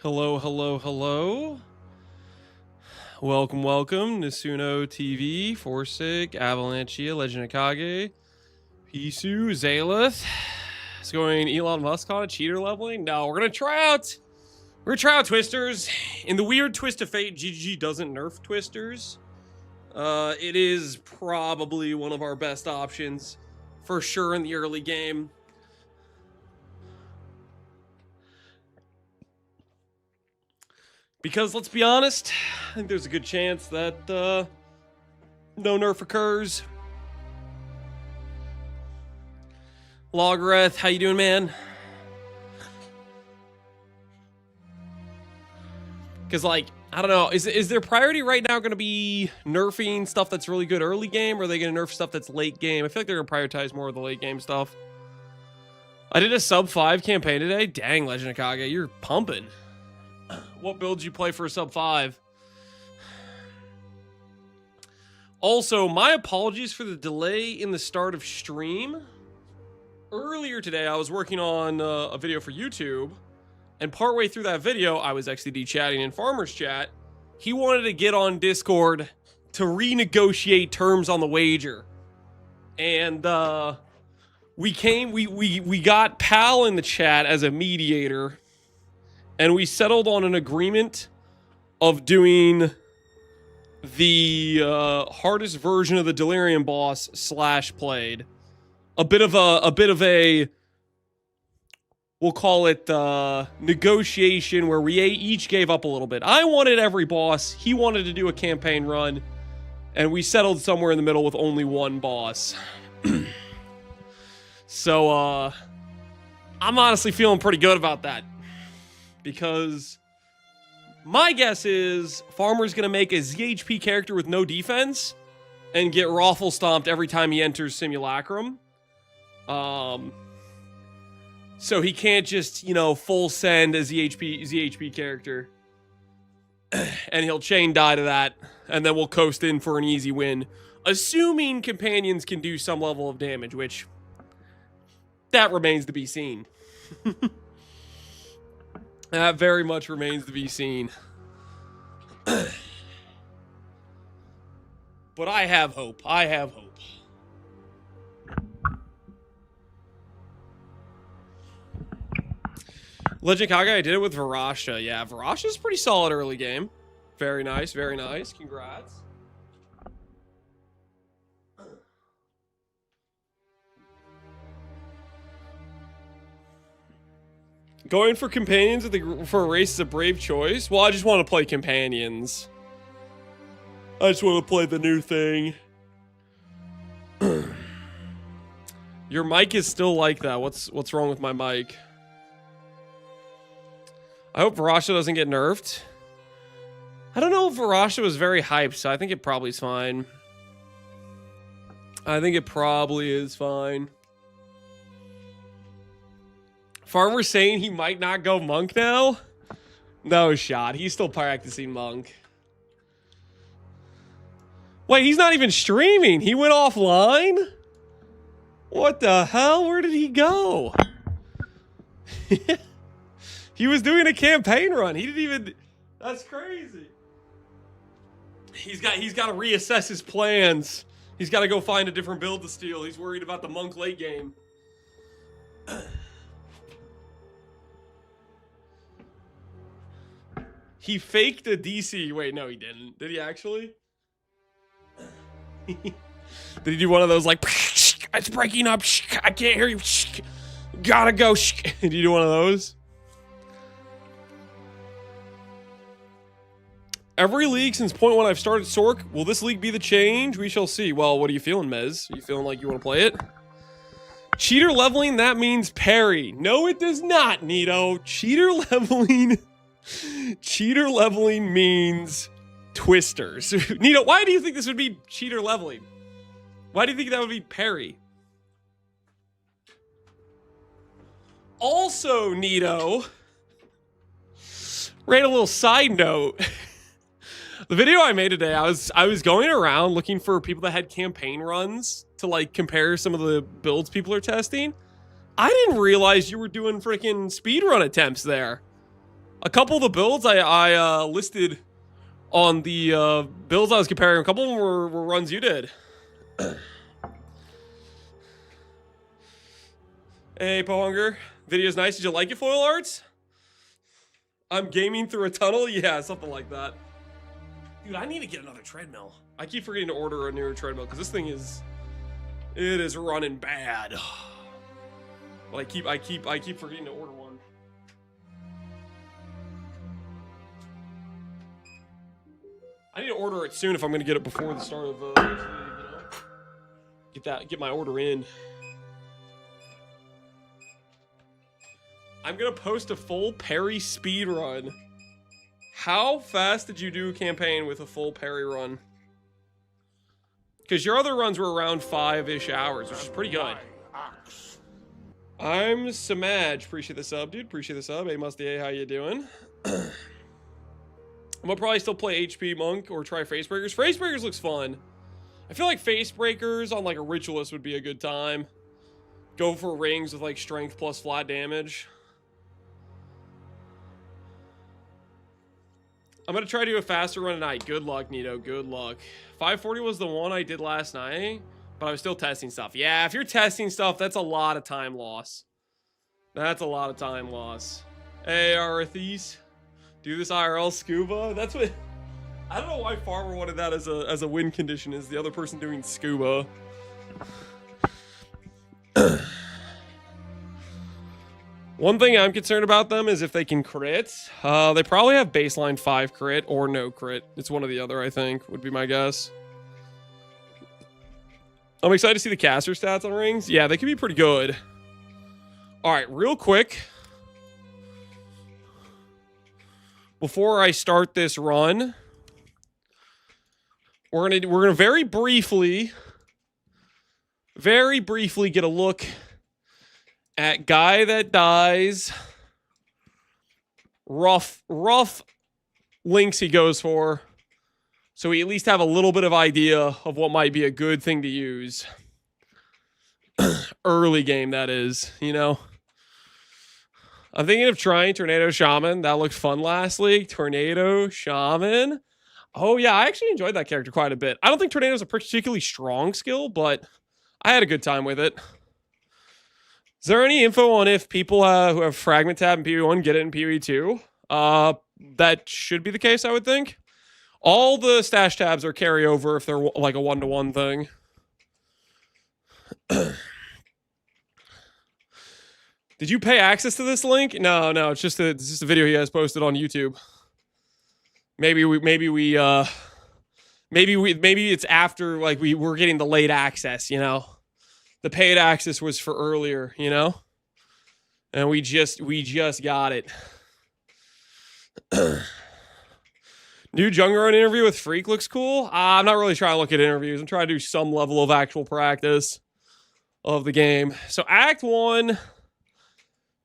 Hello, hello, hello. Welcome, welcome. Nisuno TV, Forsig, Avalanchia, Legend of Kage, Pisu, Zaleth. It's going Elon Musk on cheater leveling. No, we're gonna try out Twisters. In the weird twist of fate, GGG doesn't nerf Twisters. It is probably one of our best options for sure in the early game. Because let's be honest, I think there's a good chance that no nerf occurs. Logreth, how you doing, man? Because, like, I don't know, is their priority right now going to be nerfing stuff that's really good early game, or are they going to nerf stuff that's late game? I feel like they're going to prioritize more of the late game stuff. I did a sub 5 campaign today. Dang, Legend of Kage, you're pumping. What builds you play for a sub 5? Also, my apologies for the delay in the start of stream. Earlier today, I was working on a video for YouTube, and partway through that video, I was XCD chatting in Farmer's Chat. He wanted to get on Discord to renegotiate terms on the wager. And we got Pal in the chat as a mediator, and we settled on an agreement of doing the hardest version of the Delirium boss / played. A bit of a we'll call it negotiation where we each gave up a little bit. I wanted every boss. He wanted to do a campaign run, and we settled somewhere in the middle with only one boss. So I'm honestly feeling pretty good about that. Because my guess is Farmer's going to make a ZHP character with no defense and get raffle stomped every time he enters Simulacrum. So he can't just, you know, full send a ZHP character. And he'll chain die to that, and then we'll coast in for an easy win. Assuming companions can do some level of damage, which that remains to be seen. That very much remains to be seen. But I have hope. I have hope. Legend Kage, I did it with Varasha. Yeah, Varasha's pretty solid early game. Very nice, very nice. Congrats. Going for companions for a race is a brave choice. Well, I just want to play companions. I just want to play the new thing. Your mic is still like that. What's wrong with my mic? I hope Varasha doesn't get nerfed. I don't know if Varasha was very hyped, so I think it probably is fine. I think it probably is fine. Farmer's saying he might not go monk now? No shot. He's still practicing monk. Wait, he's not even streaming. He went offline? What the hell? Where did he go? He was doing a campaign run. He didn't even... That's crazy. He's got to reassess his plans. He's got to go find a different build to steal. He's worried about the monk late game. He faked a DC. Wait, no, he didn't. Did he actually? Did he do one of those like, it's breaking up, I can't hear you, gotta go. Did you do one of those? Every league since point one I've started Sork. Will this league be the change? We shall see. Well, what are you feeling, Mez? Are you feeling like you want to play it? Cheater leveling, that means parry. No, it does not, Nito. Cheater leveling means twisters. Nito, why do you think this would be cheater leveling? Why do you think that would be parry? Also, Nito, right, a little side note. The video I made today, I was going around looking for people that had campaign runs to like compare some of the builds people are testing. I didn't realize you were doing freaking speedrun attempts there. A couple of the builds I listed on the builds I was comparing. A couple of them were runs you did. Hey, Pohunger. Video's nice. Did you like it, Foil Arts? I'm gaming through a tunnel? Yeah, something like that. Dude, I need to get another treadmill. I keep forgetting to order a newer treadmill because this thing is... It is running bad. But I keep forgetting to order one. I need to order it soon if I'm going to get it before the start of... get my order in. I'm gonna post a full parry speed run. How fast did you do a campaign with a full parry run? Because your other runs were around 5-ish hours, which is pretty good. I'm Samaj. Appreciate the sub, dude. Appreciate the sub. Hey, Musty A, how you doing? I'm gonna probably still play HP Monk or try Facebreakers. Facebreakers looks fun. I feel like Facebreakers on like a Ritualist would be a good time. Go for rings with like strength plus flat damage. I'm going to try to do a faster run tonight. Good luck, Nito. Good luck. 540 was the one I did last night, but I was still testing stuff. Yeah, if you're testing stuff, that's a lot of time loss. That's a lot of time loss. Hey, Arthese. Do this IRL scuba? That's what... I don't know why Farmer wanted that as a win condition, is the other person doing scuba. One thing I'm concerned about them is if they can crit. They probably have baseline 5 crit or no crit. It's one or the other, I think, would be my guess. I'm excited to see the caster stats on rings. Yeah, they could be pretty good. All right, real quick. Before I start this run, we're gonna very briefly get a look at guy that dies. Rough links he goes for. So we at least have a little bit of idea of what might be a good thing to use. Early game, that is, you know. I'm thinking of trying Tornado Shaman. That looked fun last league. Tornado Shaman. Oh, yeah, I actually enjoyed that character quite a bit. I don't think Tornado's a particularly strong skill, but I had a good time with it. Is there any info on if people who have Fragment Tab in PvE1 get it in PvE2? That should be the case, I would think. All the stash tabs are carryover if they're like a one-to-one thing. Did you pay access to this link? No, it's just a video you guys posted on YouTube. Maybe it's after like we're getting the late access, you know. The paid access was for earlier, you know? And we just got it. New Jungle Run interview with Freak looks cool. I'm not really trying to look at interviews. I'm trying to do some level of actual practice of the game. So Act 1,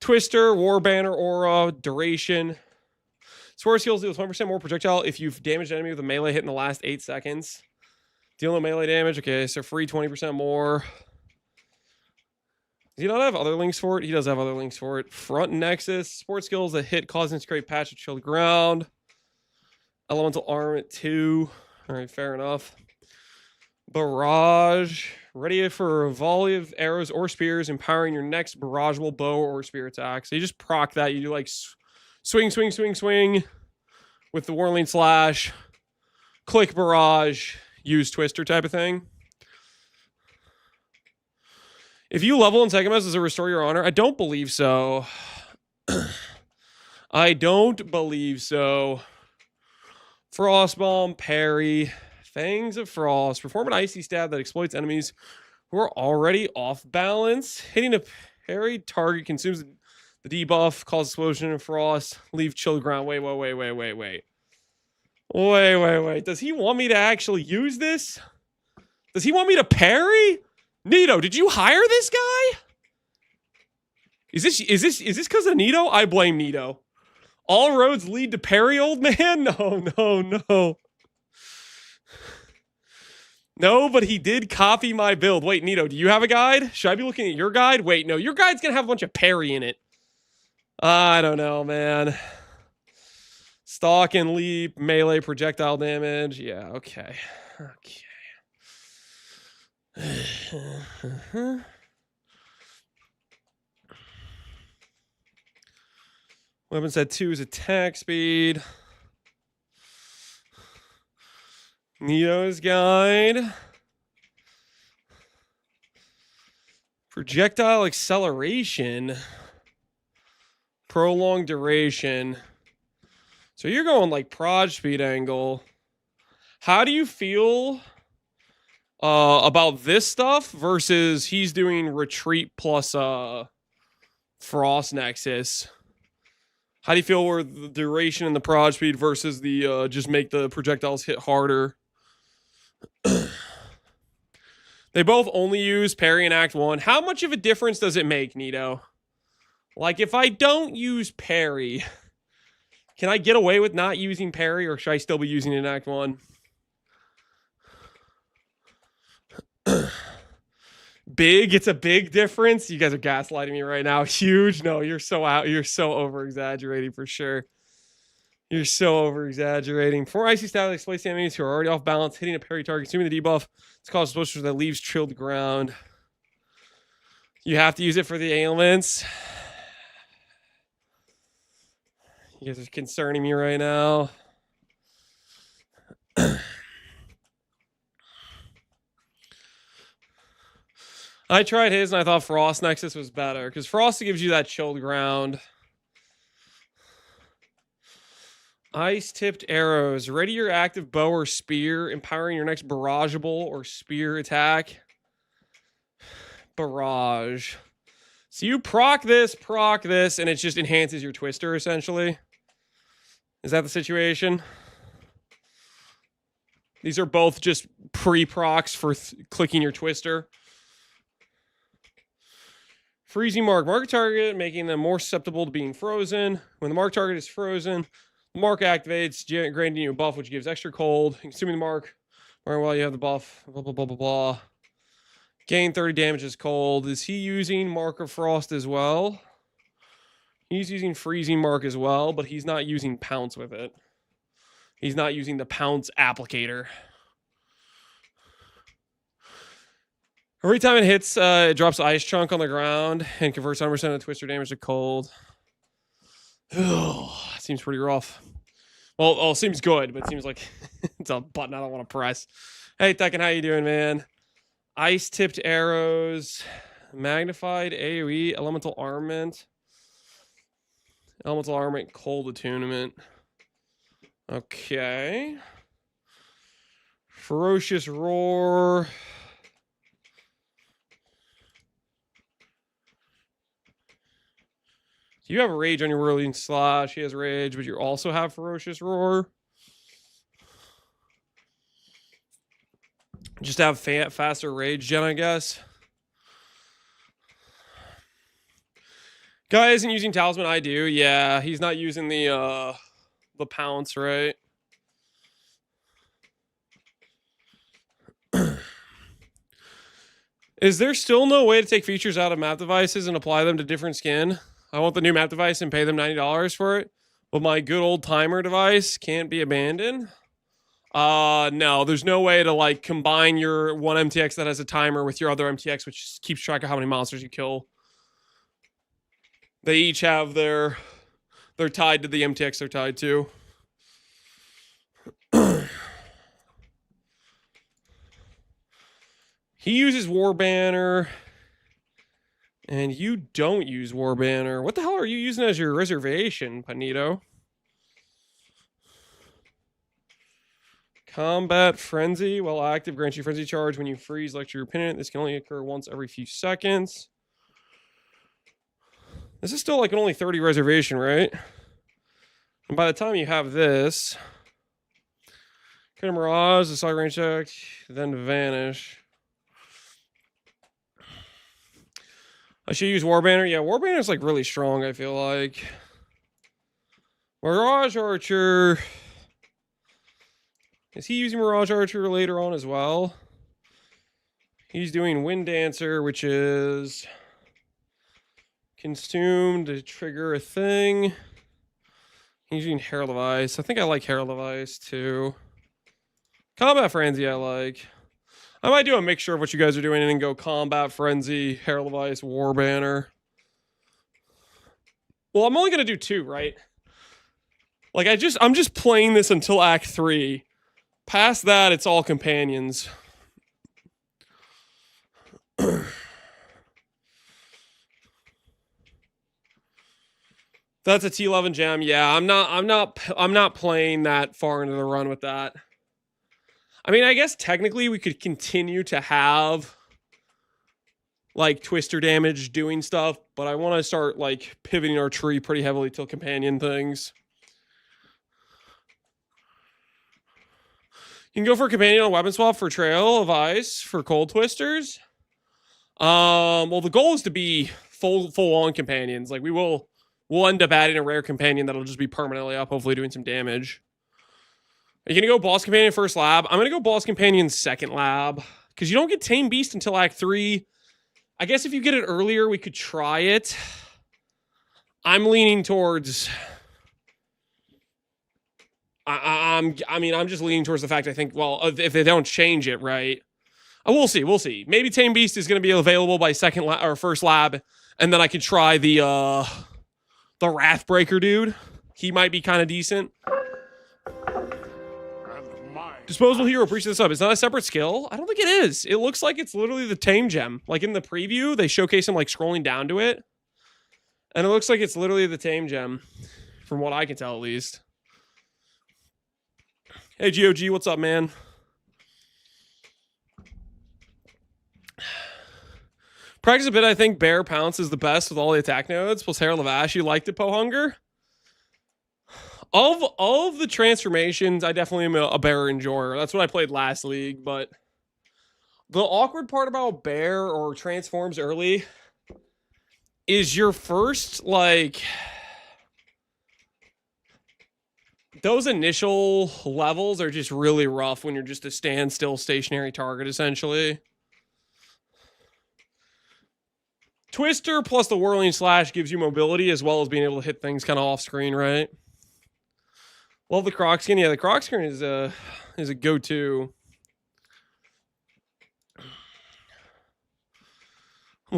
Twister, War Banner, Aura, Duration. Sword skills deals 1% more projectile if you've damaged an enemy with a melee hit in the last 8 seconds. Deal no melee damage. Okay, so free 20% more. Does he not have other links for it? He does have other links for it. Front Nexus. Sport skills that hit cause and create patch to chill the ground. Elemental Armament 2. Alright, fair enough. Barrage. Ready for a volley of arrows or spears, empowering your next barrageable bow or spear attack. So you just proc that. You do like swing with the Whirling Slash. Click Barrage. Use Twister type of thing. If you level in Tegemes, does it restore your honor? I don't believe so. I don't believe so. Frostbomb, parry, Fangs of Frost. Perform an icy stab that exploits enemies who are already off balance. Hitting a parried target consumes the debuff, causes explosion of frost, leave chill ground. Wait. Does he want me to actually use this? Does he want me to parry? Nito, did you hire this guy? Is this because of Nito? I blame Nito. All roads lead to parry, old man? No. No, but he did copy my build. Wait, Nito, do you have a guide? Should I be looking at your guide? Wait, no, your guide's gonna have a bunch of parry in it. I don't know, man. Stalk and leap, melee projectile damage. Yeah, okay. Okay. Weapon set 2 is attack speed. Neo's guide. Projectile acceleration. Prolonged duration. So you're going like proj speed angle. How do you feel about this stuff versus he's doing retreat plus frost nexus? How do you feel where the duration and the proj speed versus the just make the projectiles hit harder? They both only use parry in Act 1. How much of a difference does it make, Nito? Like, if I don't use parry, can I get away with not using parry, or should I still be using it in Act 1? Big? It's a big difference? You guys are gaslighting me right now. Huge? No, you're so out. You're so over-exaggerating for sure. You're so over-exaggerating. For icy statics, place enemies who are already off balance, hitting a parry target, assuming the debuff. It's called exposure that leaves chilled to ground. You have to use it for the ailments. You guys are concerning me right now. I tried his and I thought Frost Nexus was better because Frost gives you that chilled ground. Ice-tipped arrows. Ready your active bow or spear, empowering your next barrageable or spear attack. Barrage. So you proc this, and it just enhances your twister, essentially. Is that the situation? These are both just pre-procs for clicking your twister. Freezing mark. Mark a target, making them more susceptible to being frozen. When the mark target is frozen, the mark activates, granting you a buff, which gives extra cold. Consuming the mark while you have the buff. Blah, blah, blah, blah, blah. Gain 30 damage as cold. Is he using Mark of Frost as well? He's using Freezing Mark as well, but he's not using Pounce with it. He's not using the Pounce applicator. Every time it hits, it drops Ice Chunk on the ground and converts 100% of Twister damage to cold. Seems pretty rough. Well, seems good, but it seems like it's a button I don't want to press. Hey, Tekken, how you doing, man? Ice-tipped arrows. Magnified AoE. Elemental armament. Elemental armament. Cold attunement. Okay. Ferocious roar. You have rage on your whirling slash. He has rage, but you also have ferocious roar. Just have faster rage gen, I guess. Guy isn't using talisman. I do. Yeah, he's not using the pounce, right? Is there still no way to take features out of map devices and apply them to different skin? I want the new map device and pay them $90 for it, but my good old timer device can't be abandoned. No, there's no way to like combine your one MTX that has a timer with your other MTX, which keeps track of how many monsters you kill. They each have they're tied to the MTX they're tied to. He uses War Banner. And you don't use War Banner. What the hell are you using as your reservation, Panito? Combat Frenzy. While active, grants you Frenzy Charge when you freeze lecture your opponent. This can only occur once every few seconds. This is still like an only 30 reservation, right? And by the time you have this, kind of Mirage, the Side Range check, then Vanish. I should use War Banner. Yeah, War Banner is like really strong, I feel like. Mirage Archer. Is he using Mirage Archer later on as well? He's doing Wind Dancer, which is consumed to trigger a thing. He's using Herald of Ice. I think I like Herald of Ice too. Combat Frenzy I like. I might do a mixture of what you guys are doing and then go Combat Frenzy, Herald of Ice, War Banner. Well, I'm only gonna do 2, right? Like I'm just playing this until Act 3. Past that, it's all companions. That's a T11 gem. Yeah, I'm not playing that far into the run with that. I mean, I guess technically we could continue to have like twister damage doing stuff, but I want to start like pivoting our tree pretty heavily to companion things. You can go for a companion on weapon swap for Trail of Ice for cold twisters. Well, the goal is to be full on companions. Like we'll end up adding a rare companion that'll just be permanently up, hopefully doing some damage. Are you gonna go boss companion first lab? I'm gonna go boss companion second lab because you don't get Tame Beast until Act 3. I guess if you get it earlier, we could try it. I'm leaning towards. I'm just leaning towards the fact I think, well, if they don't change it, right? We'll see. We'll see. Maybe Tame Beast is going to be available by second or first lab, and then I could try the Wrathbreaker dude. He might be kind of decent. Disposable Hero, appreciate this up. It's not a separate skill. I don't think it is. It looks like it's literally the Tame Gem. Like in the preview, they showcase him like scrolling down to it, and it looks like it's literally the Tame Gem, from what I can tell at least. Hey, GOG, what's up, man? Practice a bit, I think Bear Pounce is the best with all the attack nodes, plus Herald of Ash. You liked it, Pohunger? Of the transformations, I definitely am a Bear enjoyer. That's what I played last league, but the awkward part about Bear or transforms early is your first, like... Those initial levels are just really rough when you're just a standstill stationary target, essentially. Twister plus the Whirling Slash gives you mobility as well as being able to hit things kind of off screen, right? Love the Croc Skin. Yeah, the Croc Skin is a go-to.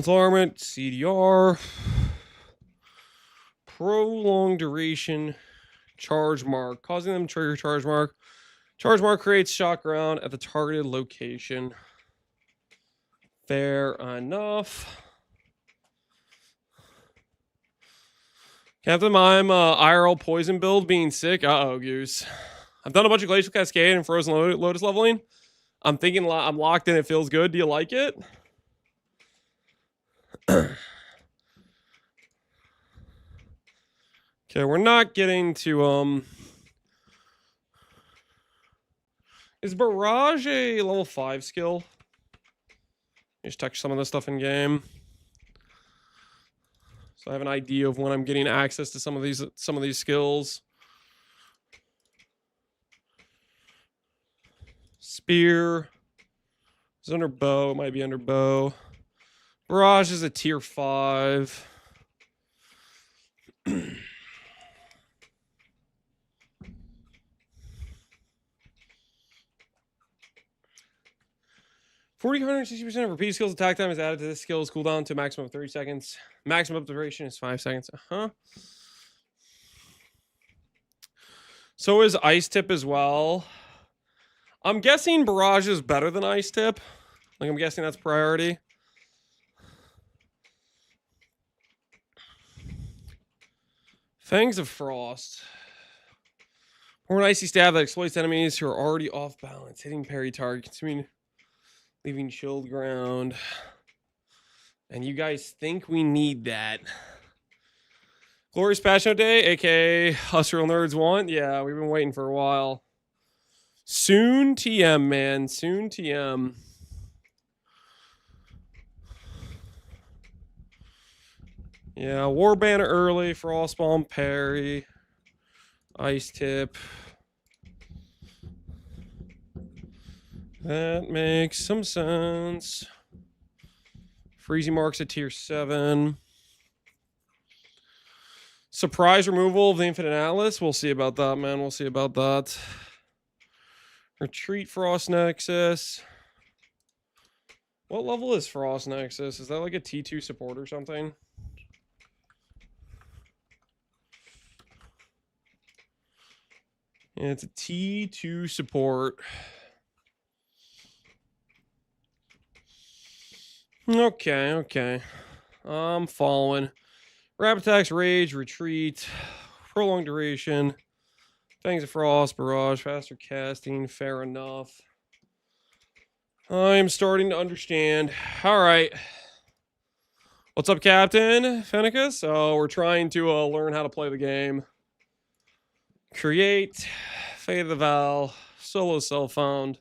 Armament, CDR. Prolonged duration. Charge mark, causing them to trigger charge mark. Charge mark creates shock round at the targeted location. Fair enough. Captain Mime, IRL poison build being sick. Uh-oh, Goose. I've done a bunch of Glacial Cascade and Frozen Lotus leveling. I'm thinking I'm locked in. It feels good. Do you like it? Okay, we're not getting to, is Barrage a level 5 skill? Just touch some of this stuff in game. So I have an idea of when I'm getting access to some of these skills. Spear is under bow, might be under bow. Barrage is a tier 5. 160% of repeat skills attack time is added to this skill's cooldown to a maximum of 30 seconds. Maximum duration is 5 seconds. So is Ice Tip as well. I'm guessing Barrage is better than Ice Tip. Like, I'm guessing that's priority. Fangs of Frost. Or an icy stab that exploits enemies who are already off balance, hitting parry targets, leaving chilled ground. And you guys think we need that. Glorious Patch Note Day, aka Us Real Nerds want. Yeah, we've been waiting for a while. Soon TM, man. Soon TM. Yeah, War Banner early, Frostbomb parry, Ice Tip. That makes some sense. Freezing Mark's at tier 7. Surprise removal of the Infinite Atlas. We'll see about that, man. We'll see about that. Retreat Frost Nexus. What level is Frost Nexus? Is that like a T2 support or something? Yeah, it's a T2 support. Okay. I'm following. Rapid attacks, rage, retreat, prolonged duration, Fangs of Frost, barrage, faster casting, fair enough. I'm starting to understand. All right. What's up, Captain Fenicus? Oh, we're trying to learn how to play the game. Create, Fate of the Val, Solo Self-Found,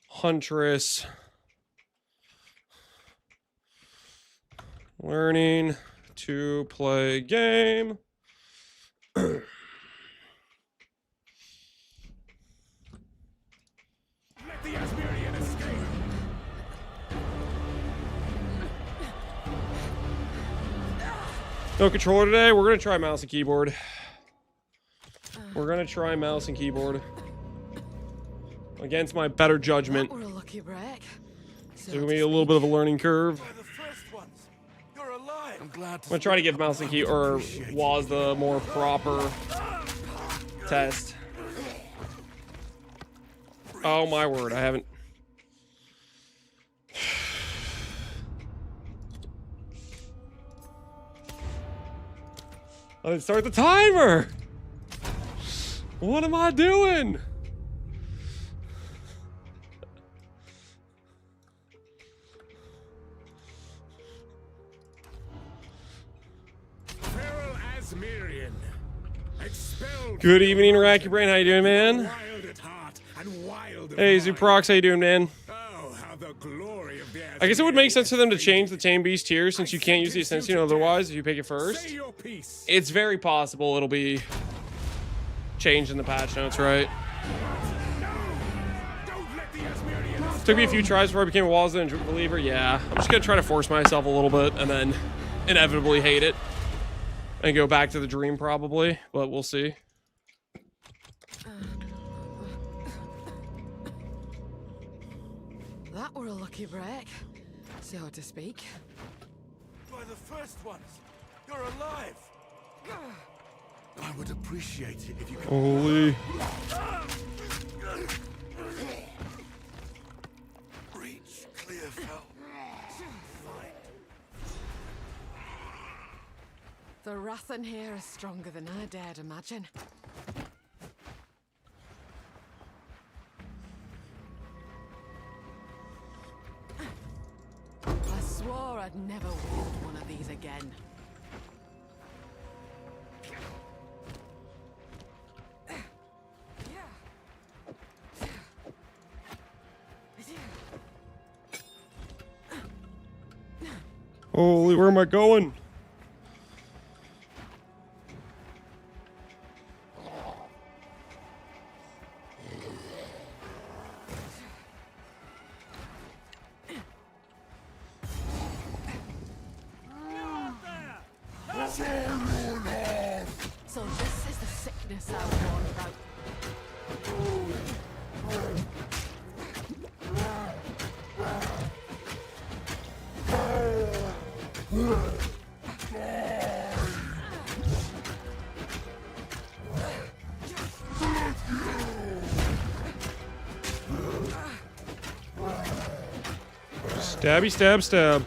Huntress. Learning to play game. Let the Asmirian escape. No controller today. We're gonna try mouse and keyboard. We're gonna try mouse and keyboard against my better judgment. We're a lucky break. So it's gonna be a little bit of a learning curve. By the first ones, you're alive. I'm glad I'm gonna try to give mouse and key or was the more proper test. Oh my word, I haven't. I didn't start the timer. What am I doing? Feral Asmirian. Expelled. Good evening, Racky Brain. How you doing, man? Wild at heart and wild of Hey, mind. Zuprox, how you doing, man? Oh, how the glory of the I guess it would make sense for them to change the Tame Beast tier since you can't use the Ascension otherwise if you pick it first. Say your piece. It's very possible it'll be changed in the patch notes, right? Don't let the Asmirian escape. Took me a few tries before I became a Wazda and believer. Yeah, I'm just gonna try to force myself a little bit and then inevitably hate it and go back to the dream probably, but we'll see. That were a lucky break, so to speak. By the first ones, you're alive. I would appreciate it if you could. Holy. Reach clear fell. The wrath in here is stronger than I dared imagine. I swore I'd never wield one of these again. Holy, where am I going? So this is the sickness I warned about. Stabby, stab, stab.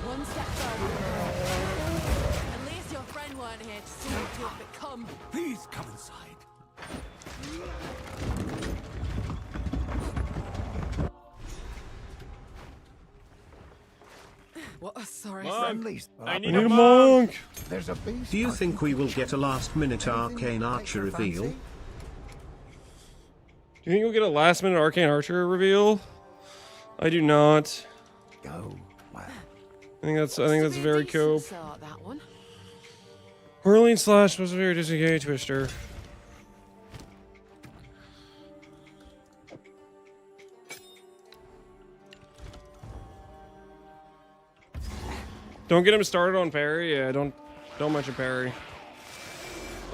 One step further. At least your friend weren't here to see what you have become. Please come inside. What a sorry Friendlies. I need a monk. There's a beast. Do you think we will get a last-minute Arcane Archer reveal? Do you think we'll get a last minute Arcane Archer reveal? I do not. Go. Wow. I think that's very cope. Sort that one. Whirling slash was a very disengaged twister. Don't get him started on parry. Yeah, don't mention parry.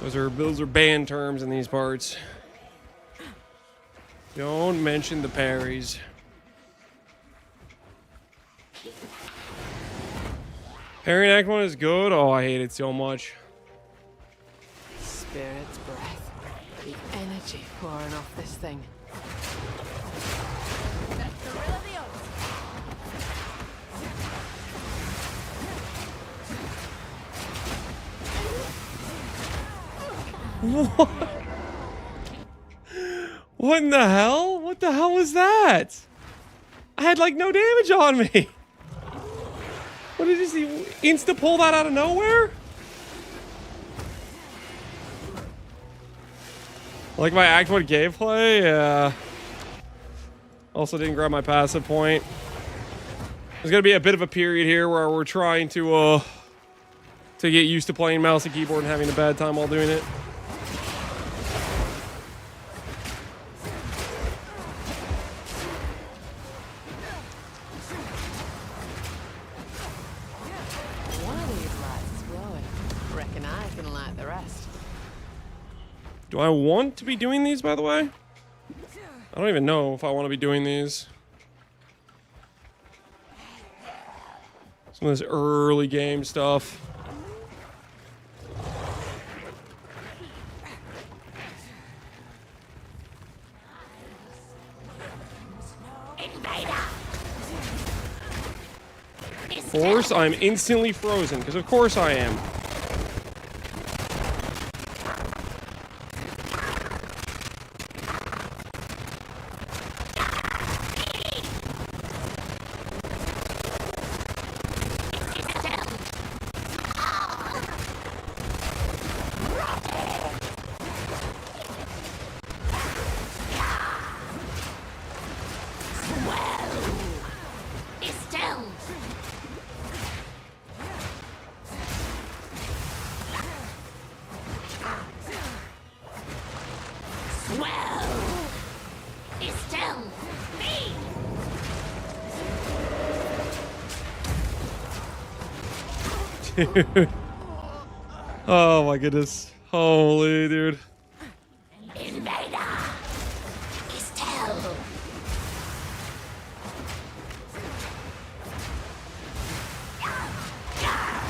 Those are banned terms in these parts. Don't mention the parries. Parrying Act 1 is good. Oh, I hate it so much. Spirit's breath. The energy pouring off this thing. That's the real deal. What? What in the hell? What the hell was that? I had like no damage on me. What did he insta pull that out of nowhere? Like my Act 1 gameplay? Yeah. Also didn't grab my passive point. There's gonna be a bit of a period here where we're trying to get used to playing mouse and keyboard and having a bad time while doing it. Do I want to be doing these, by the way? I don't even know if I want to be doing these. Some of this early game stuff. Of course, I'm instantly frozen, because of course I am. Oh my goodness. Holy dude.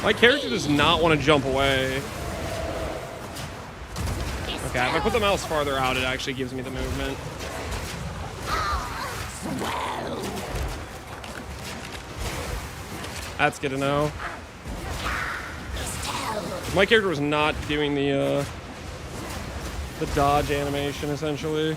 My character does not want to jump away. Okay, if I put the mouse farther out, it actually gives me the movement. That's good to know. My character was not doing the dodge animation, essentially.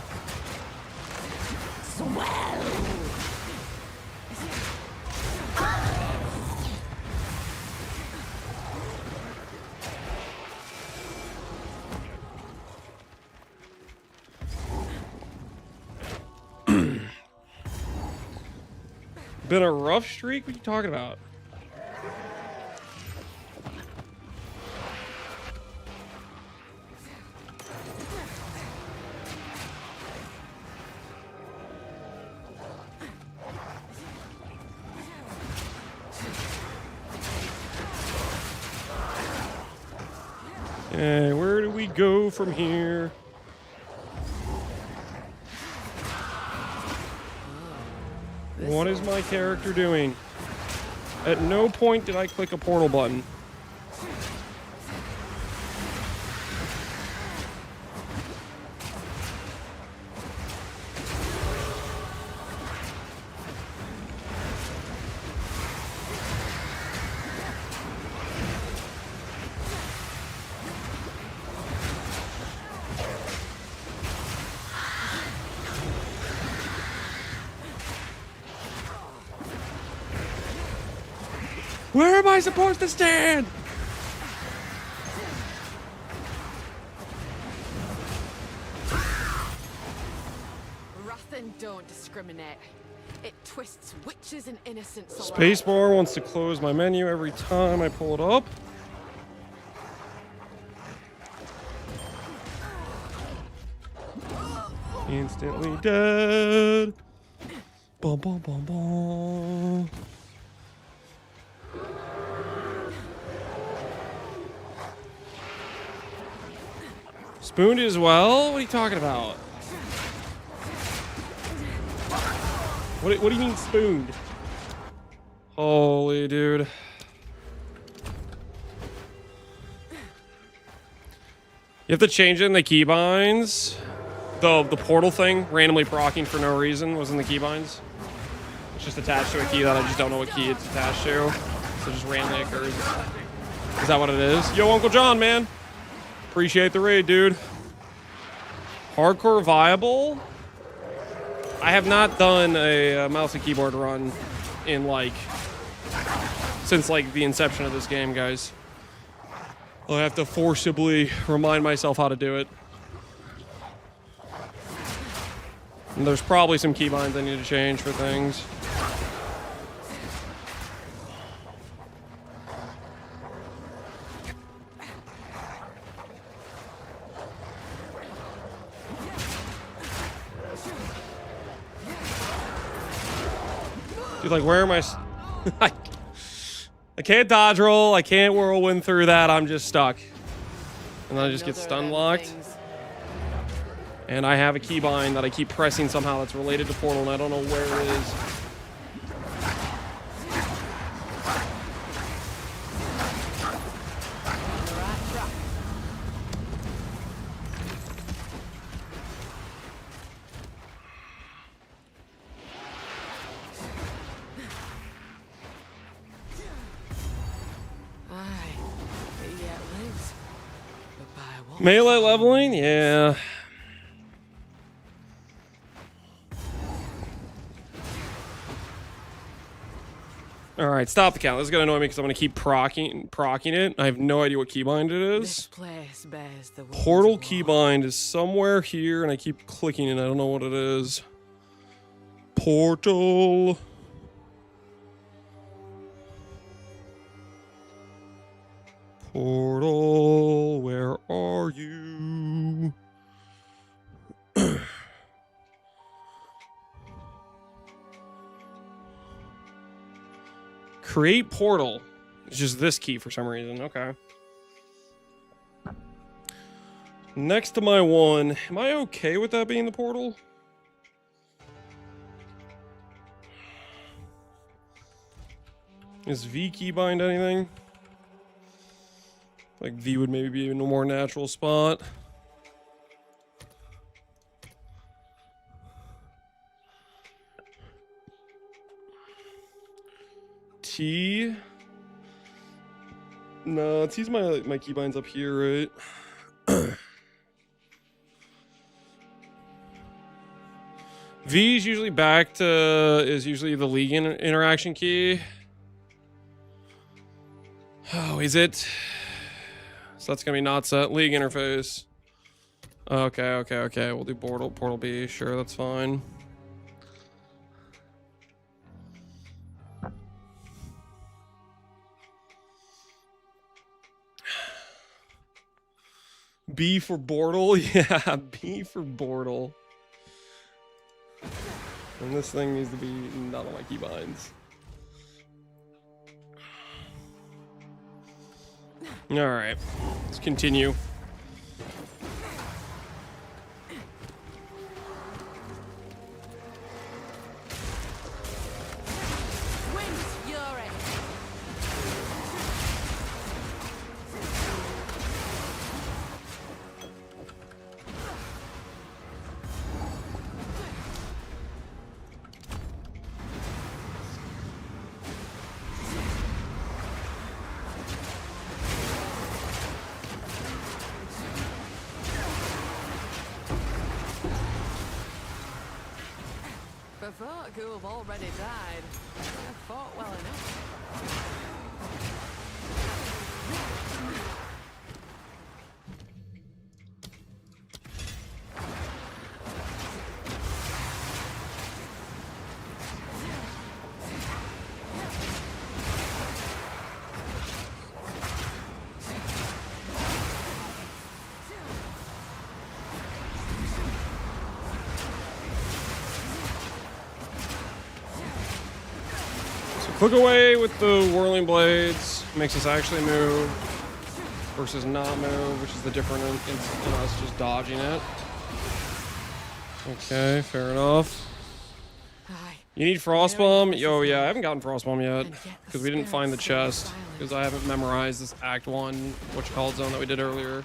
Been a rough streak? What are you talking about? Okay, where do we go from here? What is my character doing? At no point did I click a portal button. Where am I supposed to stand? Wrath don't discriminate. It twists witches and innocents alike. Spacebar wants to close my menu every time I pull it up. Instantly dead. Bum, bum, bum, bum. Spooned as well? What are you talking about? What do you mean spooned? Holy dude. You have to change it in the keybinds. The portal thing, randomly proccing for no reason, was in the keybinds. It's just attached to a key that I just don't know what key it's attached to. So it just randomly occurs. Is that what it is? Yo, Uncle John, man. Appreciate the raid, dude. Hardcore viable? I have not done a mouse and keyboard run in since the inception of this game, guys. I'll have to forcibly remind myself how to do it. And there's probably some keybinds I need to change for things. Dude, where am I? I can't dodge roll. I can't whirlwind through that. I'm just stuck. And then I just get stun locked. And I have a keybind that I keep pressing somehow that's related to Portal, and I don't know where it is. Melee leveling? Yeah. Alright, stop the count. This is gonna annoy me because I'm gonna keep procking it. I have no idea what keybind it is. Portal keybind is somewhere here, and I keep clicking it. I don't know what it is. Portal. Portal, where are you? Create portal. It's just this key for some reason. Okay. Next to my one. Am I okay with that being the portal? Is V keybind anything? V would maybe be a more natural spot. T. No, T's my keybinds up here, right? V is usually is usually the league interaction key. Oh, is it? So that's gonna be not set. League interface. Okay. We'll do portal B. Sure, that's fine. B for Bortle? Yeah, B for Bortle. And this thing needs to be not on my keybinds. Alright, let's continue. Before who have already died, I fought well enough. Click away with the whirling blades. Makes us actually move versus not move, which is the difference in us just dodging it. Okay, fair enough. You need Frostbomb? Yo, yeah, I haven't gotten Frostbomb yet because we didn't find the chest because I haven't memorized this Act 1 whatchamacallit zone that we did earlier.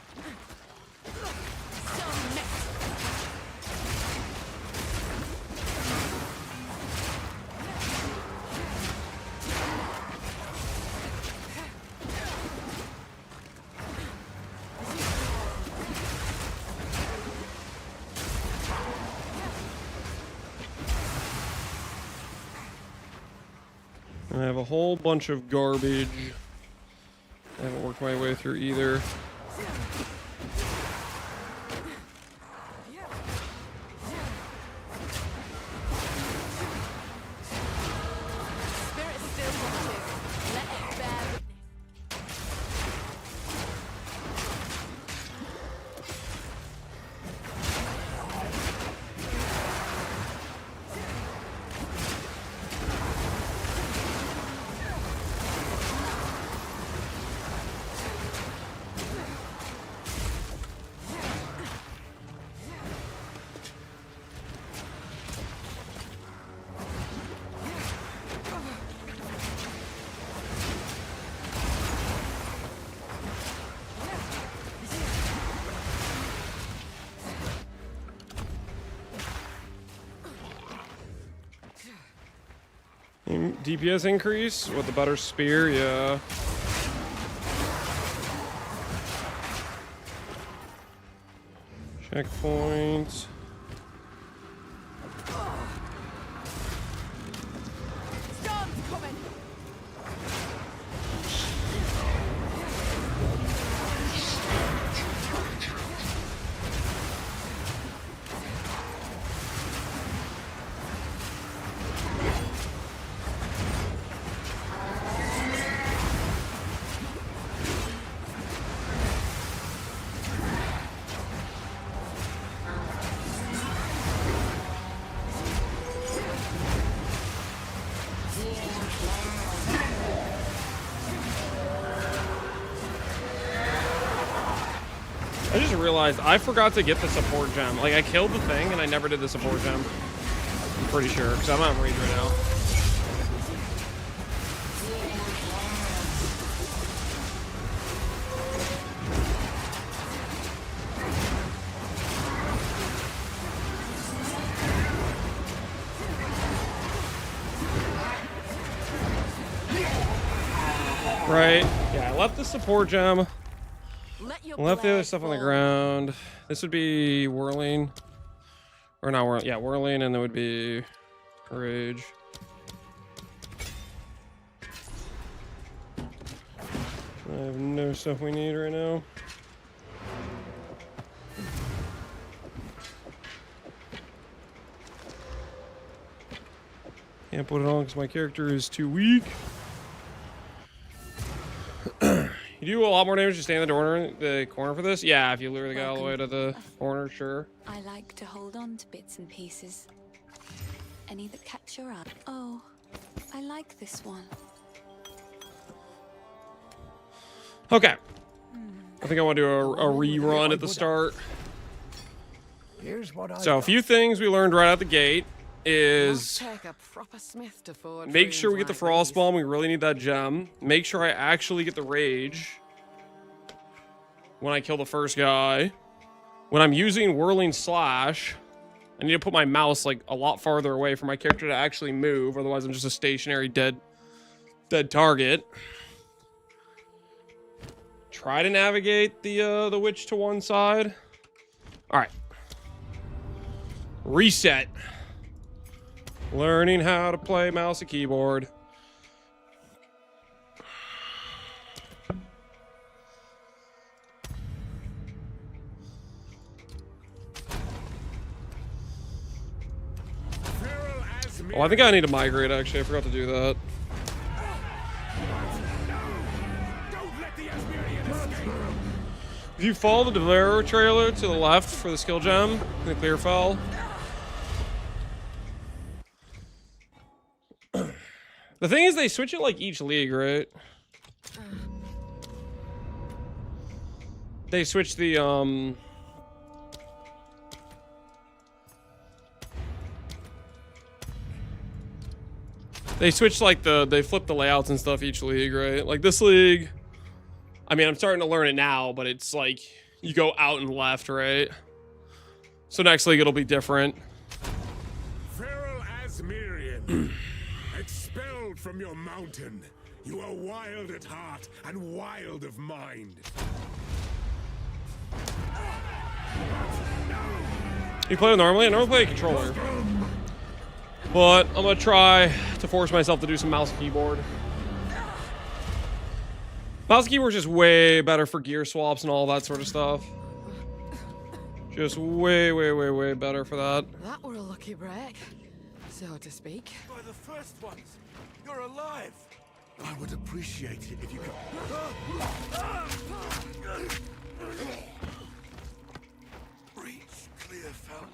I have a whole bunch of garbage. I haven't worked my way through either. Spirit still watches. Let it bear witness. DPS increase with the better spear, yeah. Checkpoint. Storm's coming. I just realized I forgot to get the support gem. Like, I killed the thing and I never did the support gem. I'm pretty sure, because I'm on rage right now. Right. Yeah, I left the support gem. Left the other stuff on the ground. This would be whirling. Or not whirling. Yeah, whirling, and there would be rage. I have no stuff we need right now. Can't put it on because my character is too weak. You do a lot more damage to stay in the corner for this? Yeah, if you lure the guy all the way to the corner, sure. I like to hold on to bits and pieces. Any that catch your eye. Oh, I like this one. Okay. I think I want to do a rerun at the start. Here's what I So a few things we learned right out the gate is Take a proper smith to forge make sure we runes get the like frost these. bomb. We really need that gem. Make sure I actually get the rage when I kill the first guy. When I'm using whirling slash, I need to put my mouse like a lot farther away for my character to actually move. Otherwise, I'm just a stationary dead target. Try to navigate the witch to one side. All right. Reset. Learning how to play mouse and keyboard. Oh, I think I need to migrate, actually. I forgot to do that. If you follow the Devereaux trailer to the left for the skill gem in the clear fell, The thing is, they switch it like each league, right? They switch the they switch like they flip the layouts and stuff each league, right? Like this league, I mean, I'm starting to learn it now, but it's like you go out and left, right? So next league it'll be different. Feral as Miriam, expelled from your mountain. You are wild at heart and wild of mind. You play it normally? I normally play a controller. But I'm gonna try to force myself to do some mouse and keyboard. Mouse and keyboard's just way better for gear swaps and all that sort of stuff. Just way, way, way, way better for that. That were a lucky break, so to speak. By the first ones, you're alive. I would appreciate it if you could. Reach clear, Felton.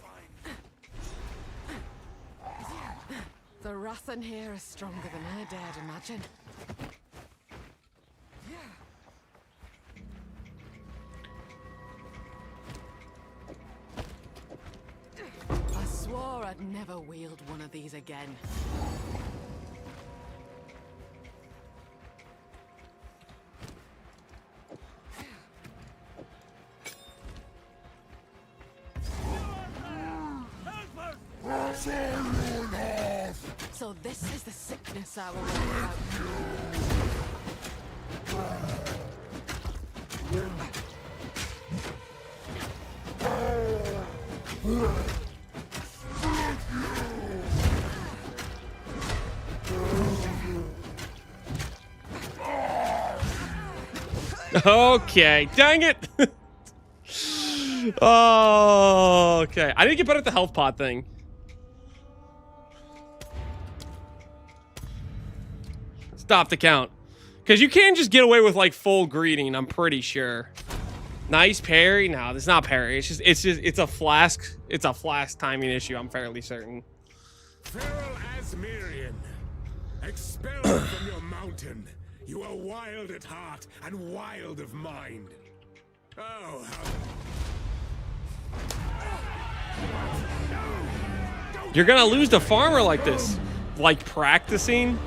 Fine. The wrath in here is stronger than I dared imagine. I swore I'd never wield one of these again. So this is the sickness I will learn about. Okay, dang it. Oh, okay. I need to get better at the health pot thing. Stop the count. Because you can't just get away with like full greeting, I'm pretty sure. Nice parry. No, it's not parry. It's a flask. It's a flask timing issue, I'm fairly certain. Feral as Miriam, expelled from your mountain. You are wild at heart and wild of mind. Oh, how... You're gonna lose the farmer like this. Like practicing?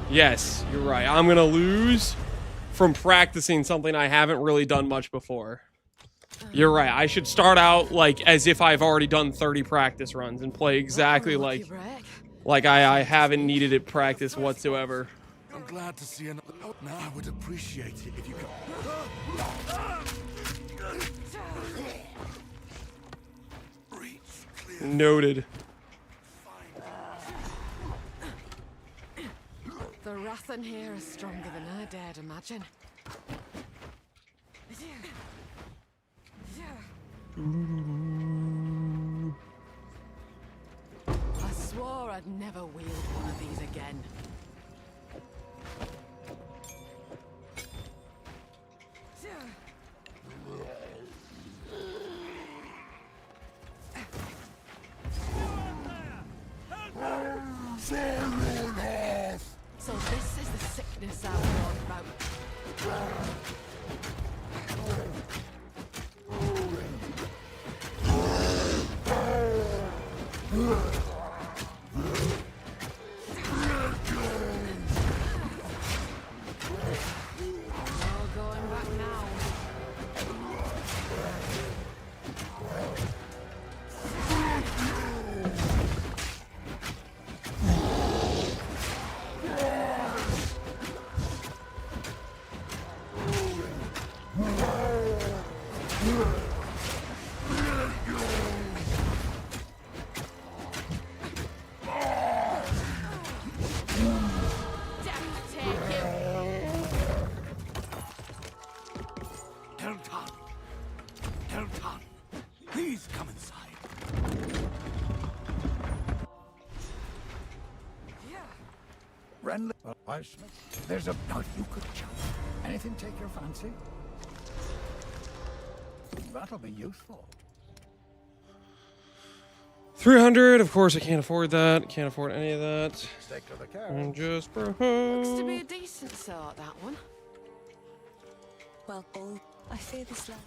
Yes, you're right. I'm gonna lose from practicing something I haven't really done much before. You're right. I should start out like as if I've already done 30 practice runs and play exactly like I haven't needed it practice whatsoever. I'm glad to see another. Now I would appreciate it if you could. Reach clear. Noted. The wrath in here is stronger than I dared imagine. I swore I'd never wield one of these again. So this is the sickness I warned about. No going back now. Delton, please come inside. Friendly. There's a nut you could chop. Anything take your fancy? That'll be useful. 300. Of course, I can't afford that. Can't afford any of that. Stick to the I'm carrots. just Looks to be broke. a decent sort, that one. Well, I fear this land.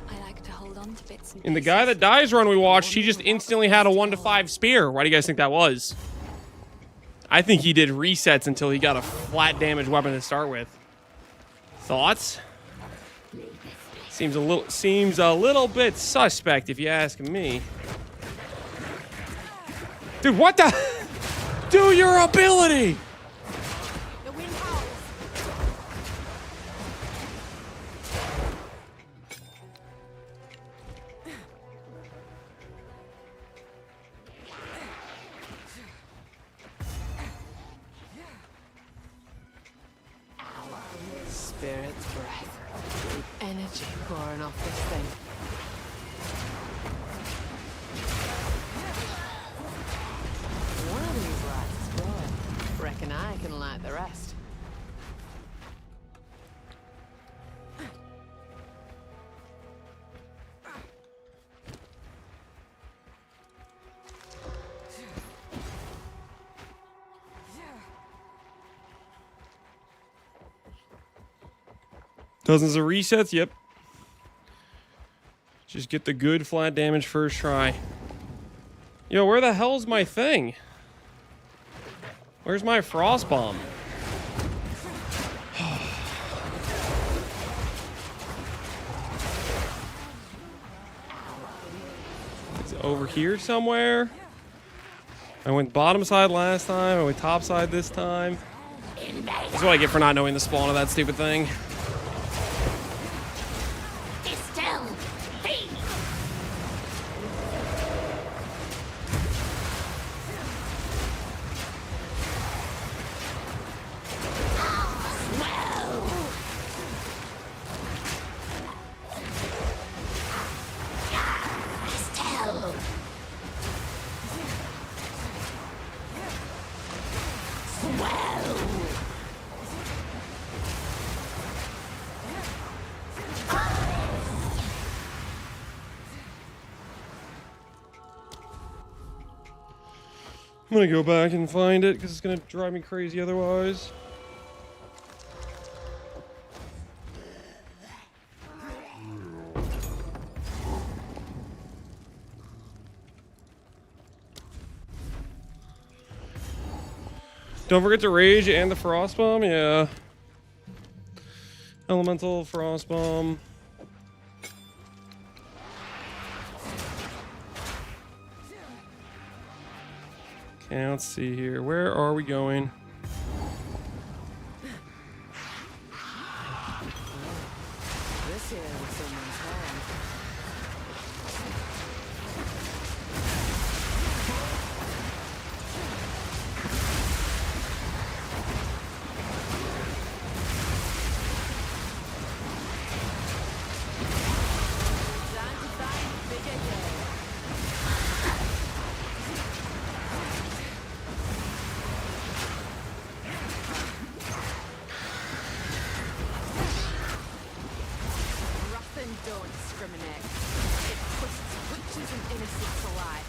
I like to hold on to bits and And the pieces. guy that dies run we watched, he just instantly had a 1 to 5 spear. Why do you guys think that was? I think he did resets until he got a flat damage weapon to start with. Thoughts? Seems a little bit suspect if you ask me. Dude, what the? Do your ability! The wind howls. Spirit's breath. Energy pouring off this thing. One of these lights is glowing. Reckon I can light the rest. Dozens of resets, yep. Just get the good flat damage first try. Yo, where the hell's my thing? Where's my frost bomb? It's over here somewhere. I went bottom side last time. I went top side this time. That's what I get for not knowing the spawn of that stupid thing. I'm gonna go back and find it because it's gonna drive me crazy otherwise. Don't forget to rage and the frost bomb, yeah. Elemental frost bomb. Okay, let's see here. Where are we going? This here was someone's hand. Time to find bigger game. Rough and don't discriminate. It twists witches and innocents alike.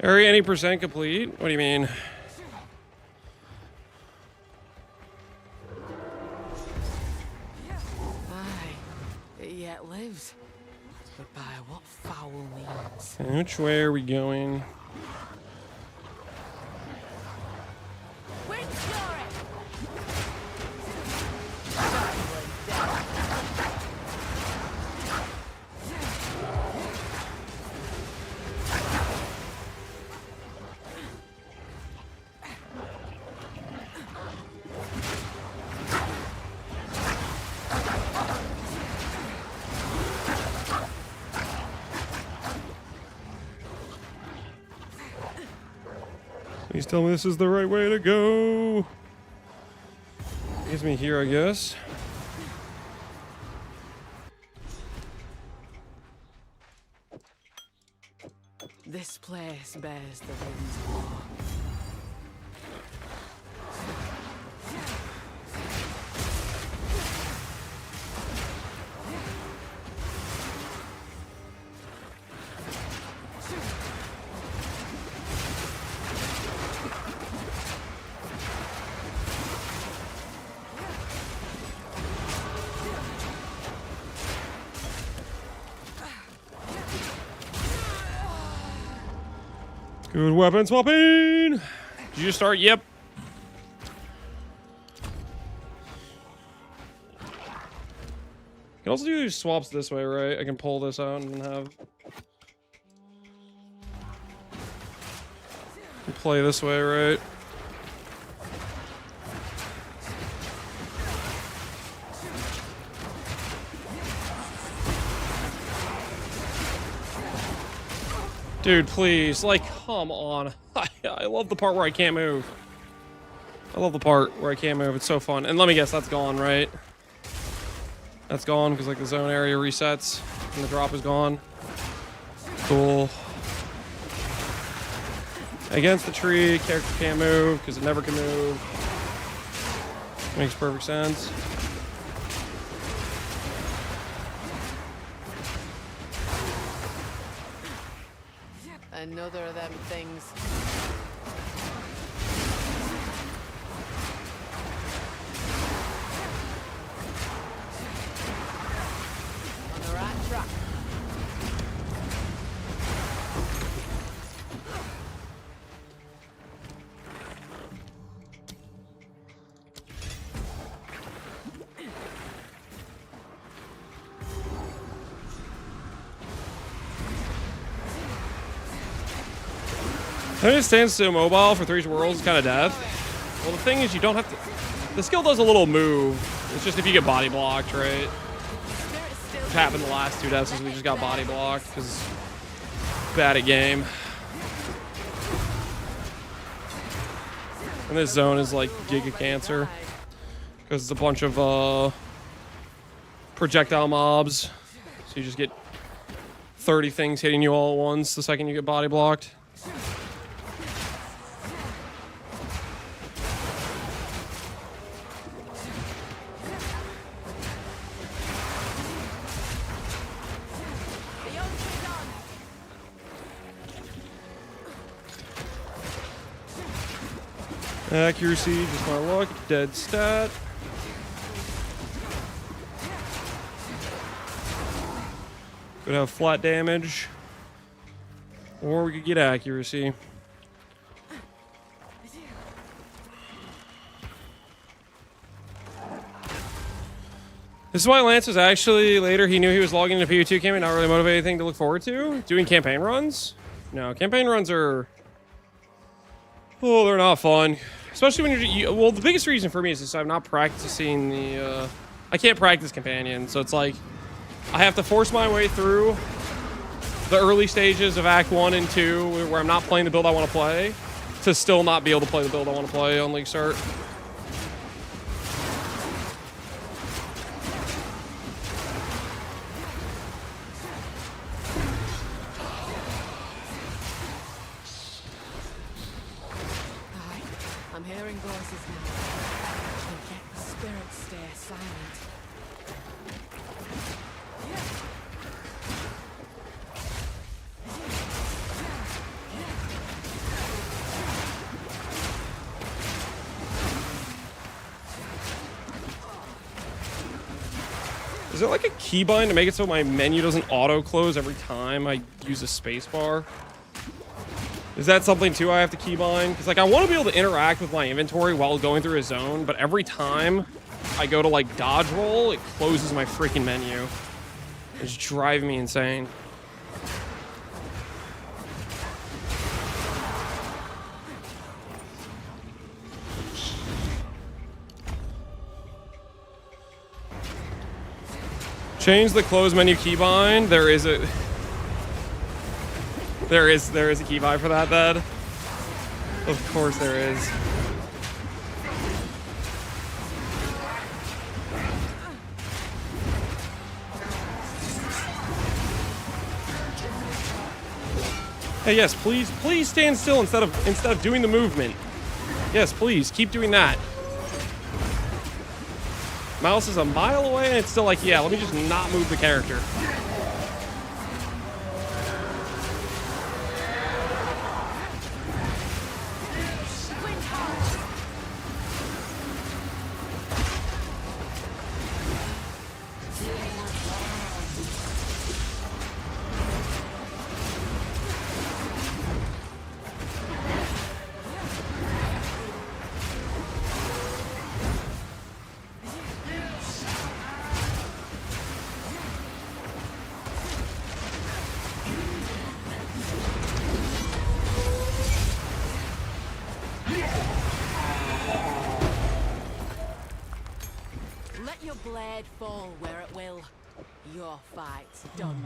Area any percent complete? What do you mean? Aye, it yet lives. But by what foul means? Okay, which way are we going? Wind Fury! Please tell me this is the right way to go. Gives me here, I guess. This place bears the wind's war. Good weapon swapping! Did you just start? Yep. You can also do these swaps this way, right? I can pull this out and have... play this way, right? Dude, please, like, come on. I love the part where I can't move. I love the part where I can't move. It's so fun. And let me guess, that's gone, right? That's gone because, like, the zone area resets and the drop is gone. Cool. Against the tree, character can't move because it never can move. Makes perfect sense. Another of them things. On the right track. I think it stands still mobile for 3 worlds is kind of death. Well, the thing is, you don't have to... The skill does a little move. It's just if you get body blocked, right? What happened the last 2 deaths is we just got body blocked because bad at game. And this zone is like giga cancer because it's a bunch of projectile mobs. So you just get 30 things hitting you all at once the second you get body blocked. Accuracy, just my luck, dead stat. Could have flat damage. Or we could get accuracy. This is why Lance was actually, later he knew he was logging into PvP campaign, not really motivated anything to look forward to. Doing campaign runs? No, campaign runs are... Oh, they're not fun. Especially when you're... Well, the biggest reason for me is just I'm not practicing the... I can't practice companion, so it's like... I have to force my way through the early stages of Act 1 and 2, where I'm not playing the build I want to play, to still not be able to play the build I want to play on League Start. I'm hearing voices now. And yet the spirits stay silent. Is there like a keybind to make it so my menu doesn't auto-close every time I use a spacebar? Is that something too I have to keybind? Because like I want to be able to interact with my inventory while going through a zone, but every time I go to like dodge roll, it closes my freaking menu. It's driving me insane. Change the close menu keybind. There is a keybind for that, then. Of course there is. Okay, yes, please stand still instead of doing the movement. Yes, please keep doing that. Mouse is a mile away and it's still like, yeah, let me just not move the character. Let your blade fall where it will. Your fight's done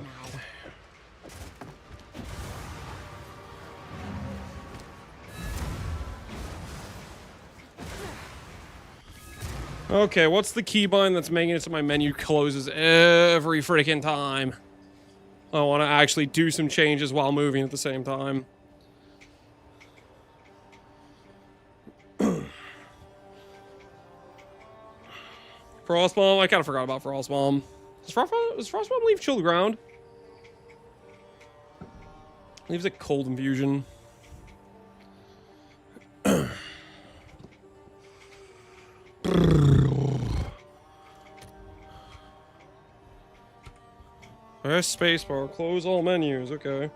now. Okay, what's the keybind that's making it so my menu closes every freaking time? I want to actually do some changes while moving at the same time. Frostbomb? I kind of forgot about Frostbomb. Does Frostbomb leave chill ground? Leaves a cold infusion. Press spacebar, close all menus, okay.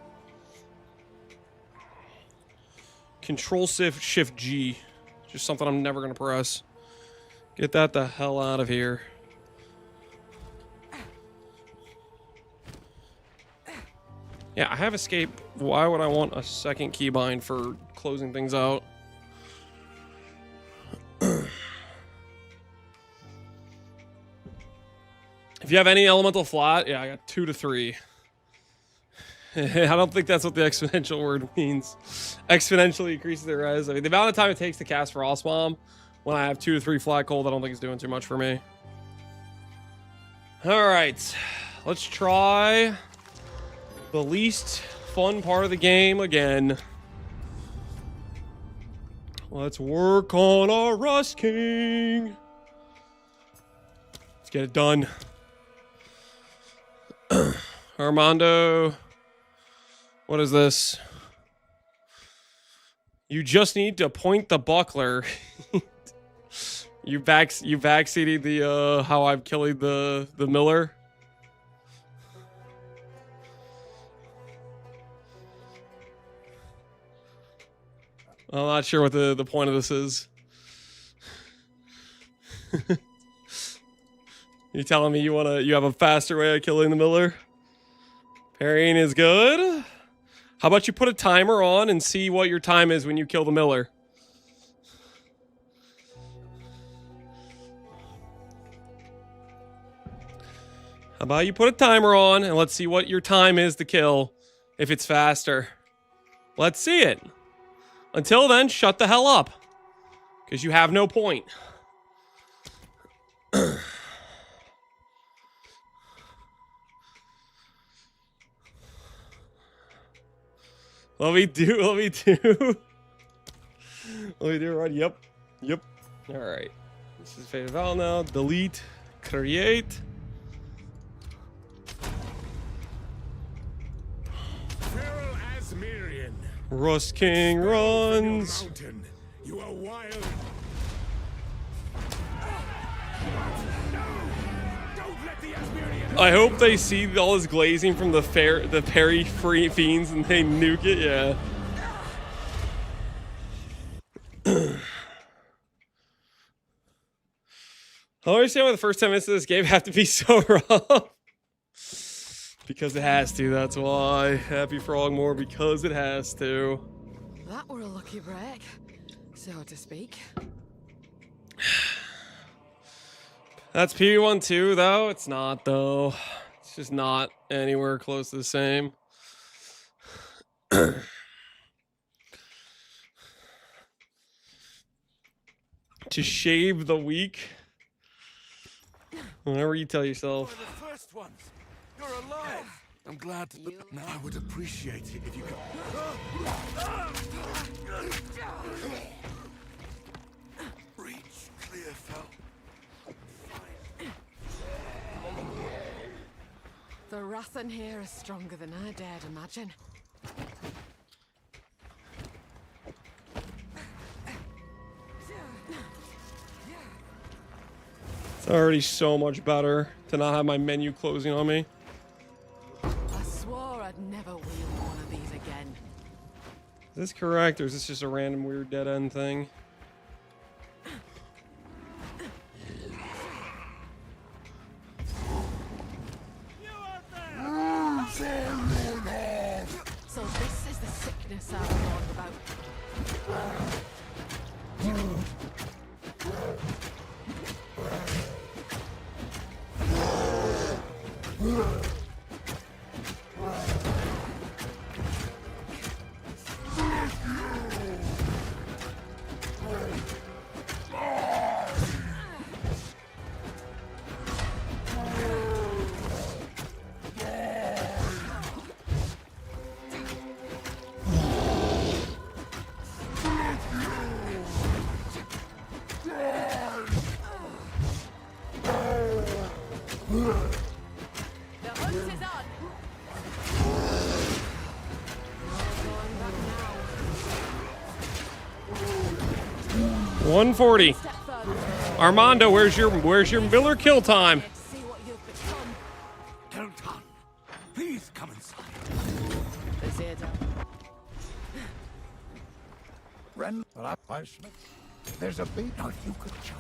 Control Shift G. Just something I'm never gonna press. Get that the hell out of here. Yeah, I have escape. Why would I want a second keybind for closing things out? If you have any elemental flat, yeah, I got 2 to 3. I don't think that's what the exponential word means. Exponentially increases their res. I mean, the amount of time it takes to cast Frostbomb when I have 2 to 3 flat cold, I don't think it's doing too much for me. All right, let's try the least fun part of the game again. Let's work on our Rust King. Let's get it done. Armando, what is this? You just need to point the buckler. you backseated the how I'm killing the miller. I'm not sure what the point of this is. You telling me you have a faster way of killing the miller? Parrying is good. How about you put a timer on and see what your time is when you kill the miller? How about you put a timer on and let's see what your time is to kill if it's faster. Let's see it. Until then, shut the hell up. Because you have no point. Let me do it right. Yep. Alright. This is Fate of Val now. Delete. Create. Feral as Mirian. Rust King runs. Mountain. You are wild. Don't let the Asmirian. I hope they see all this glazing from the parry free fiends and they nuke it, yeah. I don't understand why the first 10 minutes of this game have to be so rough. Because it has to, that's why. Happy Frogmore, because it has to. That were a lucky break, so to speak. That's PB1 too, though. It's not, though. It's just not anywhere close to the same. To shave the weak. Whatever you tell yourself. The first ones. You're alive. I'm glad to. Now I would appreciate it if you could. Reach clear, fell. The wrath in here is stronger than I dared imagine. It's already so much better to not have my menu closing on me. I swore I'd never wield one of these again. Is this correct, or is this just a random weird dead end thing? So this is the sickness I warned about. The hunt is on. Going back now. 140. Step further. Armando, where's your Miller kill time? Let's see what you've become. Elton, please come inside. This here done. Ren, well, there's a beat knife you could chop.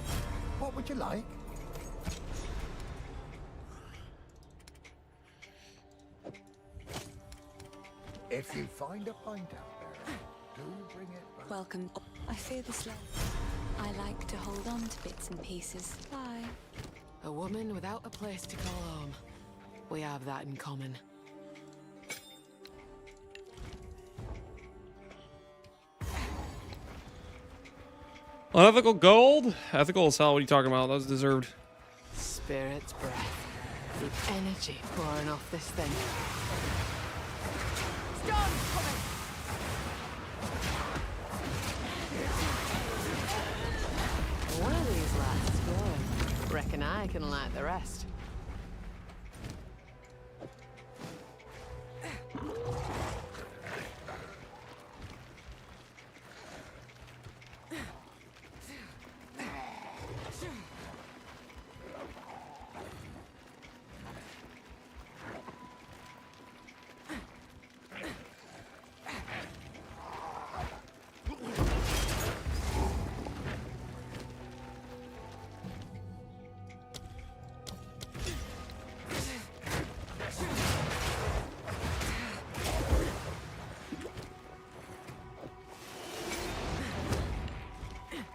What would you like? If you find a pint out there, do bring it back. Welcome. I fear this love. I like to hold on to bits and pieces. Bye. A woman without a place to call home. We have that in common. Unethical gold? Ethical as hell, what are you talking about? That was deserved. Spirit's breath. The energy pouring off this thing. Storm coming! One of these lasts is glowing. Reckon I can light the rest.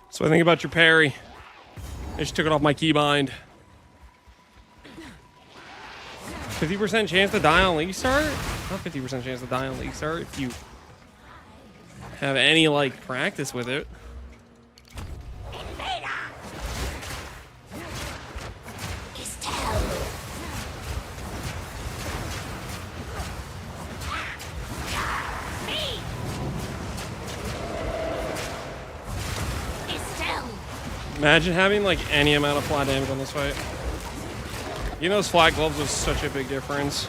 So I think about your parry. I just took it off my keybind. 50% chance to die on League Start? Not 50% chance to die on League Start if you have any, like, practice with it. Imagine having like any amount of flat damage on this fight. You know, those flat gloves was such a big difference.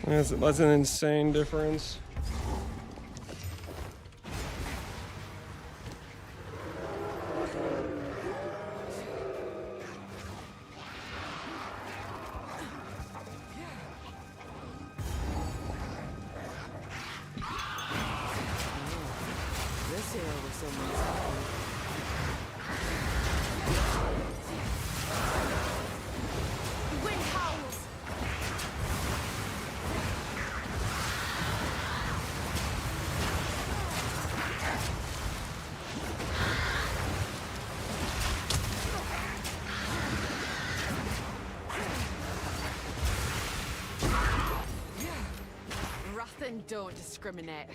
That's an insane difference. This here was someone's. The wind howls. thing don't discriminate.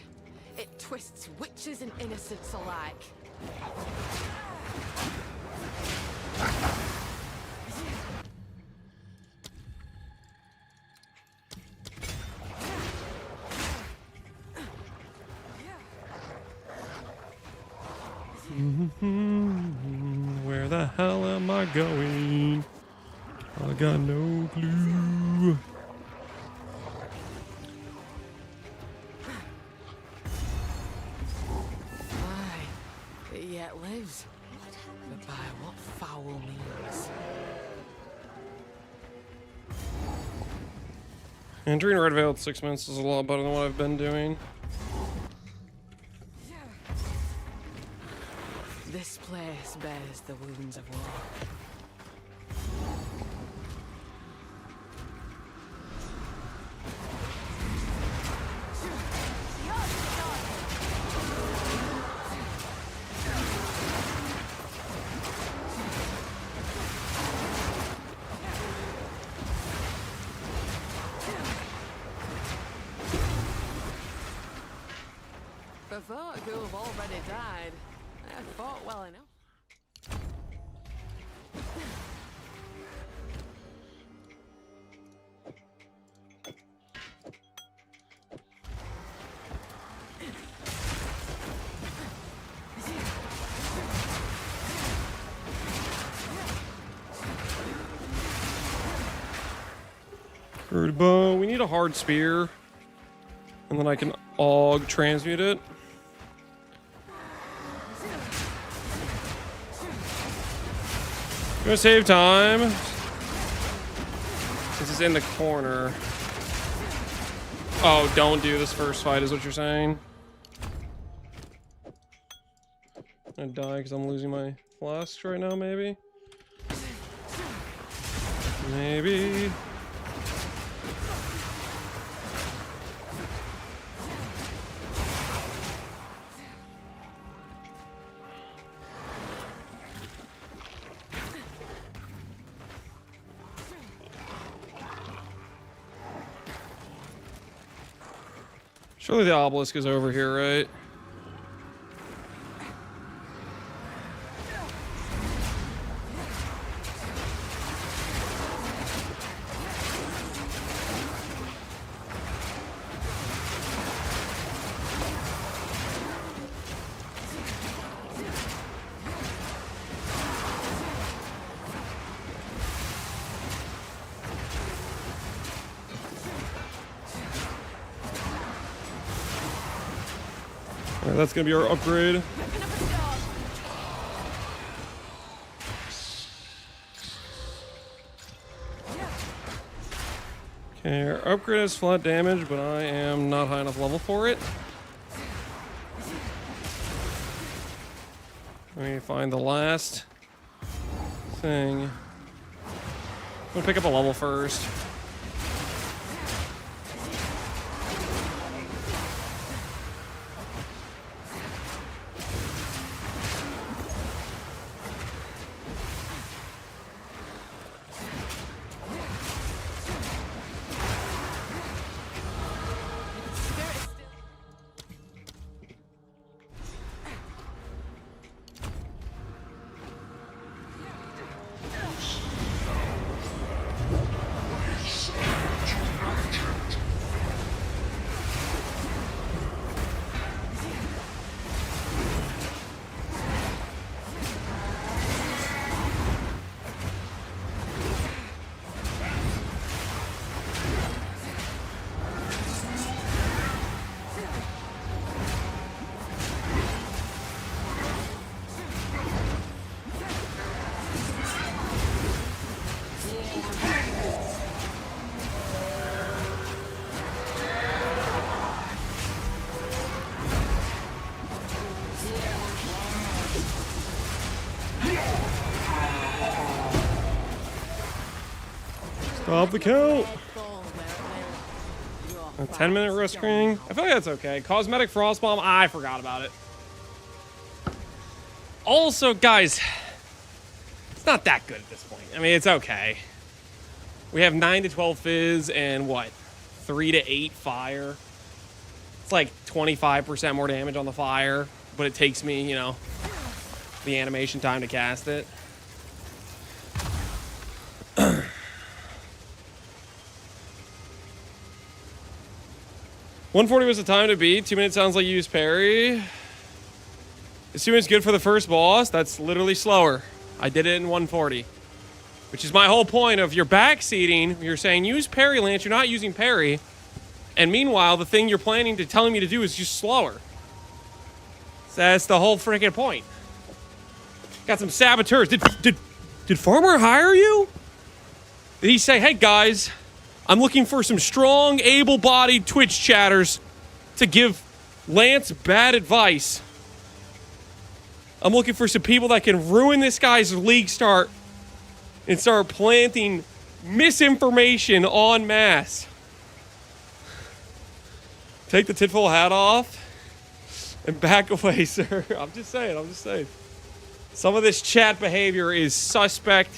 It twists witches and innocents alike. Where the hell am I going? I got no clue. Aye, it yet lives. But by what foul means? Entering Red Veil at 6 minutes is a lot better than what I've been doing. This place bears the wounds of war. For folk who have already died, I fought well enough. Crude bow. We need a hard spear. And then I can AUG transmute it. Gonna save time. Since it's in the corner. Oh, don't do this first fight is what you're saying. I'm gonna die because I'm losing my flasks right now, maybe? Maybe. Surely the obelisk is over here, right? Alright, that's gonna be our upgrade. Okay, our upgrade has flat damage, but I am not high enough level for it. Let me find the last thing. I'm gonna pick up a level first. Stop the count. A 10-minute risk ring. I feel like that's okay. Cosmetic frost bomb. I forgot about it. Also, guys, it's not that good at this point. I mean, it's okay. We have 9 to 12 fizz and what? 3 to 8 fire. It's like 25% more damage on the fire, but it takes me, you know, the animation time to cast it. 140 was the time to beat. 2 minutes sounds like you use parry. Assuming it's good for the first boss, that's literally slower. I did it in 140. Which is my whole point of your backseating. You're saying use parry, Lance. You're not using parry. And meanwhile, the thing you're planning to telling me to do is just slower. So that's the whole freaking point. Got some saboteurs. Did Farmer hire you? Did he say, hey guys, I'm looking for some strong, able-bodied Twitch chatters to give Lance bad advice. I'm looking for some people that can ruin this guy's league start and start planting misinformation en masse. Take the tinfoil hat off and back away, sir. I'm just saying. Some of this chat behavior is suspect.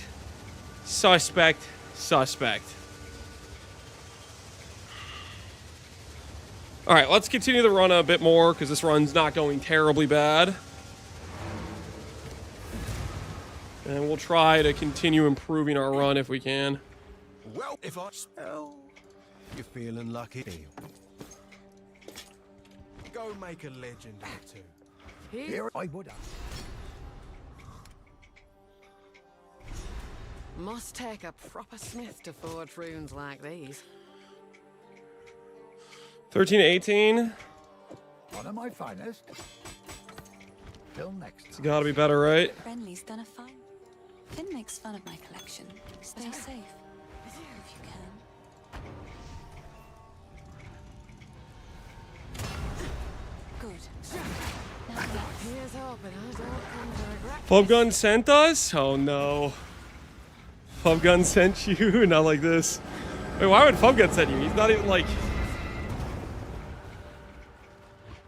All right, let's continue the run a bit more because this run's not going terribly bad. And we'll try to continue improving our run if we can. Well, if I spell, You're feeling lucky. go make a legend or two. Here I would have. Must take a proper smith to forge runes like these. 13 to 18. One of my finest. Till next It's time. gotta be better, right? Renly's done a fine. Finn makes fun of my collection. Stay safe. If you can. Good. Now wait. Here's hoping I don't come to regret. Fubgun sent us? Oh no. Fubgun sent you? Not like this. Wait, why would Fubgun send you? He's not even like...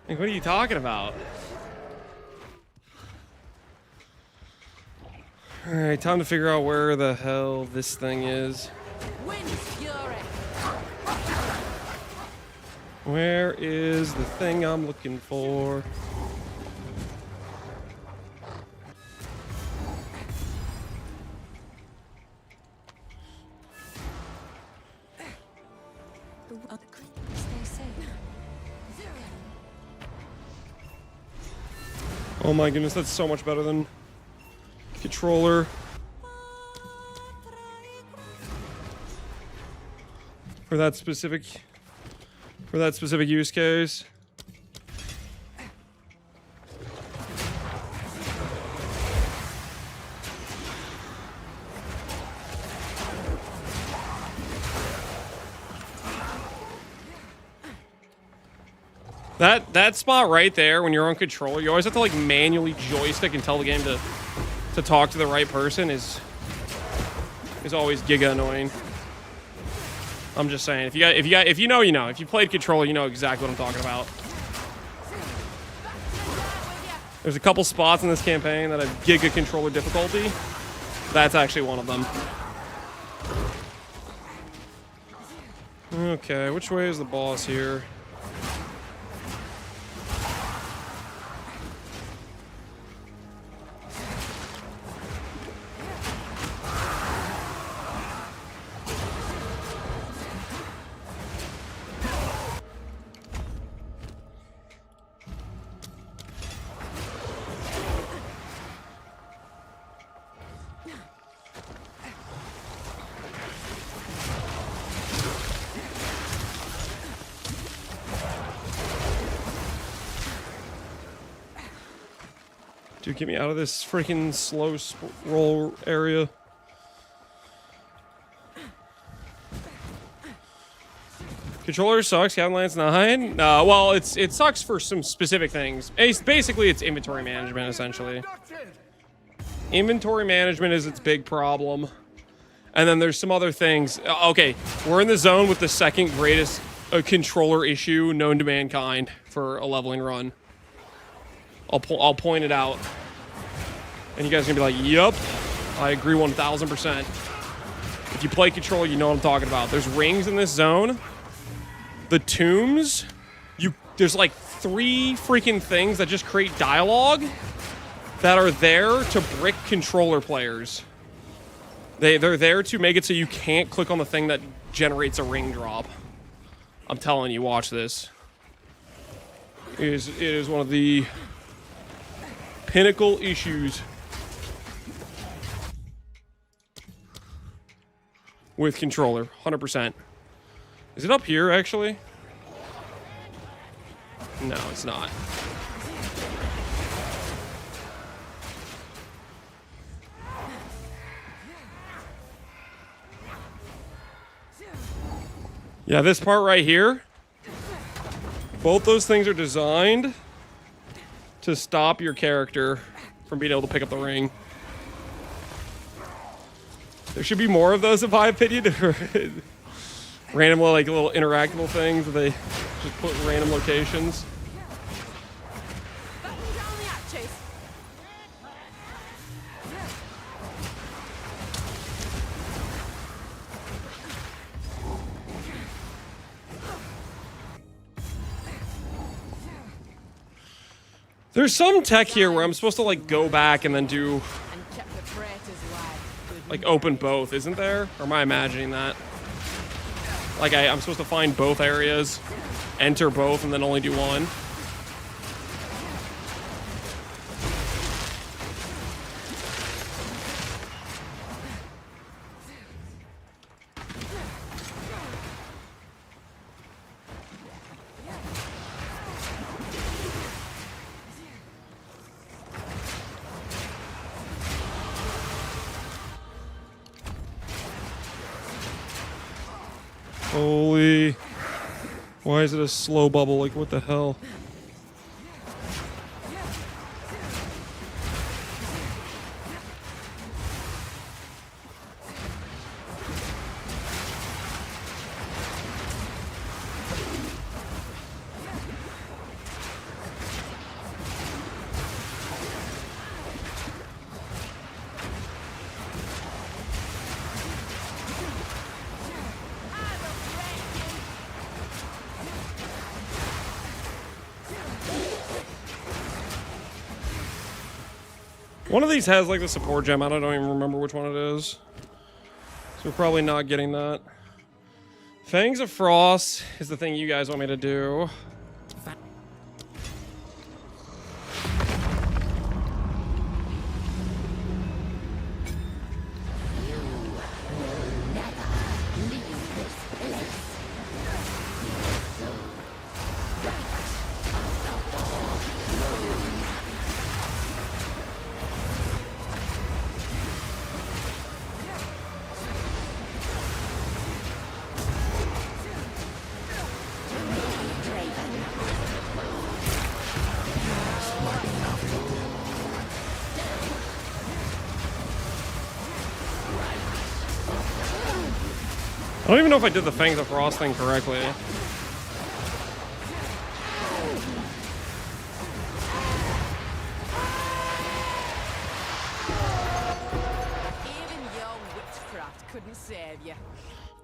Like, what are you talking about? Alright, time to figure out where the hell this thing is. Wind's fury. Where is the thing I'm looking for? Stay safe. Oh my goodness, that's so much better than controller. For that specific use case. That spot right there when you're on controller, you always have to like manually joystick and tell the game to talk to the right person is always giga annoying. I'm just saying, if you know, you know. If you played controller, you know exactly what I'm talking about. There's a couple spots in this campaign that have giga controller difficulty. That's actually one of them. Okay, which way is the boss here? Dude, get me out of this freaking slow roll area. Controller sucks. Captain Lance 9. Well, it sucks for some specific things. Basically, it's inventory management, essentially. Inventory management is its big problem. And then there's some other things. Okay, we're in the zone with the second greatest controller issue known to mankind for a leveling run. I'll point it out. And you guys are gonna be like, yup, I agree 1000%. If you play controller, you know what I'm talking about. There's rings in this zone. The tombs, you there's like 3 freaking things that just create dialogue that are there to brick controller players. They're there to make it so you can't click on the thing that generates a ring drop. I'm telling you, watch this. It is one of the pinnacle issues with controller, 100%. Is it up here, actually? No, it's not. Yeah, this part right here, both those things are designed to stop your character from being able to pick up the ring. There should be more of those, in my opinion. Random, like, little interactable things that they just put in random locations. Button down the hatches. There's some tech here where I'm supposed to, like, go back and then do, And keep the predators alive. Good like, open both, isn't there? Or am I imagining that? Like, I'm supposed to find both areas, enter both, and then only do one. Holy. Why is it a slow bubble? Like, what the hell? One of these has like the support gem. I don't even remember which one it is. So we're probably not getting that. Fangs of Frost is the thing you guys want me to do. I don't even know if I did the Fangs of Frost thing correctly. Even your witchcraft couldn't save you.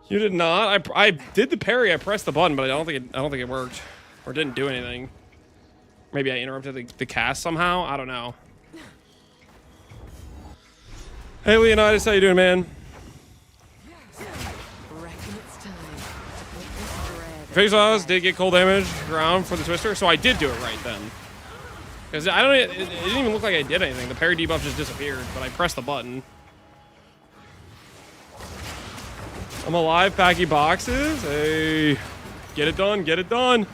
You did not. I did the parry. I pressed the button, but I don't think it worked, or didn't do anything. Maybe I interrupted the cast somehow. I don't know. Hey Leonidas, how you doing, man? Reckon it's time to put this dread. Face Oz did get cold damage ground for the twister, so I did do it right then. Because I don't. It didn't even look like I did anything. The parry debuff just disappeared, but I pressed the button. I'm alive, packy boxes. Hey, get it done, get it done.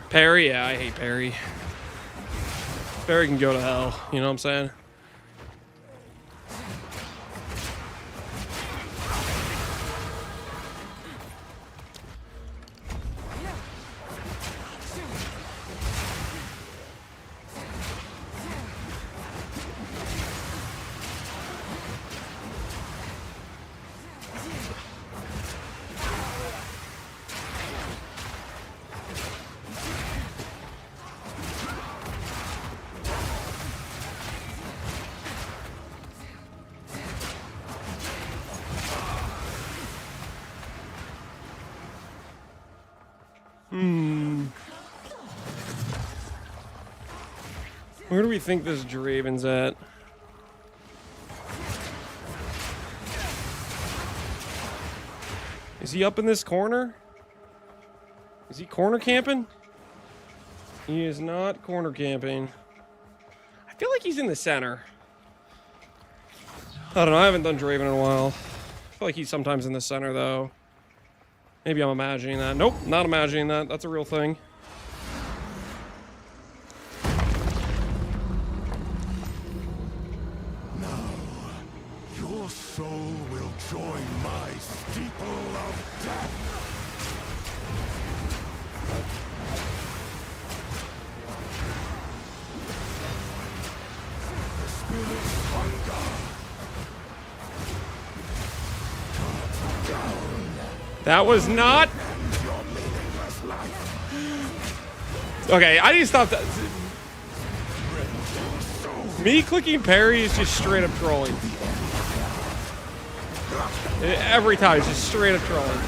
Parry, yeah, I hate parry. Parry can go to hell, you know what I'm saying? Where do we think this Draven's at? Is he up in this corner? Is he corner camping? He is not corner camping. I feel like he's in the center. I don't know, I haven't done Draven in a while. I feel like he's sometimes in the center, though. Maybe I'm imagining that. Nope, not imagining that. That's a real thing. Now, your soul will join my steeple of death. The spirit's hunger. That was not... Okay, I need to stop that. Me clicking parry is just straight up trolling. Every time, it's just straight up trolling.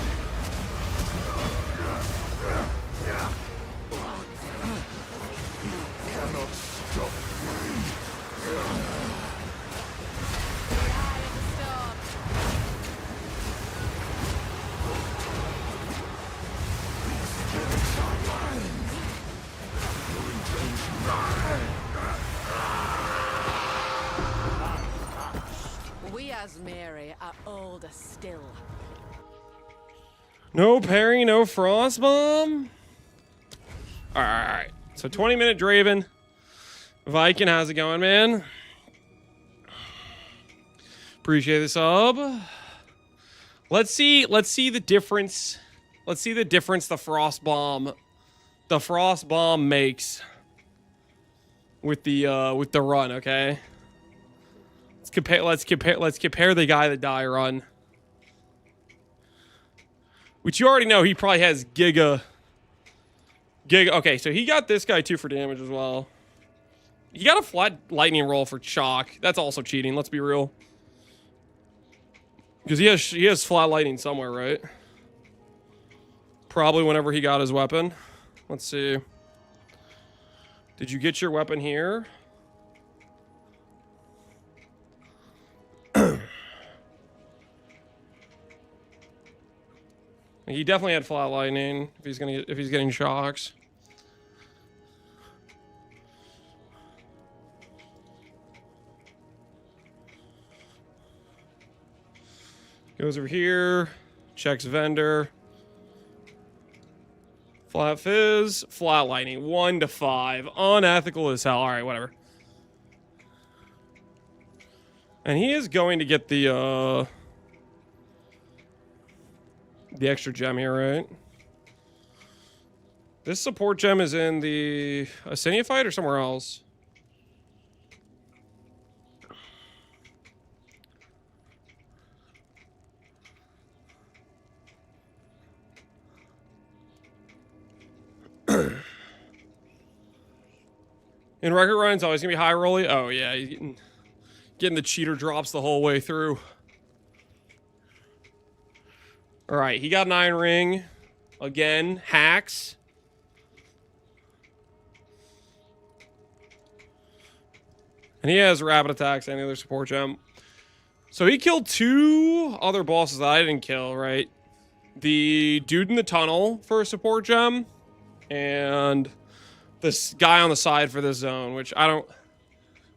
We as Mary are older still. No parry, no frost bomb. Alright. So 20-minute Draven. Viking, how's it going, man? Appreciate the sub. Let's see the difference. Let's see the difference the frost bomb makes with the run, okay? Let's compare the guy that die run. Which you already know he probably has Giga. Okay, so he got this guy too for damage as well. He got a flat lightning roll for chalk. That's also cheating, let's be real. Because he has flat lightning somewhere, right? Probably whenever he got his weapon. Let's see. Did you get your weapon here? He definitely had flat lightning if he's getting shocks. Goes over here, checks vendor. Flat fizz, flat lightning, 1 to 5. Unethical as hell. Alright, whatever. And he is going to get the extra gem here, right? This support gem is in the Asenia fight or somewhere else? In record run, it's always gonna be high rolly. Oh yeah, he's getting the cheater drops the whole way through. All right, he got an iron ring. Again, hacks. And he has rapid attacks, any other support gem. So he killed 2 other bosses that I didn't kill, right? The dude in the tunnel for a support gem. And this guy on the side for this zone, which I'm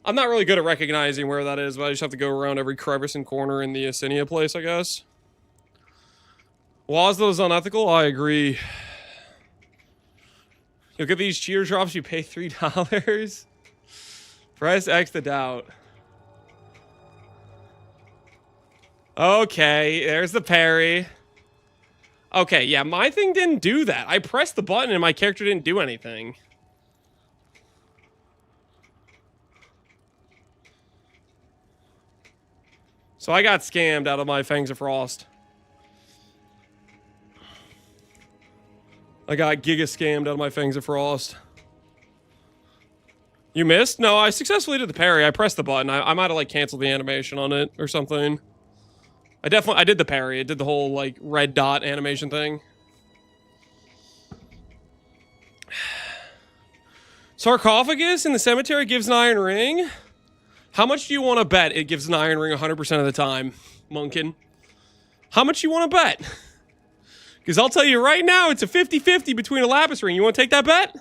not really good at recognizing where that is, but I just have to go around every crevice and corner in the Asenia place, I guess. Was those unethical? I agree. You'll get these cheater drops, you pay $3. Press X to doubt. Okay, there's the parry. Okay, yeah, my thing didn't do that. I pressed the button and my character didn't do anything. So I got scammed out of my Fangs of Frost. I got giga scammed out of my Fangs of Frost. You missed? No, I successfully did the parry. I pressed the button. I might have like canceled the animation on it or something. I did the parry. It did the whole like red dot animation thing. Sarcophagus in the cemetery gives an iron ring? How much do you want to bet it gives an iron ring 100% of the time, Munkin? How much you want to bet? Because I'll tell you right now, it's a 50-50 between a lapis ring. You want to take that bet?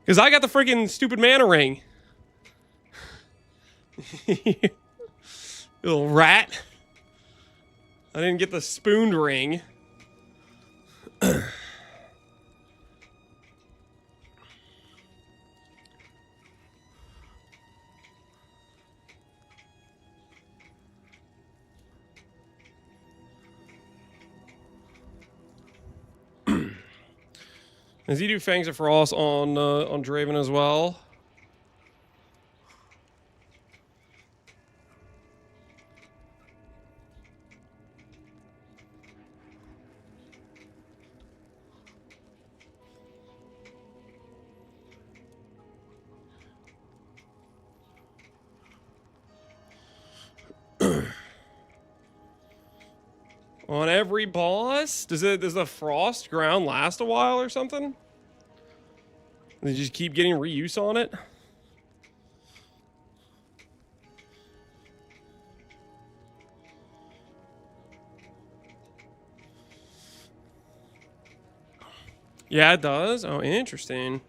Because I got the freaking stupid mana ring. Little rat. I didn't get the spooned ring. Does he do Fangs of Frost on Draven as well? On every boss? Does the frost ground last a while or something? They just keep getting reuse on it? Yeah, it does. Oh, interesting.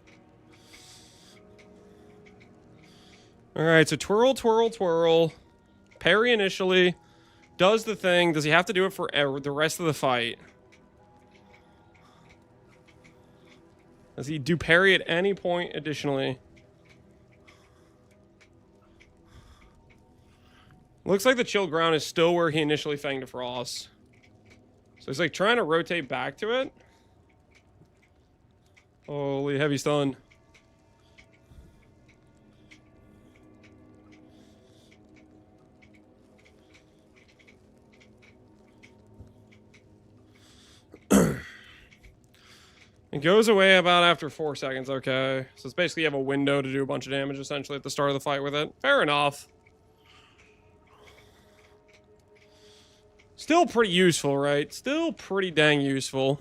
All right, so twirl, twirl, twirl. Parry initially. Does the thing. Does he have to do it for the rest of the fight? Does he do parry at any point additionally? Looks like the chill ground is still where he initially fanged to Frost. So he's like trying to rotate back to it. Holy heavy stun. It goes away about after 4 seconds, okay. So it's basically you have a window to do a bunch of damage, essentially, at the start of the fight with it. Fair enough. Still pretty useful, right? Still pretty dang useful.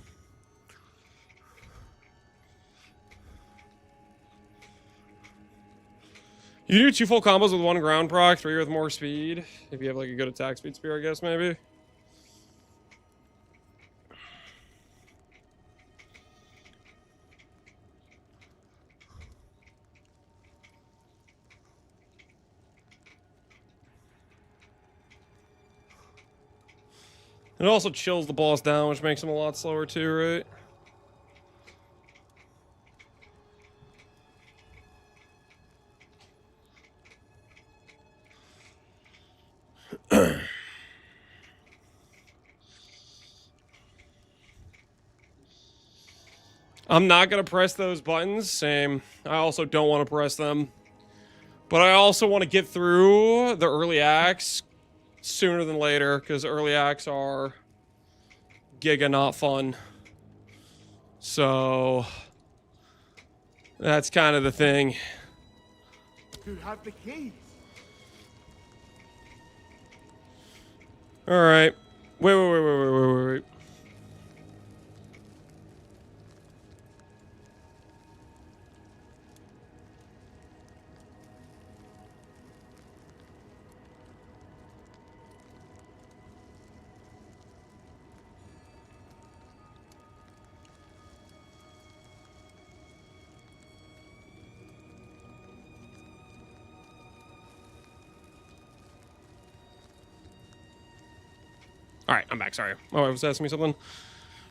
You do 2 full combos with 1 ground proc, 3 with more speed. If you have, like, a good attack speed spear, I guess, maybe. It also chills the boss down, which makes him a lot slower too, right? I'm not going to press those buttons. Same. I also don't want to press them. But I also want to get through the early acts sooner than later, because early acts are giga not fun. So that's kind of the thing. You have the keys. All right. Wait. All right, I'm back. Sorry. Oh, I was asking me something.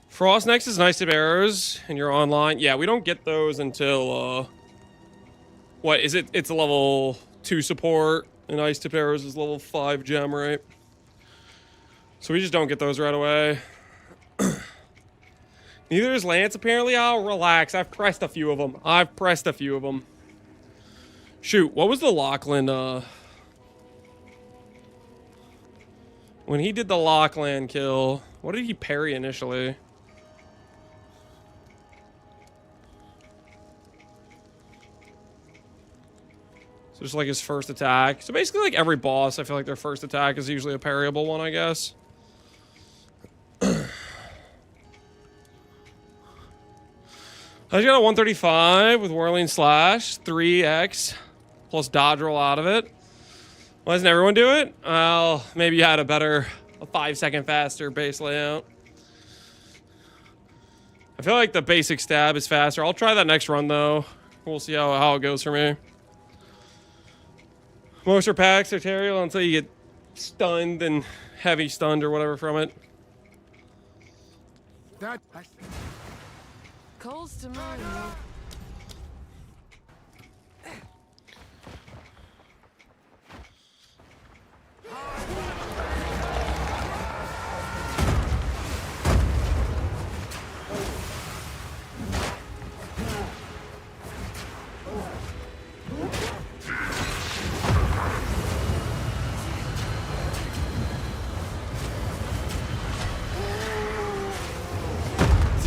Frost Next is nice tip arrows, and you're online. Yeah, we don't get those until, what is it? It's a level 2 support, and Ice Tip Arrows is level 5 gem, right? So we just don't get those right away. Neither is Lance, apparently. Oh, relax. I've pressed a few of them. Shoot, what was the Lachlan, when he did the Lockland kill, what did he parry initially? So just like his first attack. So basically like every boss, I feel like their first attack is usually a parryable one, I guess. I just got a 135 with Whirling Slash, 3x, plus dodge roll out of it. Why doesn't everyone do it? Well, maybe you had a 5-second faster base layout. I feel like the basic stab is faster. I'll try that next run, though. We'll see how it goes for me. Most packs are terrible until you get stunned and heavy stunned or whatever from it. That Calls to me.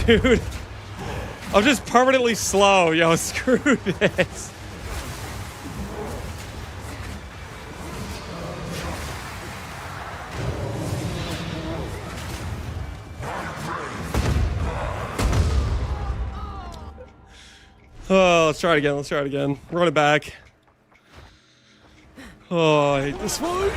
Dude, I'm just permanently slow. Yo, screw this. Oh, let's try it again. Let's try it again. Run it back. Oh, I hate this one.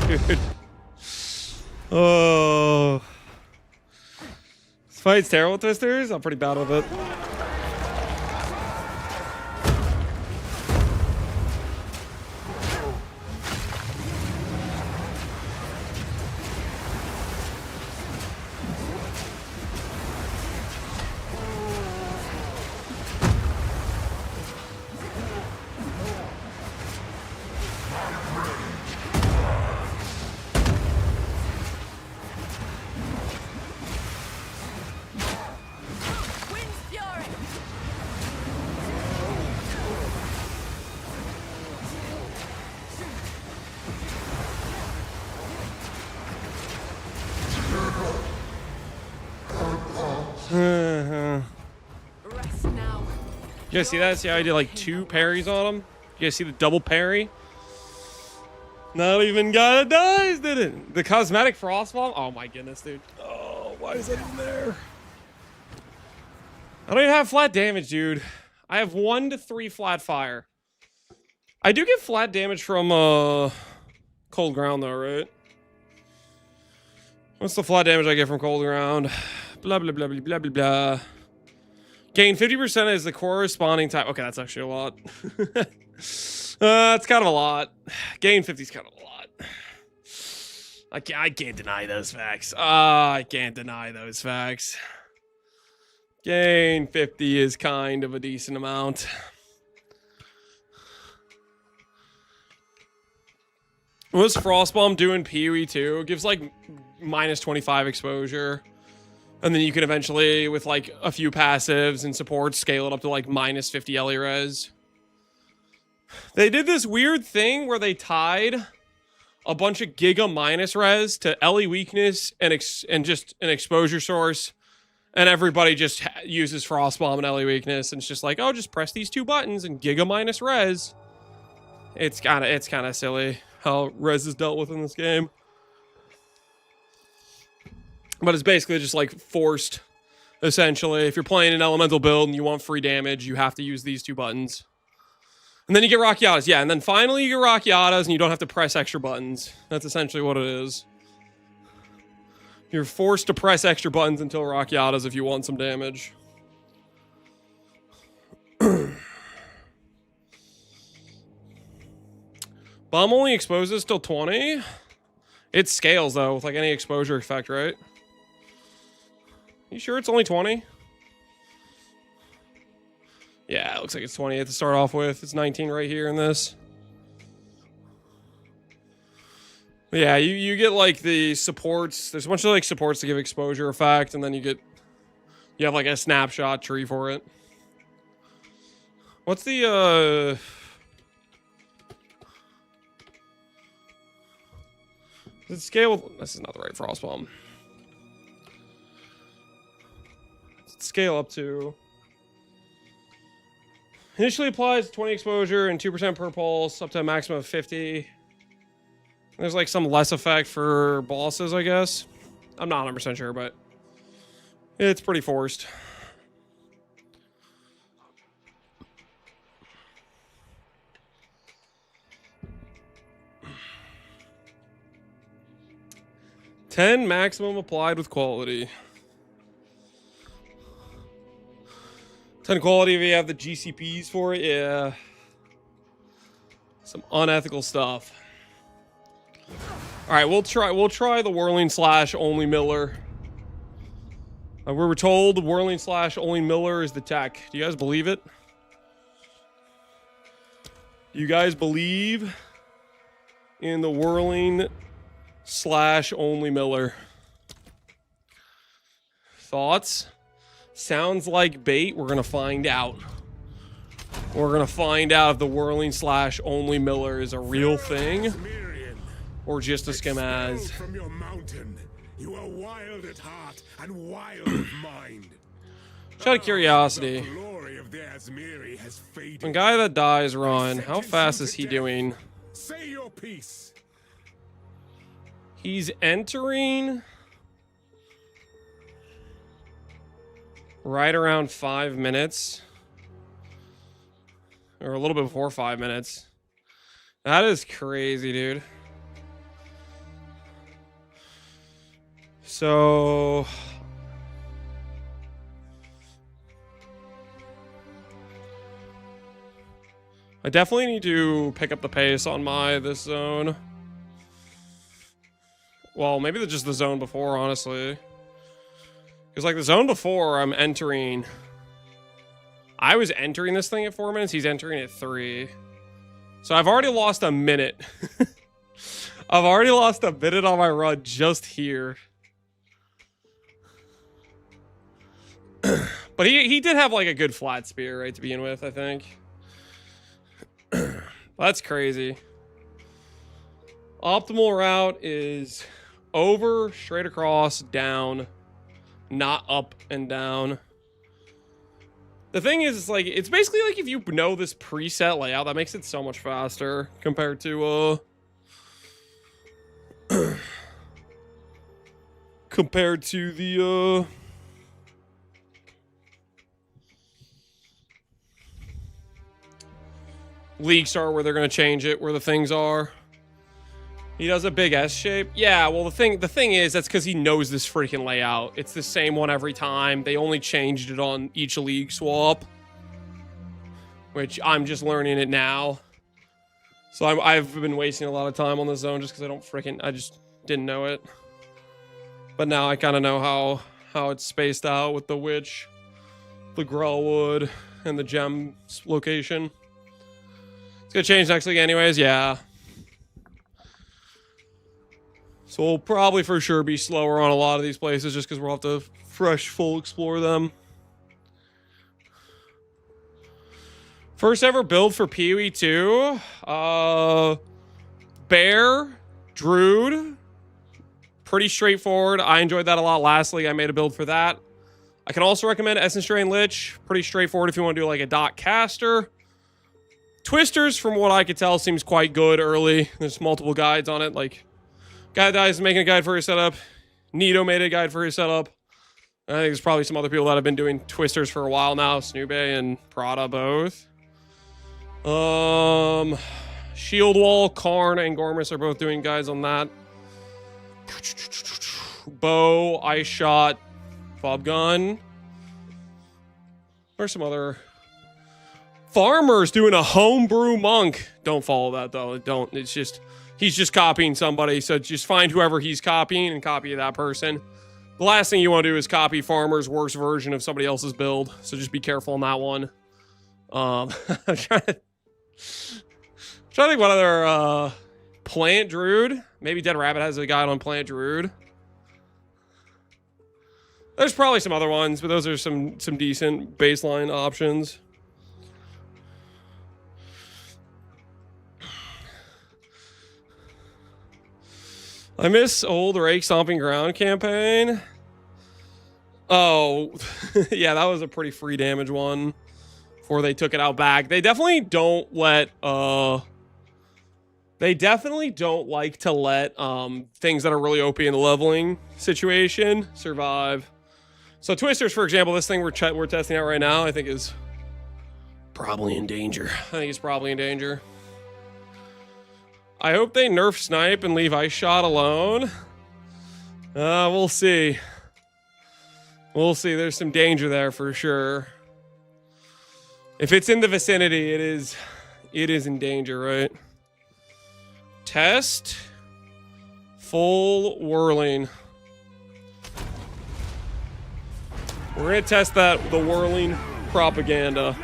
Dude. Oh. This fight's terrible, Twisters. I'm pretty bad with it. Wind's fury. Rest now. You guys see that? See how I did like 2 parries on him? You guys see the double parry? Not even got a dice, did it? The cosmetic frostbomb? Oh my goodness, dude. Oh, why is that even there? I don't even have flat damage, dude. I have 1 to 3 flat fire. I do get flat damage from cold ground though, right? What's the flat damage I get from cold ground? Blah blah blah blah blah blah blah. Gain 50% is the corresponding type. Okay, that's actually a lot. It's kind of a lot. Gain 50 is kind of a lot. I can't deny those facts. I can't deny those facts. Gain 50 is kind of a decent amount. What's Frostbomb doing PoE 2? It gives like minus 25 exposure. And then you can eventually, with like a few passives and supports, scale it up to like minus 50 Ellie res. They did this weird thing where they tied a bunch of Giga minus res to Ellie weakness and just an exposure source. And everybody just uses Frostbomb and Ellie weakness. And it's just like, oh, just press these 2 buttons and Giga minus res. It's kind of silly how res is dealt with in this game. But it's basically just like forced, essentially. If you're playing an elemental build and you want free damage, you have to use these 2 buttons. And then you get Rakiatas. Yeah, and then finally you get Rakiatas and you don't have to press extra buttons. That's essentially what it is. You're forced to press extra buttons until Rakiatas if you want some damage. Bomb only exposes till 20? It scales, though, with like any exposure effect, right? You sure it's only 20? Yeah, it looks like it's 28 to start off with. It's 19 right here in this. Yeah, you get like the supports. There's a bunch of like supports to give exposure effect, and then you have like a snapshot tree for it. What's the Does it scale? This is not the right frost bomb. Scale up to. Initially applies 20 exposure and 2% per pulse, up to a maximum of 50. There's like some less effect for bosses, I guess. I'm not 100% sure, but it's pretty forced. $10 maximum applied with quality. 10 quality if you have the GCPs for it, yeah. Some unethical stuff. All right, we'll try the whirling slash only Miller. We were told whirling slash only Miller is the tech. Do you guys believe it? You guys believe in the whirling slash only Miller? Thoughts? Sounds like bait. We're gonna find out. We're gonna find out if the whirling slash only Miller is a real thing or just a schemaz. From your mountain, you are wild at heart and wild of mind. Just out of curiosity, The glory of the Asmiri has faded. when guy that dies run, how fast is he doing? Say your piece. He's entering right around 5 minutes. Or a little bit before 5 minutes. That is crazy, dude. So I definitely need to pick up the pace on this zone. Well, maybe just the zone before, honestly. Because, like, the zone before, I'm entering... I was entering this thing at 4 minutes. He's entering at 3. So I've already lost a minute. I've already lost a minute on my run just here. But he did have, like, a good flat spear, right, to begin with, I think. That's crazy. Optimal route is over, straight across, down, not up and down. The thing is, it's like, it's basically like if you know this preset layout, that makes it so much faster compared to, compared to the, League Star, where they're going to change it, where the things are. He does a big S shape. Yeah, well, the thing is, that's because he knows this freaking layout. It's the same one every time. They only changed it on each league swap, which I'm just learning it now. So I've been wasting a lot of time on this zone just because I just didn't know it. But now I kind of know how it's spaced out with the witch, the Grellwood, and the gem location. It's gonna change next league anyways, yeah. So we'll probably for sure be slower on a lot of these places just because we'll have to full explore them. First ever build for PoE 2. Bear, Druid. Pretty straightforward. I enjoyed that a lot last league. I made a build for that. I can also recommend Essence Drain Lich. Pretty straightforward if you want to do like a dot caster. Twisters, from what I could tell, seems quite good early. There's multiple guides on it. Like, Guy Dies is making a guide for his setup. Nito made a guide for his setup. I think there's probably some other people that have been doing Twisters for a while now. Snoobe and Prada both. Shield Wall, Karn, and Gormus are both doing guides on that. Bow, Ice Shot, Fob Gun. There's some other... Farmer's doing a homebrew monk. Don't follow that, though. Don't. It's just... He's just copying somebody, so just find whoever he's copying and copy that person. The last thing you want to do is copy Farmer's worst version of somebody else's build, so just be careful on that one. I'm trying to think what other... Plant Druid. Maybe Dead Rabbit has a guide on Plant Druid. There's probably some other ones, but those are some decent baseline options. I miss old Rake Stomping Ground campaign. Oh, yeah, that was a pretty free damage one before they took it out back. They definitely don't let, they definitely don't like to let things that are really OP in the leveling situation survive. So Twisters, for example, this thing we're testing out right now, I think is probably in danger. I think it's probably in danger. I hope they nerf Snipe and leave Ice Shot alone. We'll see. We'll see. There's some danger there for sure. If it's in the vicinity, it is in danger, right? Test. Full whirling. We're gonna test the whirling propaganda.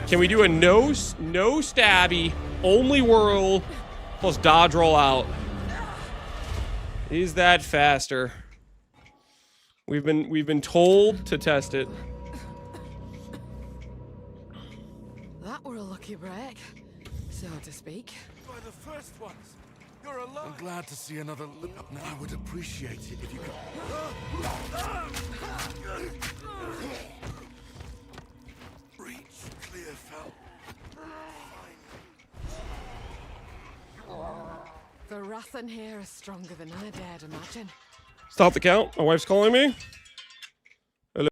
Can we do a no stabby, only whirl plus dodge roll out? Is that faster? We've been told to test it. That were a lucky break, so to speak. By the first ones. You're alive. I'm glad to see another look up now. I would appreciate it if you could. Breach clear, fell. The wrath in here is stronger than I dared imagine. Stop the count. My wife's calling me. Hello.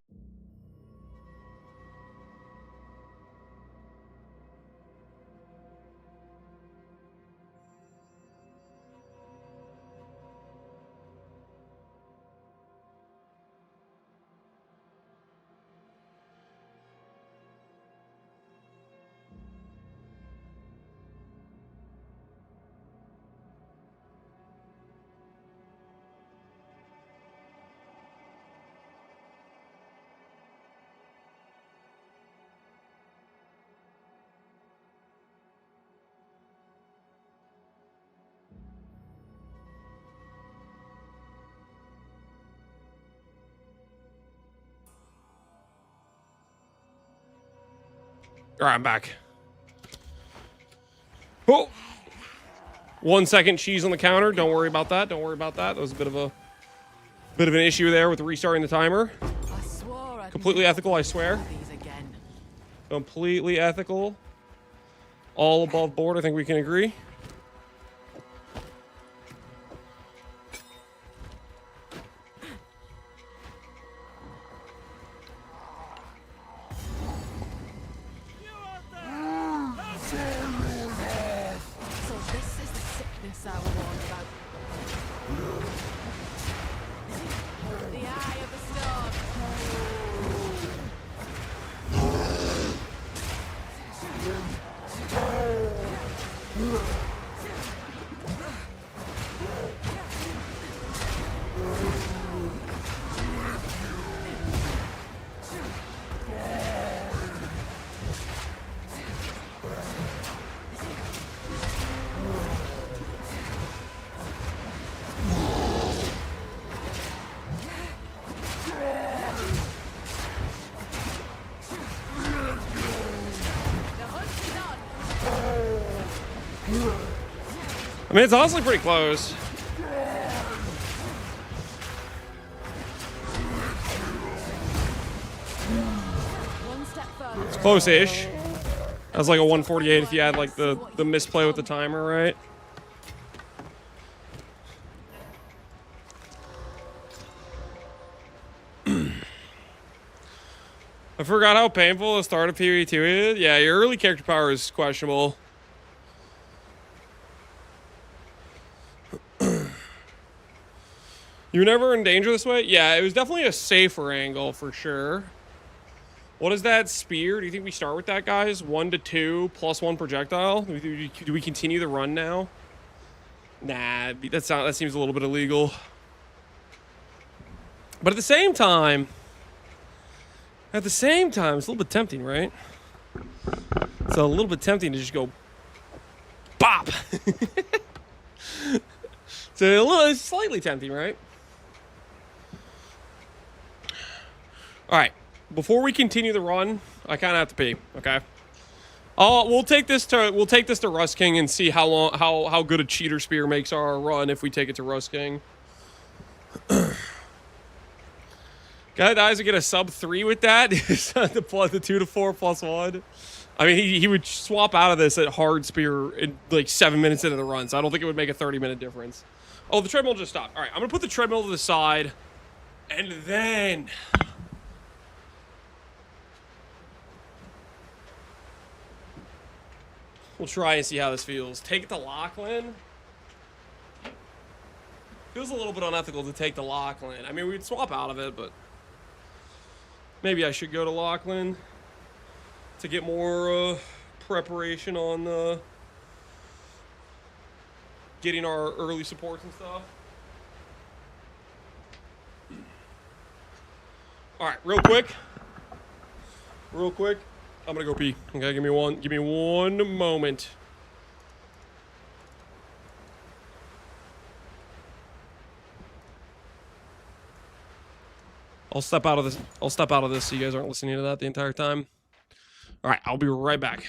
All right, I'm back. Oh, 1 second cheese on the counter. Don't worry about that. Don't worry about that. That was a bit of an issue there with restarting the timer. I swore I'd Completely never ethical, I swear. do these again. Completely ethical. All above board. I think we can agree. So this is the sickness I warned about. The eye of the storm. The hunt is on. I mean, it's honestly pretty close. One step further. It's close-ish. That's like a 148 if you had like the misplay with the timer, right? I forgot how painful the start of PvE2 is. Yeah, your early character power is questionable. You were never in danger this way? Yeah, it was definitely a safer angle for sure. What is that spear? Do you think we start with that, guys? 1 to 2 plus 1 projectile? Do we continue the run now? Nah, that seems a little bit illegal. But at the same time, it's a little bit tempting, right? It's a little bit tempting to just go bop. It's slightly tempting, right? All right. Before we continue the run, I kind of have to pee. Okay. We'll take this to Rust King and see how good a cheater spear makes our run if we take it to Rust King. Guy dies to get a sub 3 with that. the 2 to 4 plus 1. I mean, he would swap out of this at hard spear in like 7 minutes into the run, so I don't think it would make a 30-minute difference. Oh, the treadmill just stopped. All right, I'm gonna put the treadmill to the side, and then we'll try and see how this feels. Take it to Lachlan. Feels a little bit unethical to take the Lachlan. I mean, we'd swap out of it, but maybe I should go to Lachlan to get more preparation on getting our early supports and stuff. All right, real quick. I'm gonna go pee. Okay, give me one moment. I'll step out of this so you guys aren't listening to that the entire time. All right, I'll be right back.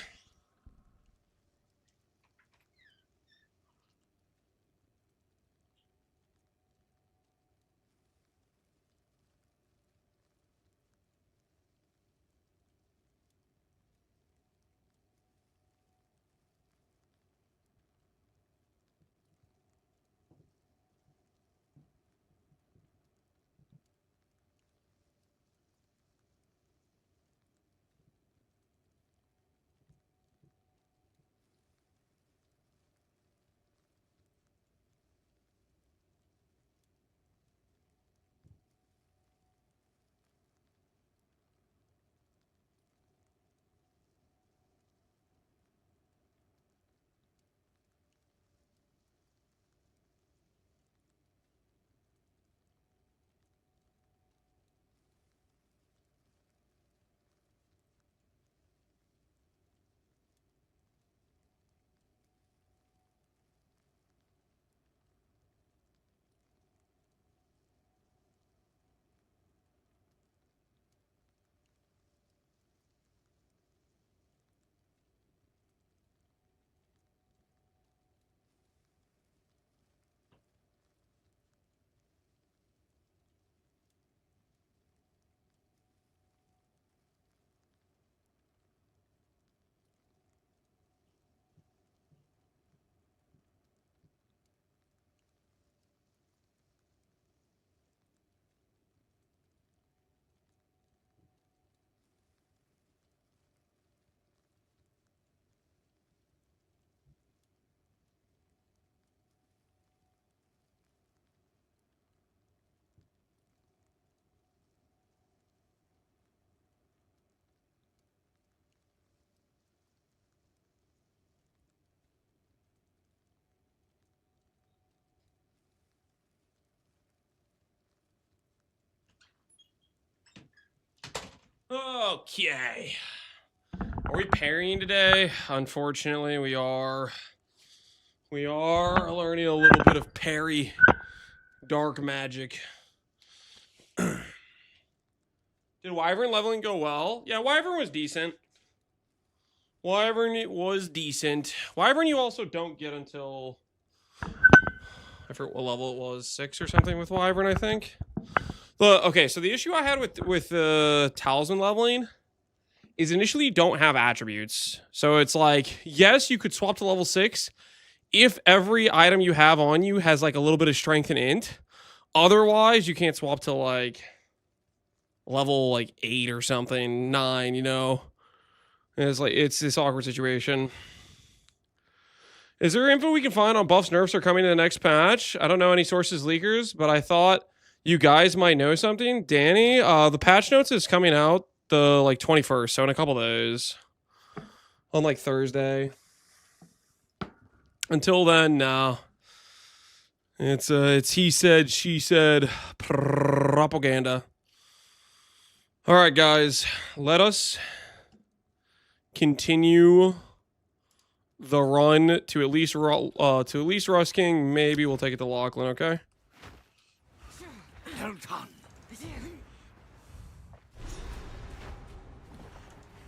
Okay. Are we parrying today? Unfortunately, we are. We are learning a little bit of parry dark magic. Did Wyvern leveling go well? Yeah, Wyvern was decent. Wyvern you also don't get until I forget what level it was, 6 or something with Wyvern, I think. Okay, so the issue I had with the talisman leveling is initially you don't have attributes. So it's like, yes, you could swap to level 6 if every item you have on you has like a little bit of strength and int. Otherwise, you can't swap to like level like 8 or something, 9, you know. And it's this awkward situation. Is there info we can find on buffs, nerfs are coming to the next patch? I don't know any sources, leakers, but I thought you guys might know something. Danny, the patch notes is coming out the like 21st, so in a couple days. On like Thursday. Until then, no. It's he said, she said propaganda. All right, guys, let us continue the run to at least Rust King. Maybe we'll take it to Lachlan, okay? Well done.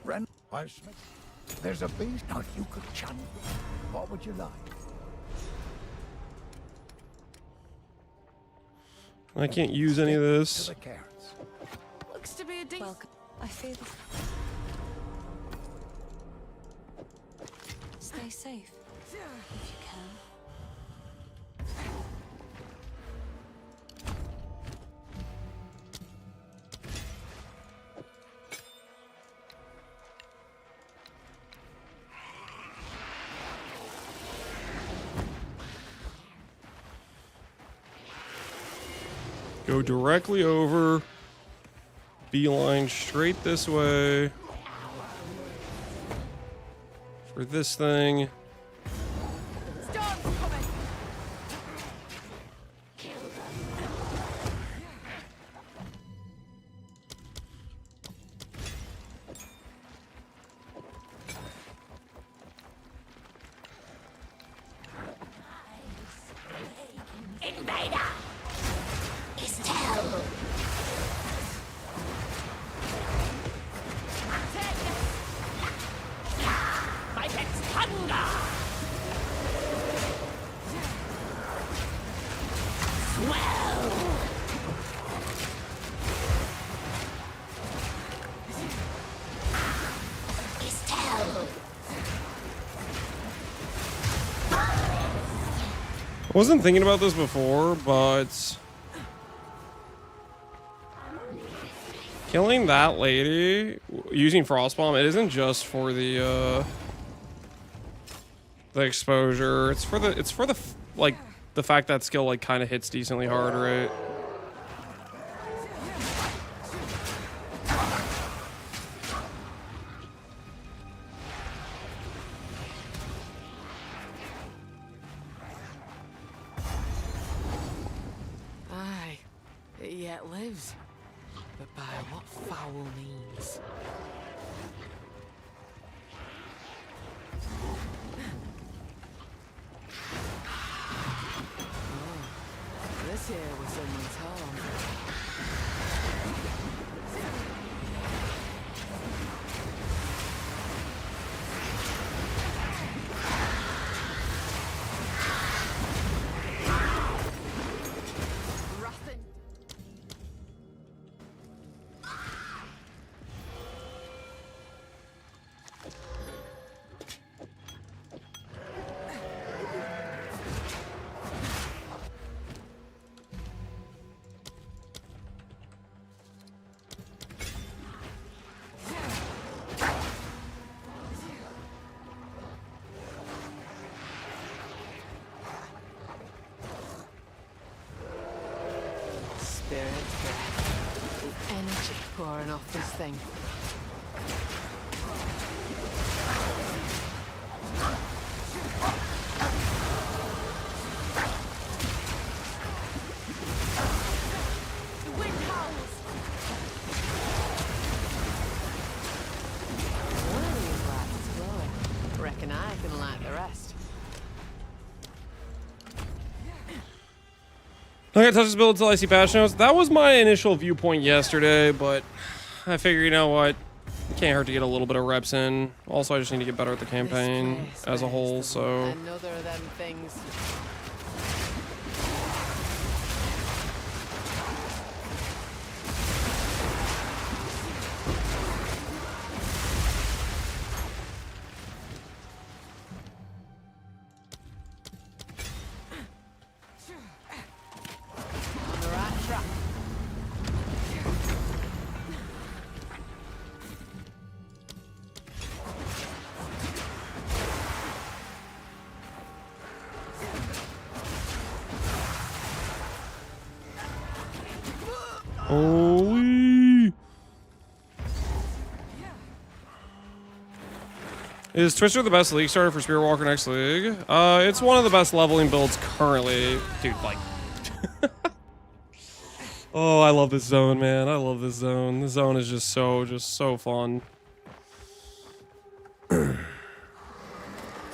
Ren, there's a beast. Now you could chant. What would you like? I can't use any of To this. the carrots. Looks to be a decent. Welcome. I feel this. Stay safe if you can. Go directly over. Beeline straight this way. For this thing. Storm's coming. I wasn't thinking about this before, but killing that lady using Frostbomb, it isn't just for the exposure. It's for the like the fact that skill like kind of hits decently hard, right? Aye, it yet lives. But by what foul means? Oh, this here was someone's home. Rotten. Spirit breath. The energy pouring off this thing. The wind howls. One of these lights is glowing. Reckon I can light the rest. I gotta touch this build until I see patch notes. That was my initial viewpoint yesterday, but I figure, you know what? It can't hurt to get a little bit of reps in. Also, I just need to get better at the campaign This as a place whole, is so... another of them things. On the right track. Holy! Is Twister the best league starter for Spearwalker next league? It's one of the best leveling builds currently. Dude, like... Oh, I love this zone, man. I love this zone. This zone is just so fun.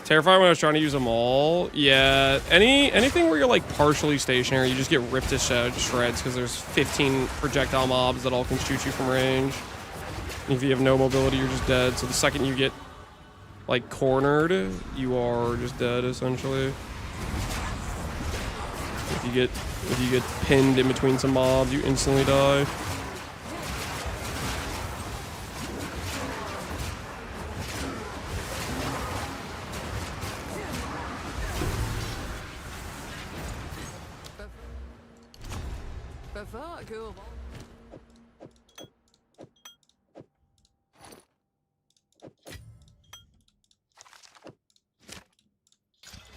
Terrified when I was trying to use them all. Yeah, anything where you're like partially stationary, you just get ripped to shreds because there's 15 projectile mobs that all can shoot you from range. And if you have no mobility, you're just dead. So the second you get like cornered, you are just dead essentially. If you get pinned in between some mobs, you instantly die.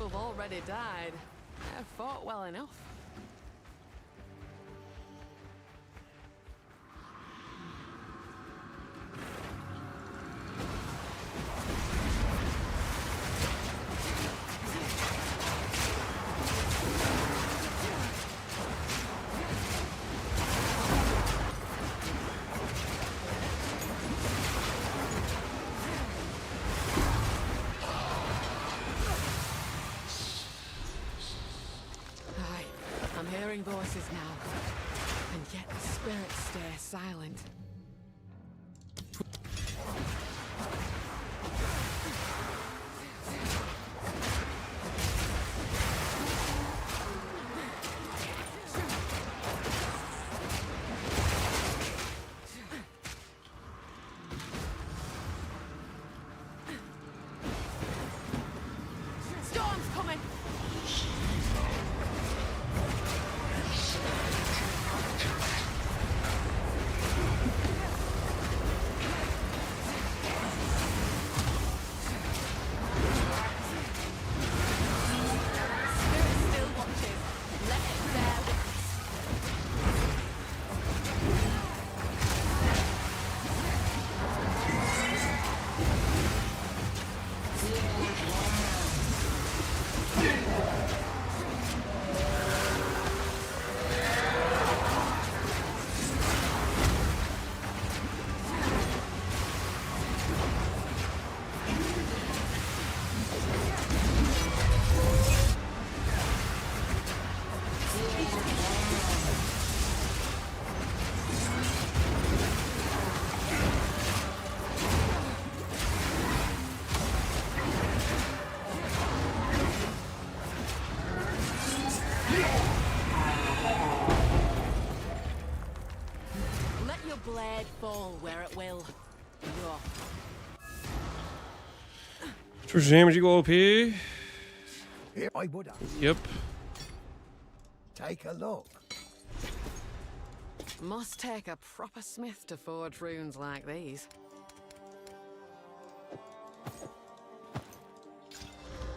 We've already died. I fought well enough. I'm hearing voices now, and yet the spirits stay silent. Storm's coming! Blade fall where it will. Yo. Which damage equal OP? Here I would have. Yep. Take a look. Must take a proper smith to forge runes like these.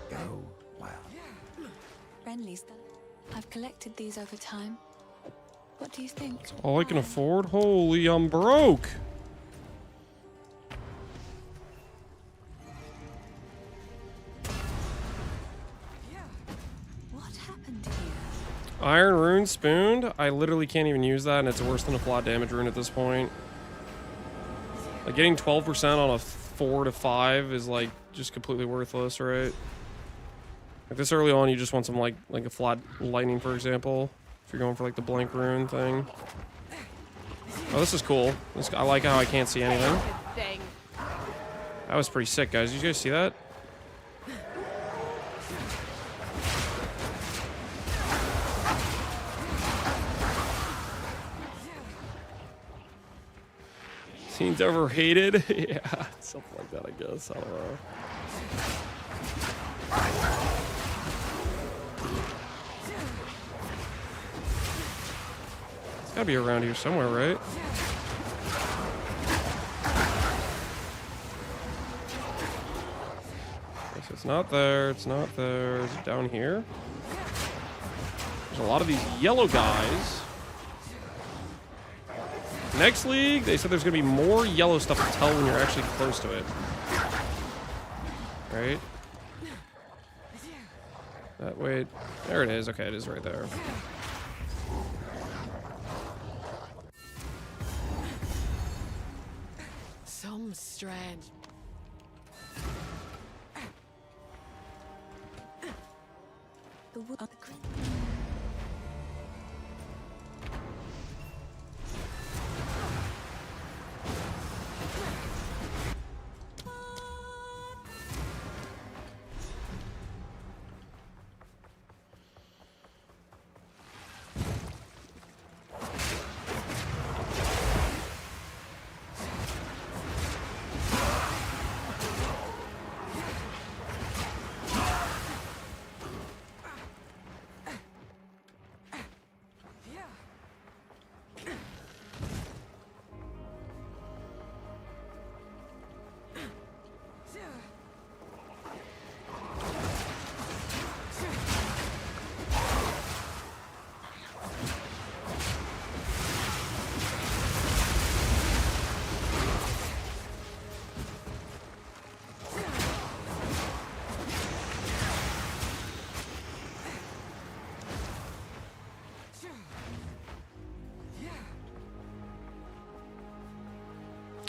Go well. Renly's done. I've collected these over time. What do you think? All I can afford? Holy, I'm broke. What happened here? Iron rune spooned? I literally can't even use that, and it's worse than a flat damage rune at this point. Like, getting 12% on a 4 to 5 is, like, just completely worthless, right? Like, this early on, you just want some, like a flat lightning, for example. If you're going for, like, the blank rune thing. Oh, this is cool. I like how I can't see anything. That was pretty sick, guys. Did you guys see that? Scene's overhated? Yeah, something like that, I guess. I don't know. It's gotta be around here somewhere, right? Guess it's not there. It's not there. Is it down here? There's a lot of these yellow guys. Next league, they said there's gonna be more yellow stuff to tell when you're actually close to it. Right? That way. There it is. Okay, it is right there. Some strange.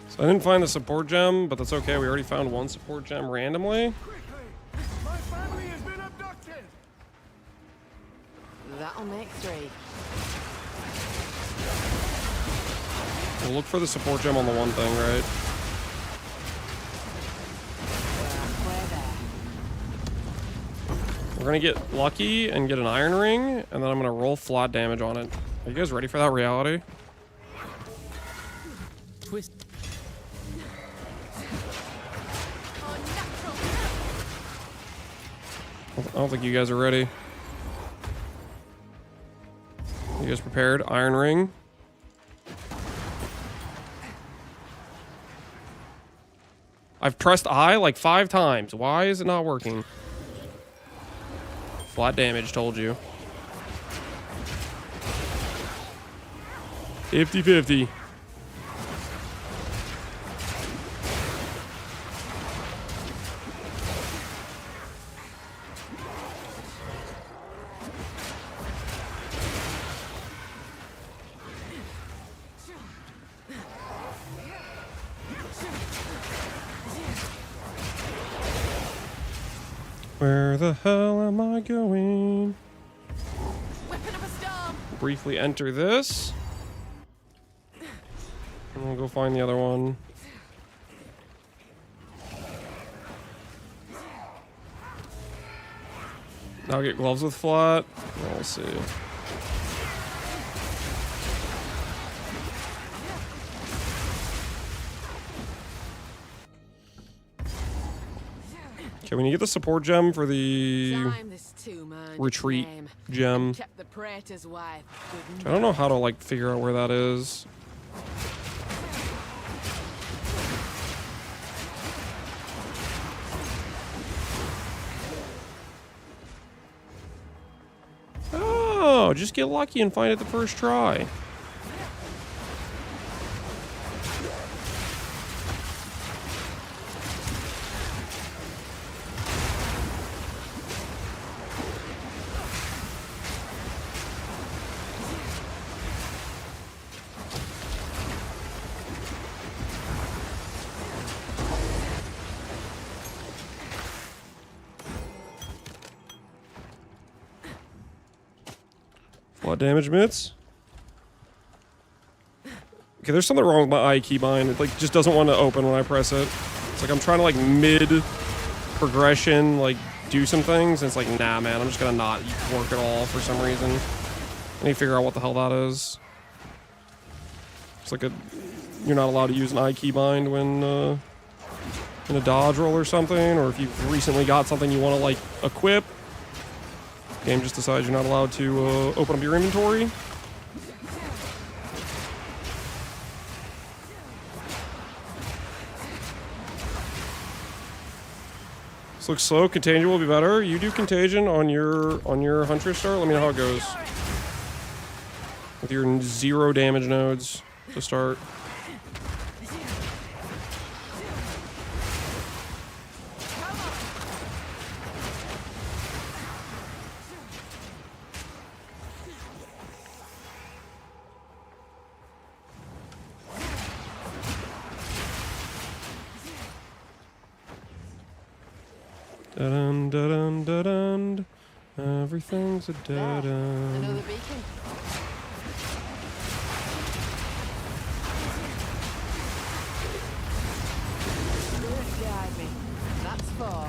So I didn't find the support gem, but that's okay. We already found one support gem randomly. My family has been abducted. That'll make 3. We'll look for the support gem on the one thing, right? We're gonna get lucky and get an iron ring, and then I'm gonna roll flat damage on it. Are you guys ready for that reality? Twist. I don't think you guys are ready. You guys prepared? Iron ring. I've pressed I like 5 times. Why is it not working? Flat damage, told you. 50-50. Where the hell am I going? Weapon of a storm. Briefly enter this. And we'll go find the other one. Now get gloves with flat. We'll see. Okay, we need to get the support gem for the Time this two-man retreat game. gem. Kept the praetor's wife. Good I don't know how to like figure out where that is. Oh, just get lucky and find it the first try. What damage mitts? Okay, there's something wrong with my I keybind. It like just doesn't want to open when I press it. It's like I'm trying to like mid progression like do some things, and it's like nah, man, I'm just gonna not work at all for some reason. I need to figure out what the hell that is. It's like you're not allowed to use an I keybind when in a dodge roll or something, or if you've recently got something you want to like equip. Game just decides you're not allowed to open up your inventory. This looks slow. Contagion will be better. You do contagion on your Huntress start. Let me know how it goes. With your 0 damage nodes to start. Da-dun, da-dun, da-dun. Everything's a dead There, end. another beacon. Spirit guide me. That's four.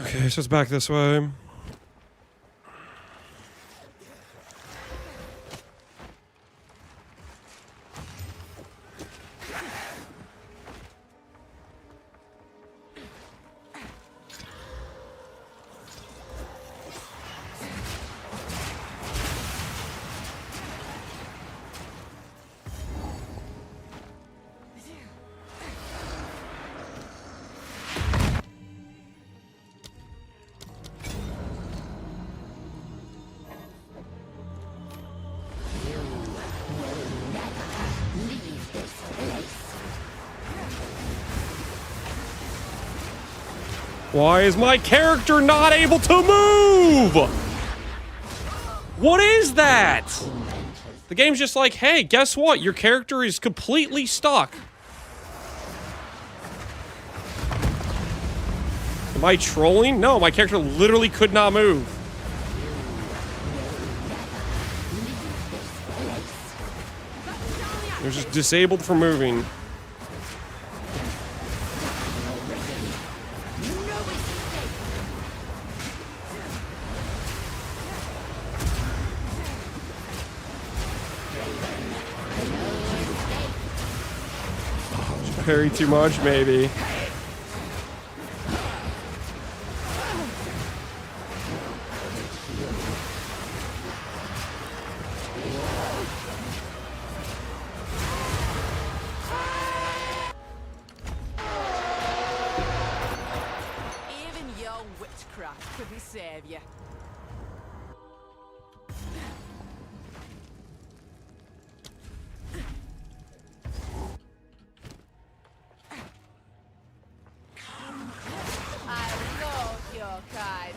Okay, so it's back this way. Why is my character not able to move? What is that? The game's just like, hey, guess what? Your character is completely stuck. Am I trolling? No, my character literally could not move. It was just disabled from moving. Parry too much, maybe. Even your witchcraft couldn't save you. I love your kind.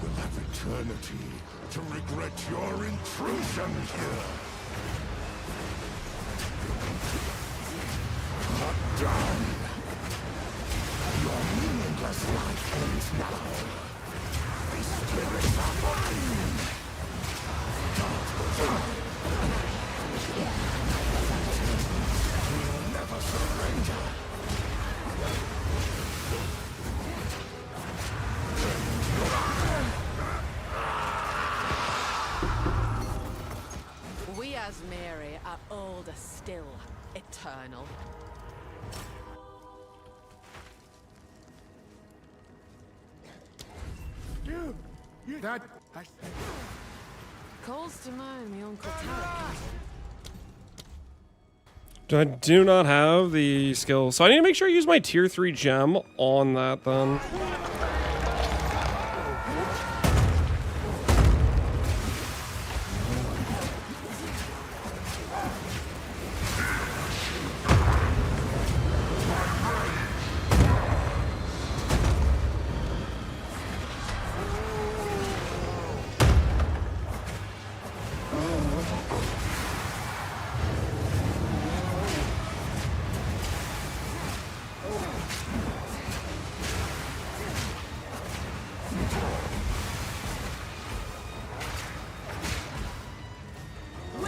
Will have eternity to regret your intrusion here. Cut down. Your meaningless life ends now. The spirits are mine. We'll never surrender. We as Mary are older still, eternal. That Calls to mind my Uncle Tarek. I do not have the skill, so I need to make sure I use my tier 3 gem on that then.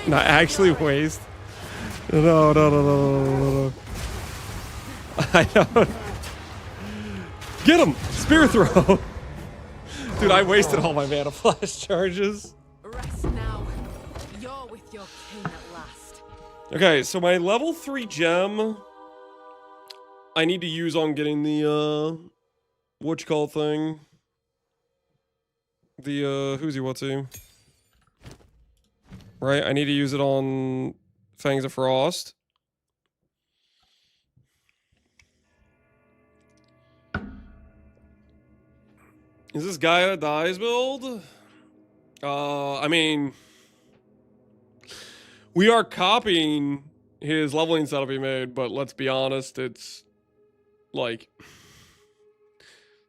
Not actually waste. No. I don't. Get him! Spear throw! Dude, I wasted all my mana flash charges. Rest now. You're with your king at last. Okay, so my level 3 gem I need to use on getting the whatchamacallit thing. The who's he what's he? Right, I need to use it on Fangs of Frost. Is this guy that dies build? I mean, we are copying his leveling setup he made, but let's be honest, it's like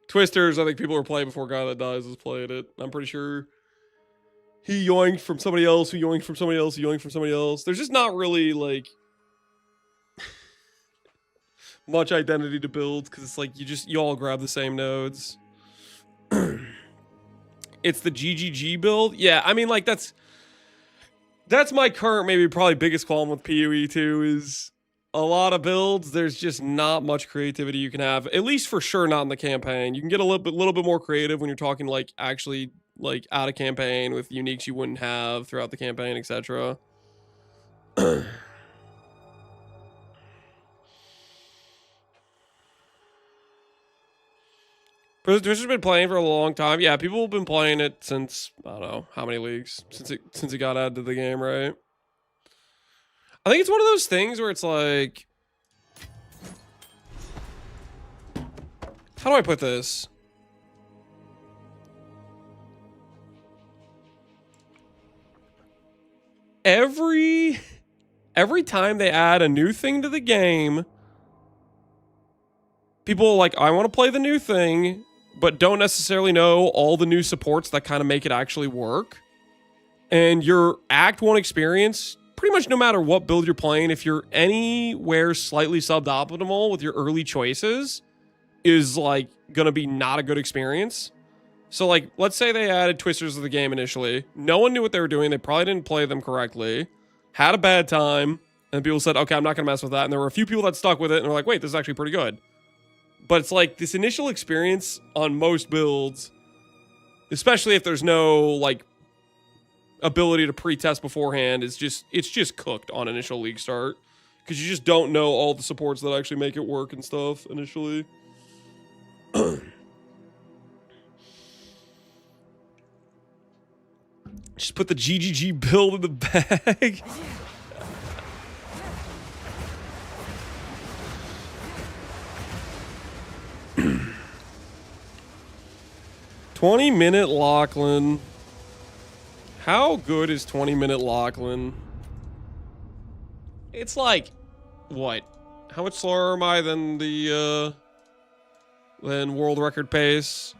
Twisters. I think people were playing before Guy That Dies was playing it. I'm pretty sure he yoinked from somebody else, who yoinked from somebody else, who yoinked from somebody else. There's just not really like much identity to build because it's like you all grab the same nodes. It's the GGG build. Yeah, I mean, like that's my current, maybe probably biggest qualm with PoE 2 is a lot of builds. There's just not much creativity you can have, at least for sure not in the campaign. You can get a little bit more creative when you're talking like actually like out of campaign with uniques you wouldn't have throughout the campaign, etc. Twitch has been playing for a long time. Yeah, people have been playing it since, I don't know how many leagues since it got added to the game, right? I think it's one of those things where it's like, how do I put this? Every time they add a new thing to the game, people are like, I want to play the new thing, but don't necessarily know all the new supports that kind of make it actually work. And your Act 1 experience, pretty much no matter what build you're playing, if you're anywhere slightly suboptimal with your early choices, is like gonna be not a good experience. So like, let's say they added Twisters to the game initially. No one knew what they were doing. They probably didn't play them correctly. Had a bad time. And people said, okay, I'm not gonna mess with that. And there were a few people that stuck with it and were like, wait, this is actually pretty good. But it's like this initial experience on most builds, especially if there's no like ability to pre-test beforehand, it's just cooked on initial league start because you just don't know all the supports that actually make it work and stuff initially. Just put the GGG build in the bag. 20-minute Lachlan. How good is 20-minute Lachlan? It's like, what? How much slower am I than the, than world record pace?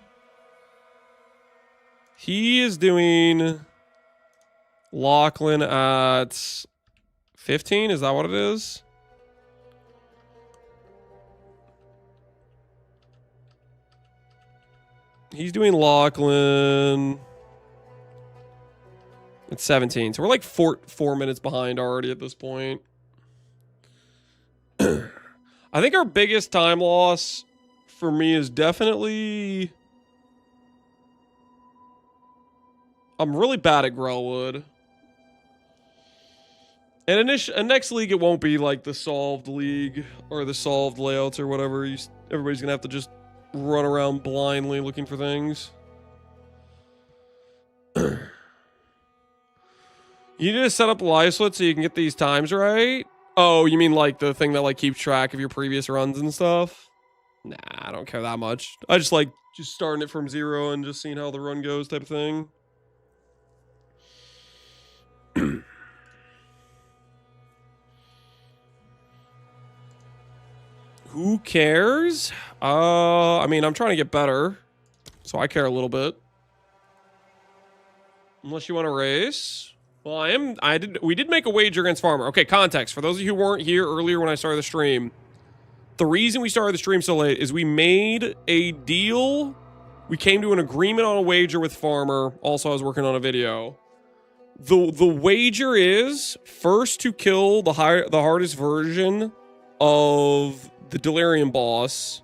He is doing Lachlan at 15, is that what it is? He's doing Lachlan at 17. So we're like four minutes behind already at this point. I think our biggest time loss for me is definitely... I'm really bad at Grellwood. And next league, it won't be like the solved league or the solved layouts or whatever. Everybody's going to have to just run around blindly looking for things. You need to set up live split so you can get these times right. Oh, you mean like the thing that like keeps track of your previous runs and stuff? Nah, I don't care that much. I just like just starting it from 0 and just seeing how the run goes type of thing. Who cares? I mean, I'm trying to get better, so I care a little bit. Unless you want to race. Well, we did make a wager against Farmer. Okay, context. For those of you who weren't here earlier when I started the stream, the reason we started the stream so late is we made a deal. We came to an agreement on a wager with Farmer. Also, I was working on a video. The wager is first to kill the hardest version of the Delirium boss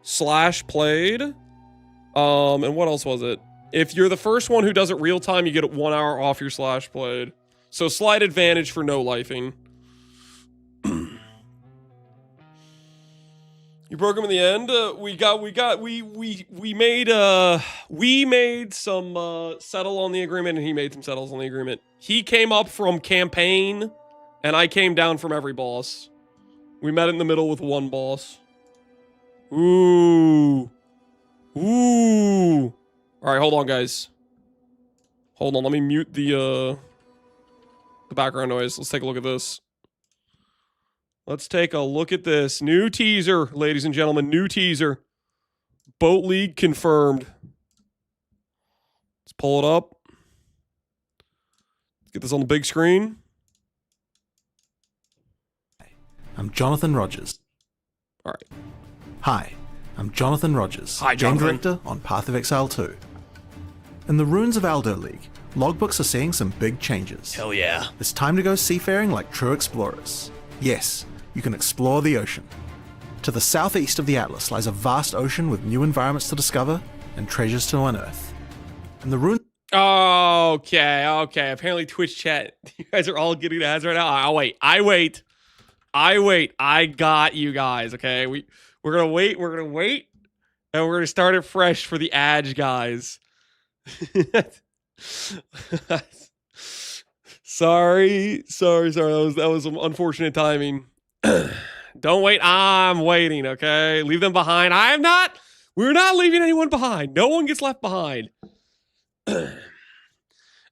/ played. And what else was it? If you're the first one who does it real time, you get 1 hour off your / played. So slight advantage for no lifing. You broke him in the end. We made some settle on the agreement, and he made some settles on the agreement. He came up from campaign, and I came down from every boss. We met in the middle with one boss. Ooh. Ooh. All right, hold on, guys. Hold on, let me mute the background noise. Let's take a look at this. Let's take a look at this. New teaser, ladies and gentlemen. New teaser. Boat League confirmed. Let's pull it up. Let's get this on the big screen. I'm Jonathan Rogers. All right. Hi, I'm Jonathan Rogers, Hi, Game Jonathan. Director on Path of Exile 2. In the Ruins of Alder League, logbooks are seeing some big changes. Hell yeah. It's time to go seafaring like true explorers. Yes, you can explore the ocean. To the southeast of the Atlas lies a vast ocean with new environments to discover and treasures to unearth. In the ruins... Okay. Apparently Twitch chat, you guys are all getting ads right now. I wait. I got you guys, okay? We're gonna wait, and we're gonna start it fresh for the ads, guys. Sorry. That was some unfortunate timing. Don't wait. I'm waiting, okay? Leave them behind. We're not leaving anyone behind. No one gets left behind.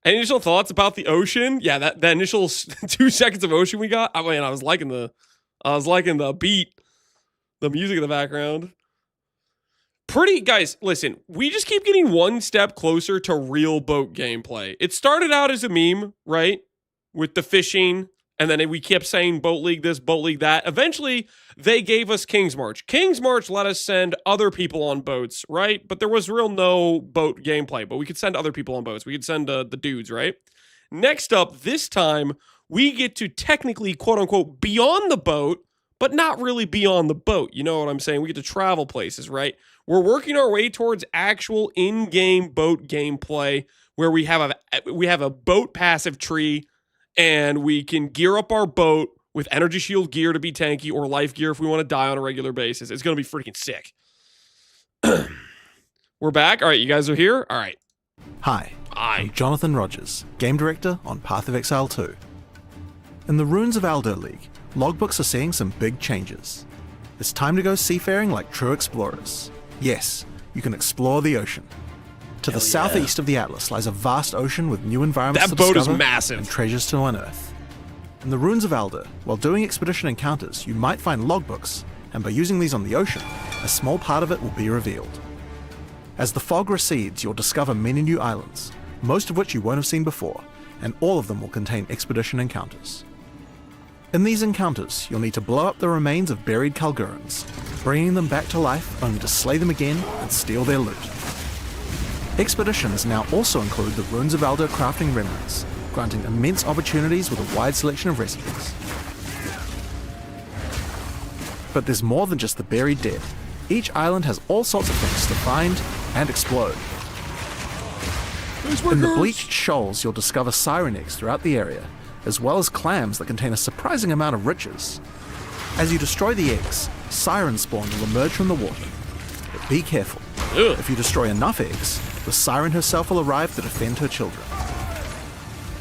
Any initial thoughts about the ocean? Yeah, that initial 2 seconds of ocean we got. I mean, I was liking the beat, the music in the background. Guys, listen, we just keep getting one step closer to real boat gameplay. It started out as a meme, right? With the fishing, and then we kept saying Boat League this, Boat League that. Eventually, they gave us King's March. King's March let us send other people on boats, right? But there was no boat gameplay, but we could send other people on boats. We could send the dudes, right? Next up, this time, we get to technically, quote unquote, be on the boat, but not really be on the boat. You know what I'm saying? We get to travel places, right? We're working our way towards actual in-game boat gameplay where we have a boat passive tree and we can gear up our boat with energy shield gear to be tanky or life gear if we want to die on a regular basis. It's going to be freaking sick. We're back. All right, you guys are here? All right. Hi, I'm Jonathan Rogers, Game Director on Path of Exile 2. In the Ruins of Alder League, logbooks are seeing some big changes. It's time to go seafaring like true explorers. Yes, you can explore the ocean. To the southeast of the Atlas lies a vast ocean with new environments to discover That boat is massive. And treasures to unearth. In the Ruins of Alder, while doing expedition encounters, you might find logbooks, and by using these on the ocean, a small part of it will be revealed. As the fog recedes, you'll discover many new islands, most of which you won't have seen before, and all of them will contain expedition encounters. In these encounters, you'll need to blow up the remains of buried Kalgurans, bringing them back to life only to slay them again and steal their loot. Expeditions now also include the Ruins of Alder crafting remnants, granting immense opportunities with a wide selection of recipes. But there's more than just the buried dead. Each island has all sorts of things to find and explode. In the bleached shoals, you'll discover siren eggs throughout the area, as well as clams that contain a surprising amount of riches. As you destroy the eggs, siren spawn will emerge from the water. But be careful. Ugh. If you destroy enough eggs, the siren herself will arrive to defend her children.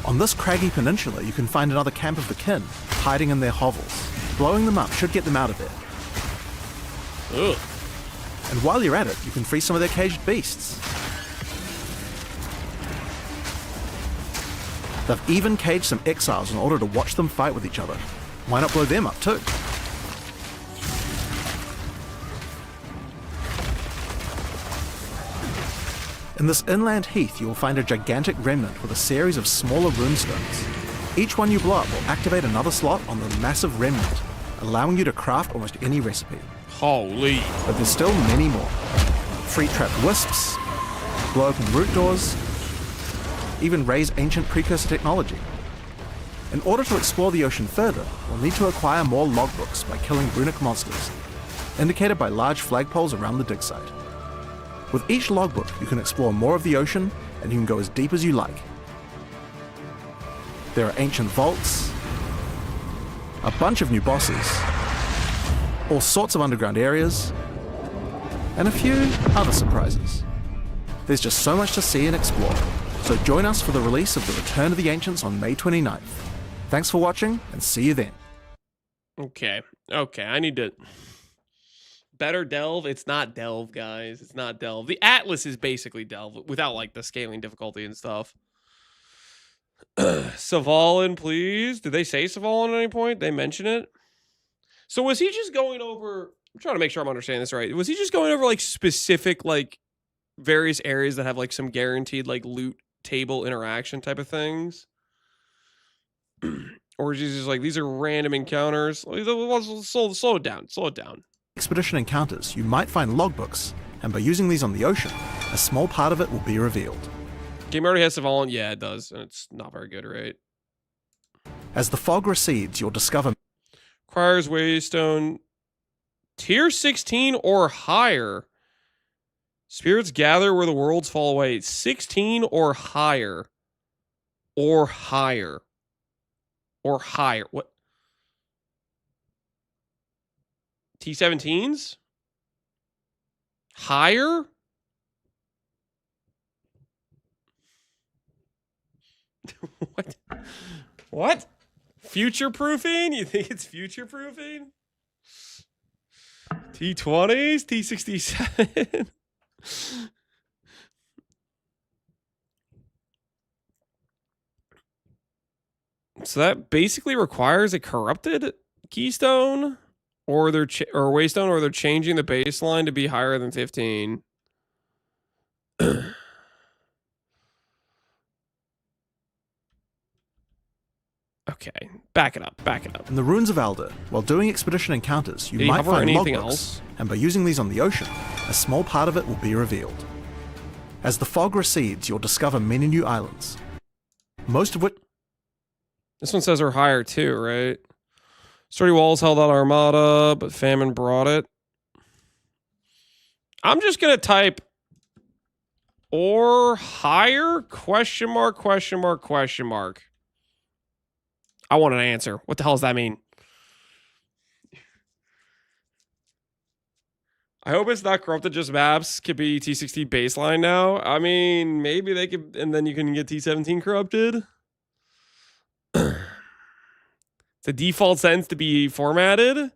On this craggy peninsula, you can find another camp of the kin, hiding in their hovels. Blowing them up should get them out of there. Ugh. And while you're at it, you can free some of their caged beasts. They've even caged some exiles in order to watch them fight with each other. Why not blow them up too? In this inland heath, you will find a gigantic remnant with a series of smaller runestones. Each one you blow up will activate another slot on the massive remnant, allowing you to craft almost any recipe. Holy. But there's still many more. Free trap wisps, blow open root doors, even raise ancient precursor technology. In order to explore the ocean further, we'll need to acquire more logbooks by killing runic monsters, indicated by large flagpoles around the dig site. With each logbook, you can explore more of the ocean, and you can go as deep as you like. There are ancient vaults, a bunch of new bosses, all sorts of underground areas, and a few other surprises. There's just so much to see and explore, so join us for the release of The Return of the Ancients on May 29th. Thanks for watching, and see you then. Okay, I need to better Delve. It's not Delve, guys. It's not Delve. The Atlas is basically Delve without like the scaling difficulty and stuff. Savalan, please. Did they say Savalan at any point? They mention it. So was he just going over? I'm trying to make sure I'm understanding this right. Was he just going over like specific like various areas that have like some guaranteed like loot table interaction type of things? Or is he just like, these are random encounters? Slow it down. Slow it down. Expedition encounters, you might find logbooks, and by using these on the ocean, a small part of it will be revealed. Game already has Savalan? Yeah, it does. And it's not very good, right? As the fog recedes, you'll discover... Requires Waystone. Tier 16 or higher. Spirits gather where the worlds fall away. 16 or higher. Or higher. Or higher. What? T17s? Higher? What? What? Future-proofing? You think it's future-proofing? T20s? T67? So that basically requires a corrupted keystone or they're or waystone, or they're changing the baseline to be higher than 15. Okay, back it up, back it up. In the Ruins of Alder, while doing expedition encounters, you Did he might hover find anything logbooks, else? and by using these on the ocean, a small part of it will be revealed. As the fog recedes, you'll discover many new islands, most of which... This one says are higher too, right? Sturdy walls held out Armada, but famine brought it. I'm just gonna type or higher question mark question mark question mark. I want an answer. What the hell does that mean? I hope it's not corrupted. Just maps could be T16 baseline now. I mean, maybe they could, and then you can get T17 corrupted. The default sentence to be formatted,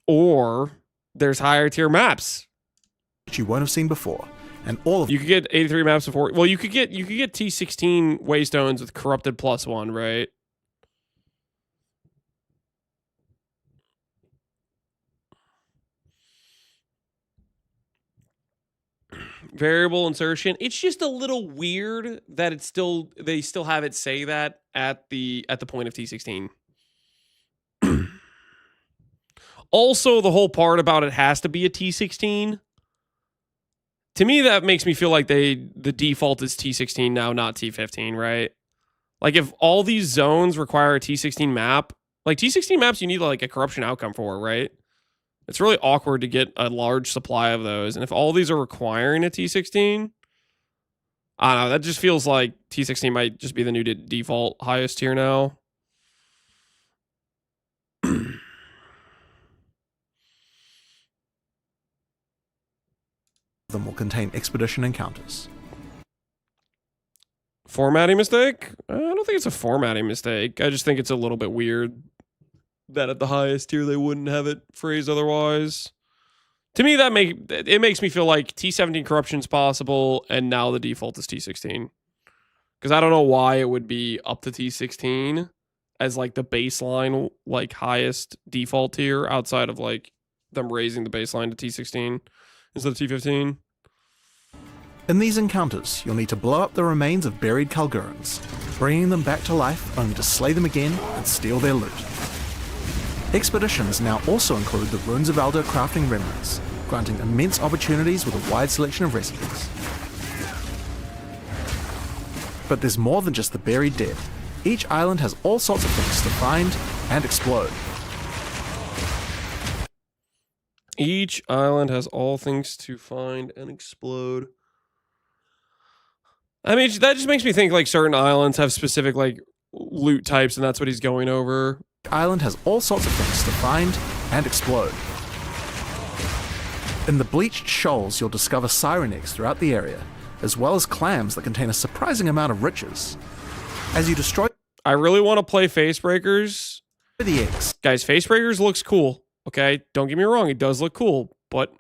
or there's higher tier maps you won't have seen before, and all of you could get 83 maps before. Well, you could get T16 waystones with corrupted +1, right? Variable insertion. It's just a little weird that it's still, they still have it say that at the point of T16. Also, the whole part about it has to be a T16. To me, that makes me feel like the default is T16 now, not T15, right? Like if all these zones require a T16 map, like T16 maps you need like a corruption outcome for, right? It's really awkward to get a large supply of those. And if all these are requiring a T16, I don't know, that just feels like T16 might just be the new default highest tier now. them will contain expedition encounters. Formatting mistake? I don't think it's a formatting mistake. I just think it's a little bit weird that at the highest tier they wouldn't have it phrased otherwise. To me, it makes me feel like T17 corruption's possible, and now the default is T16. Because I don't know why it would be up to T16 as like the baseline, like highest default tier outside of like them raising the baseline to T16 instead of T15. In these encounters, you'll need to blow up the remains of buried Kalgurans, bringing them back to life only to slay them again and steal their loot. Expeditions now also include the Ruins of Alder crafting remnants, granting immense opportunities with a wide selection of recipes. But there's more than just the buried dead. Each island has all sorts of things to find and explode. Each island has all things to find and explode. I mean, that just makes me think like certain islands have specific like loot types, and that's what he's going over. Each island has all sorts of things to find and explode. In the bleached shoals, you'll discover siren eggs throughout the area, as well as clams that contain a surprising amount of riches. As you destroy... I really want to play Facebreakers. The eggs. Guys, Facebreakers looks cool. Okay, don't get me wrong, it does look cool, but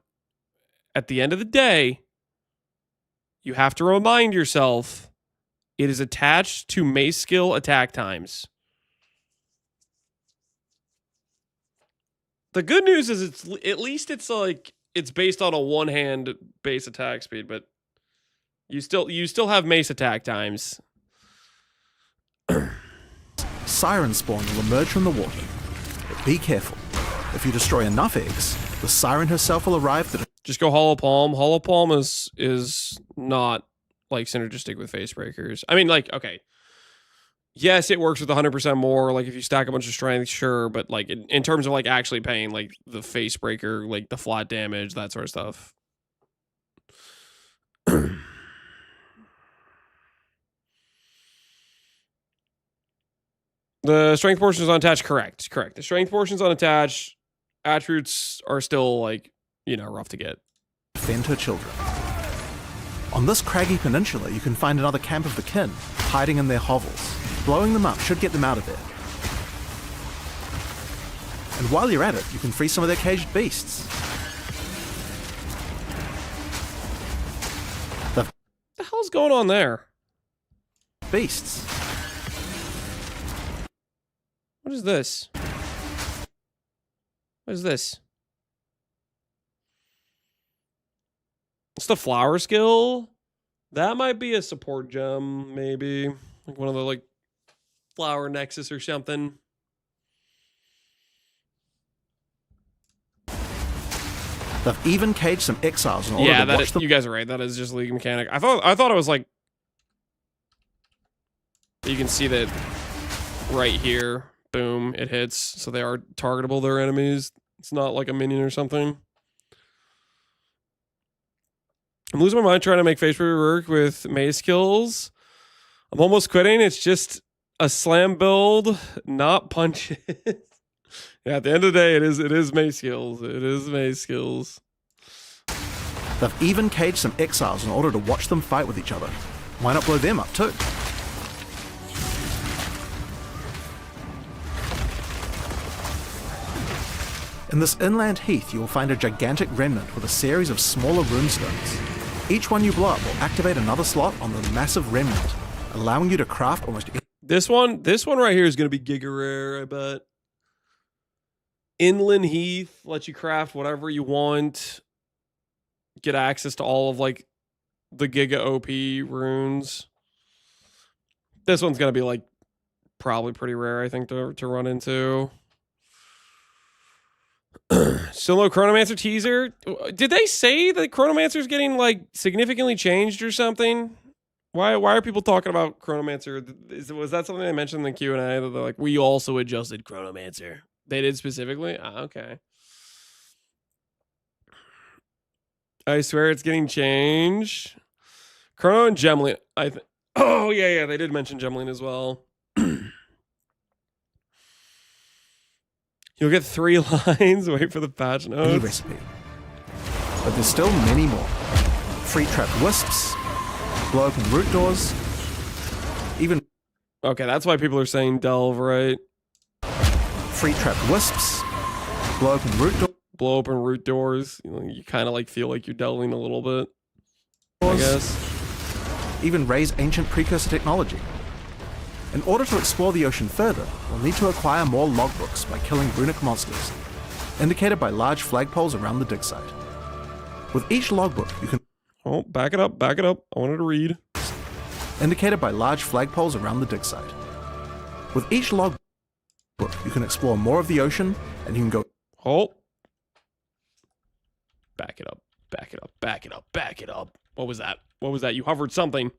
at the end of the day, you have to remind yourself it is attached to mace skill attack times. The good news is it's at least it's like it's based on a one-hand base attack speed, but you still have mace attack times. Siren spawn will emerge from the water. But be careful. If you destroy enough eggs, the siren herself will arrive to Just go Hollow Palm. Hollow Palm is not like synergistic with Face Breakers. I mean, like, okay. Yes, it works with 100% more. Like, if you stack a bunch of strength, sure. But, like, in terms of, like, actually paying, like, the Face Breaker, like, the flat damage, that sort of stuff. The strength portion is unattached. Correct. The strength portion is unattached. Attributes are still, like, you know, rough to get. defend her children. On this craggy peninsula, you can find another camp of the kin, hiding in their hovels. Blowing them up should get them out of there. And while you're at it, you can free some of their caged beasts. The What the hell's going on there? beasts. What is this? What is this? It's the flower skill. That might be a support gem, maybe. Like one of the, like, flower nexus or something. They've even caged some exiles in order Yeah, to that watch is, them. you guys are right. That is just League mechanic. I thought it was like you can see that right here. Boom, it hits. So they are targetable, their enemies. It's not like a minion or something. I'm losing my mind trying to make face work with mace kills. I'm almost quitting. It's just a slam build, not punches. Yeah, at the end of the day, it is mace skills. It is mace skills. They've even caged some exiles in order to watch them fight with each other. Why not blow them up too? In this inland heath, you will find a gigantic remnant with a series of smaller runestones. Each one you blow up will activate another slot on the massive remnant, allowing you to craft almost This one right here is going to be giga rare, I bet. Inland Heath lets you craft whatever you want. Get access to all of, like, the giga OP runes. This one's going to be, like, probably pretty rare, I think, to run into. Still no Chronomancer teaser. Did they say that Chronomancer's getting, like, significantly changed or something? Why are people talking about Chronomancer? Was that something they mentioned in the Q&A? That they're like, we also adjusted Chronomancer. They did specifically? Okay. I swear it's getting changed. Chrono and Gemlin. Oh, yeah, they did mention Gemlin as well. You'll get 3 lines. Wait for the patch notes. recipe. But there's still many more. Free trap wisps, blow open root doors, even Okay, that's why people are saying delve, right? free trap wisps, blow open root doors. Blow open root doors. You kind of like feel like you're delving a little bit, I guess. Even raise ancient precursor technology. In order to explore the ocean further, we'll need to acquire more logbooks by killing runic monsters, indicated by large flagpoles around the dig site. With each logbook, you can Oh, back it up. I wanted to read. indicated by large flagpoles around the dig site. With each logbook, you can explore more of the ocean, and you can go. Oh. Back it up. What was that? You hovered something.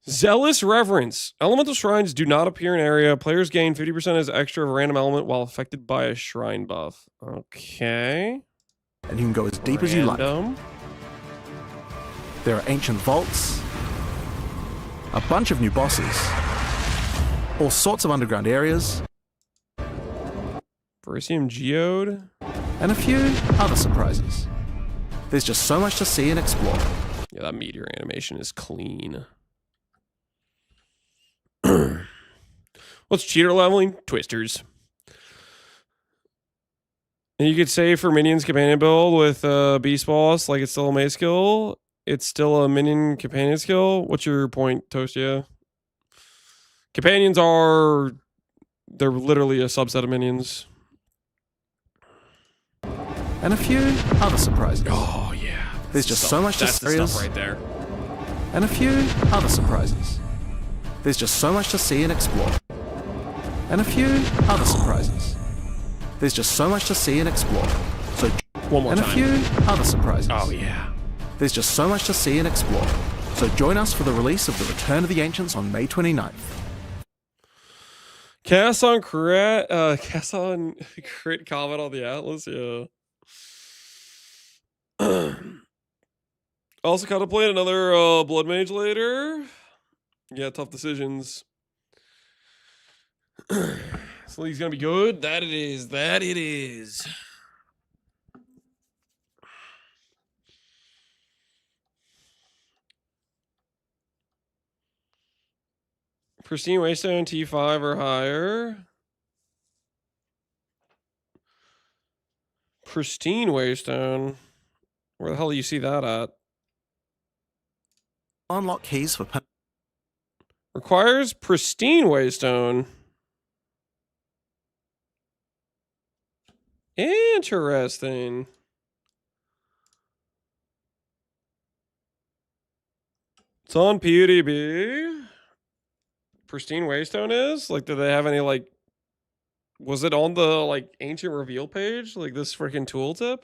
Zealous Reverence. Elemental shrines do not appear in area. Players gain 50% as extra of a random element while affected by a shrine buff. Okay. And you can go as deep as you like. Random. There are ancient vaults, a bunch of new bosses, all sorts of underground areas, Verisium Geode. and a few other surprises. There's just so much to see and explore. Yeah, that meteor animation is clean. What's cheater leveling? Twisters. And you could say for minions companion build with Beast Boss, like it's still a mace skill. It's still a minion companion skill. What's your point, Toastia? Companions are... They're literally a subset of minions. And a few other surprises. Oh, yeah. There's just so much to That's the see. stuff right there. And a few other surprises. There's just so much to see and explore. And a few other surprises. There's just so much to see and explore. So, One more and time. a few other surprises. Oh, yeah. There's just so much to see and explore. So join us for the release of The Return of the Ancients on May 29th. Cast on crit comment on the Atlas, yeah. Also contemplate another Blood Mage later. Yeah, tough decisions. This league's gonna be good. That it is. That it is. Pristine Waystone T5 or higher. Pristine Waystone. Where the hell do you see that at? Unlock keys for Requires Pristine Waystone. Interesting. It's on PUDB. Pristine Waystone is? Like, do they have any, like... Was it on the, like, Ancient Reveal page? Like, this freaking tooltip?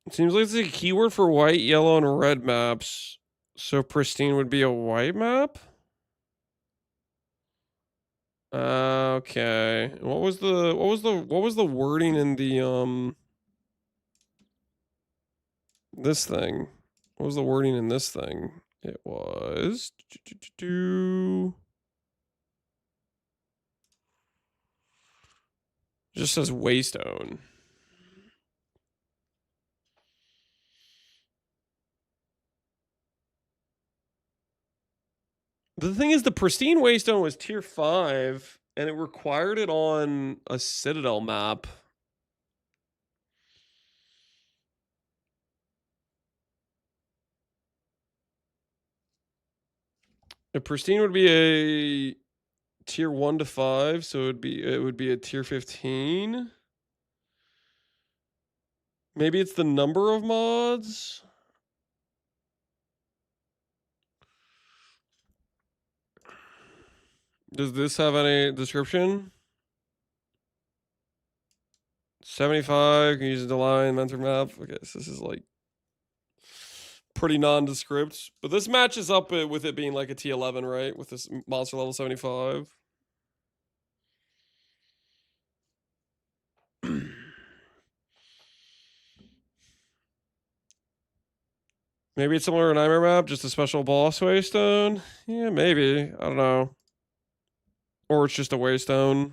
It seems like it's a keyword for white, yellow, and red maps. So Pristine would be a white map? Okay. What was the wording in the this thing? What was the wording in this thing? It was just says Waystone. The thing is, the Pristine Waystone was tier 5, and it required it on a Citadel map. A Pristine would be a tier 1 to 5, so it would be a tier 15. Maybe it's the number of mods. Does this have any description? 75, can use the line, mentor map. Okay, so this is like pretty nondescript. But this matches up with it being like a T11, right? With this monster level 75. Maybe it's similar to Nightmare Map, just a special boss waystone. Yeah, maybe. I don't know. Or it's just a waystone.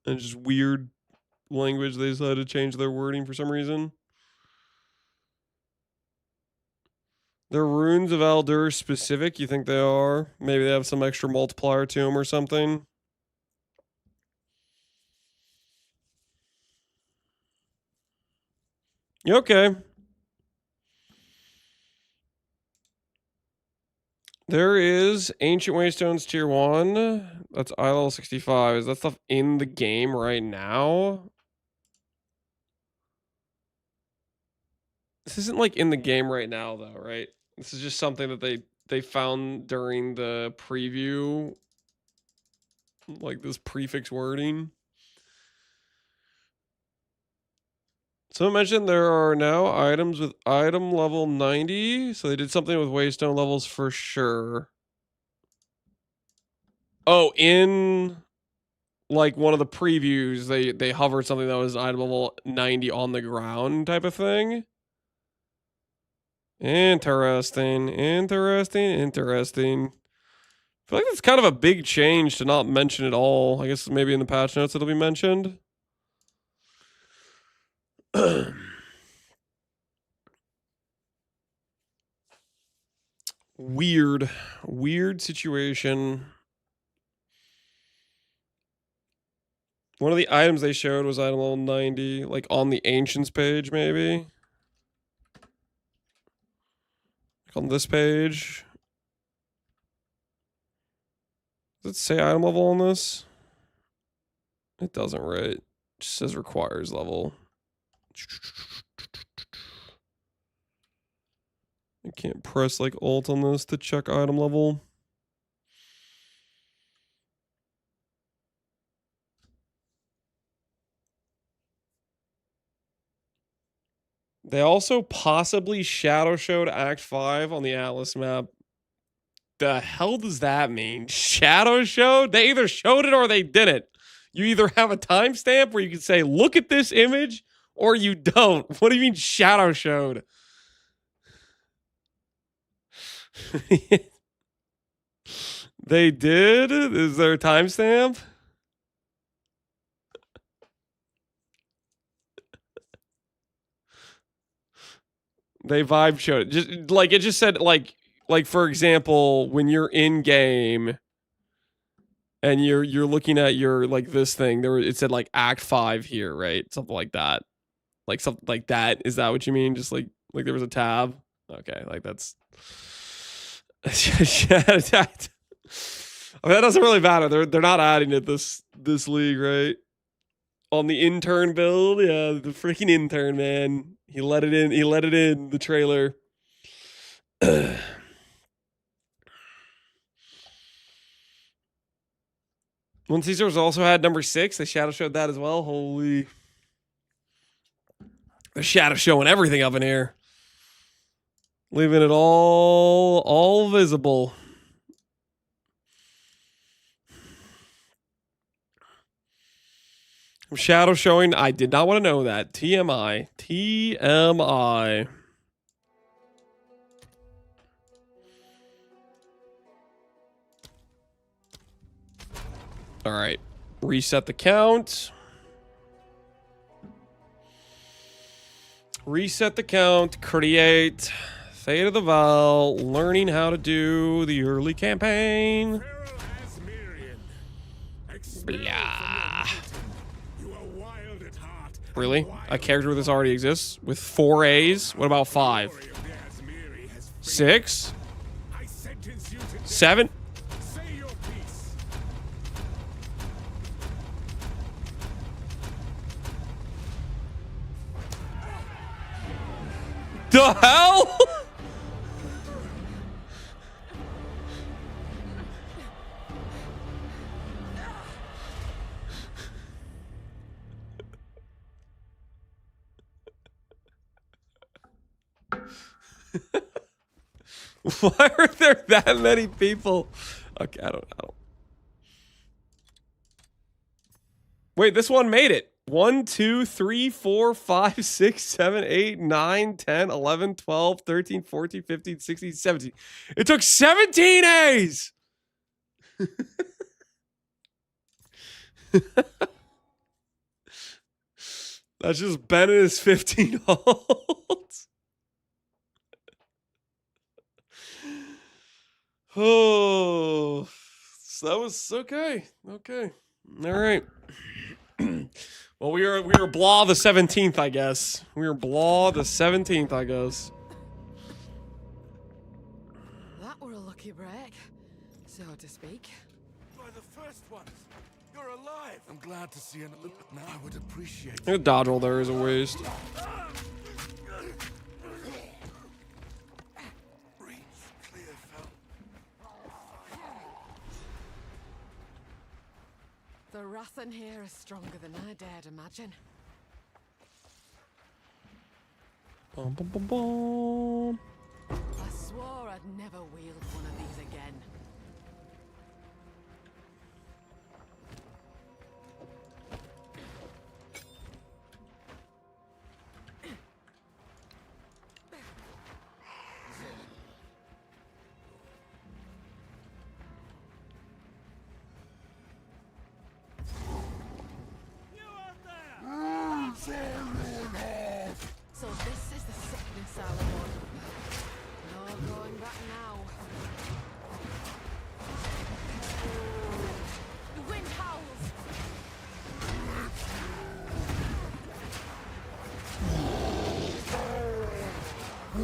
And just weird language. They decided to change their wording for some reason. They're runes of Aldur specific, you think they are? Maybe they have some extra multiplier to them or something. Yeah, okay. There is Ancient Waystones tier 1. That's eye level 65. Is that stuff in the game right now? This isn't like in the game right now though, right? This is just something that they found during the preview. Like this prefix wording. Someone mentioned there are now items with item level 90. So they did something with Waystone levels for sure. Oh, in like one of the previews, they hovered something that was item level 90 on the ground type of thing. Interesting. Interesting. Interesting. I feel like it's kind of a big change to not mention it all. I guess maybe in the patch notes it'll be mentioned. Weird situation. One of the items they showed was item level 90, like on the Ancients page, maybe. Like on this page. Does it say item level on this? It doesn't, right? It just says requires level. I can't press like alt on this to check item level. They also possibly shadow showed Act 5 on the Atlas map. The hell does that mean? Shadow showed? They either showed it or they didn't. You either have a timestamp where you can say, look at this image, or you don't. What do you mean shadow showed? They did? Is there a timestamp? They vibe showed it. Just like it just said like for example, when you're in game and you're looking at your like this thing, it said like Act 5 here, right? Something like that. Like something like that. Is that what you mean? Just like there was a tab? Okay, like that's I mean, that doesn't really matter. They're not adding it this league, right? On the intern build, yeah, the freaking intern, man. He let it in. He let it in the trailer. One Caesars also had number 6. They shadow showed that as well. Holy, they're shadow showing everything up in here, leaving it all visible. Shadow showing. I did not want to know that. TMI. TMI. All right. Reset the count. Reset the count. Create. Fate of the Val. Learning how to do the early campaign. Blah. Really? A character with this already exists? With 4 A's? What about 5? 6? 7? The hell? Why are there that many people? Okay, I don't. Wait, this one made it. 1, 2, 3, 4, 5, 6, 7, 8, 9, 10, 11, 12, 13, 14, 15, 16, 17. It took 17 A's! That's just Ben and his 15 holds. Oh, so that was okay. Okay. All right. Well, we were blah the 17th, I guess. We were blah the 17th, I guess. That were a lucky break, so to speak. By the first ones. You're alive. I'm glad to see an now. I would appreciate The dodge roll there is a waste. The wrath in here is stronger than I dared imagine. Bum, bum, bum, bum. I swore I'd never wield one of these again. So this is the sickness I want. No going back now. I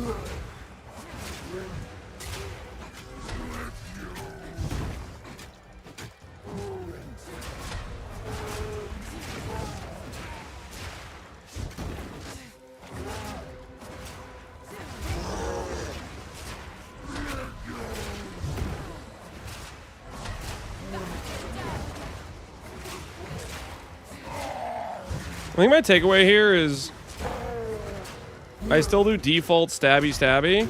think my takeaway here is I still do default stabby stabby.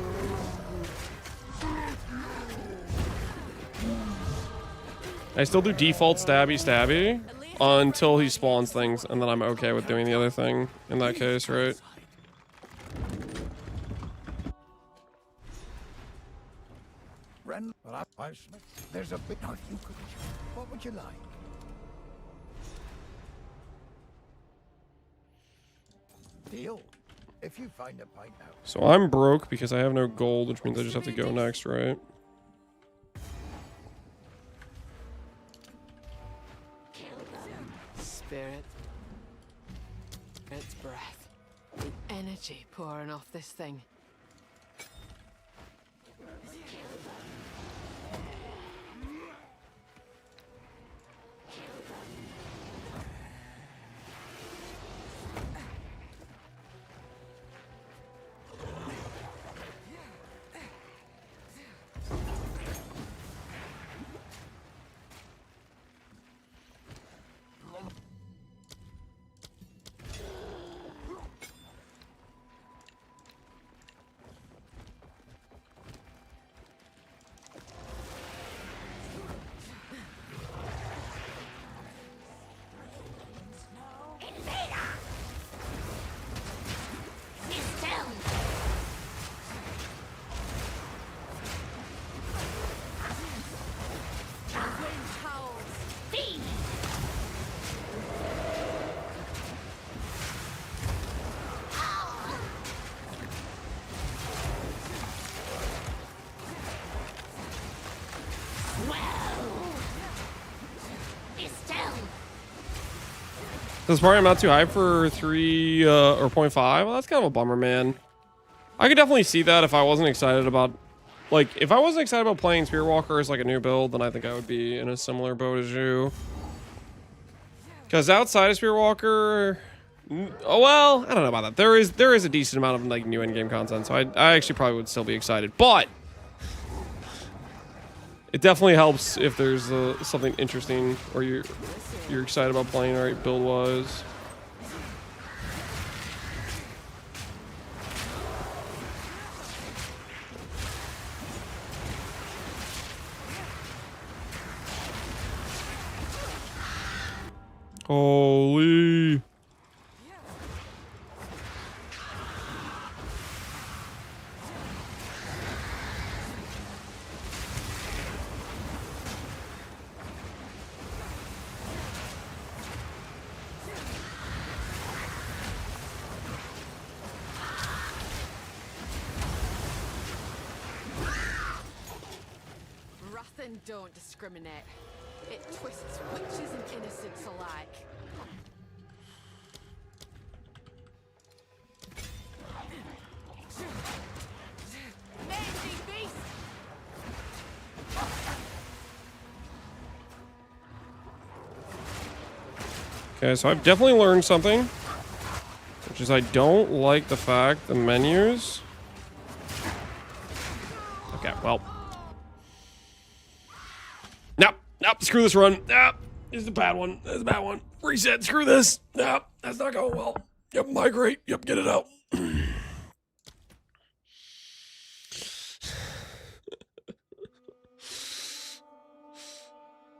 I still do default stabby stabby until he spawns things, and then I'm okay with doing the other thing in that case, right? Ren, well, there's a bit you could. What would you like? Deal. If you find a pint now. So I'm broke because I have no gold, which means I just have to go next, right? Spirit. Its breath. The energy pouring off this thing. This part I'm not too high for 3 or 0.5. Well, that's kind of a bummer, man. I could definitely see that if I wasn't excited about, like, if I wasn't excited about playing Spirit Walker as like a new build, then I think I would be in a similar boat as you. Because outside of Spirit Walker, oh well, I don't know about that. There is a decent amount of like new in-game content, so I actually probably would still be excited, but it definitely helps if there's something interesting or you're excited about playing, right, build wise. Holy. Wrath don't discriminate. It twists witches and innocents alike. Amazing beast! Okay, so I've definitely learned something, which is I don't like the fact the menus. Okay, well. Nope, screw this run. Nope, this is a bad one. This is a bad one. Reset, screw this. Nope, that's not going well. Yep, migrate. Yep, get it out.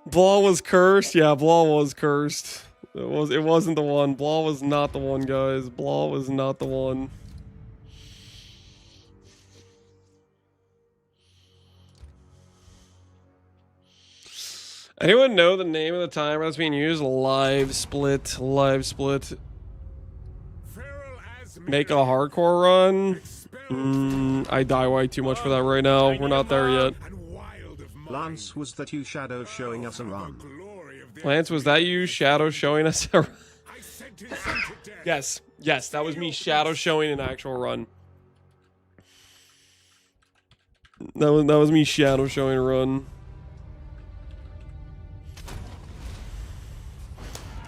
Blah was cursed. Yeah, Blah was cursed. It wasn't the one. Blah was not the one, guys. Blah was not the one. Anyone know the name of the timer that's being used? Live split. Live split. Make a hardcore run. I die way too much for that right now. We're not there yet. Lance, was that you shadow showing us a run? Lance, was that you shadow showing us a run? Yes, that was me shadow showing an actual run. That was me shadow showing a run.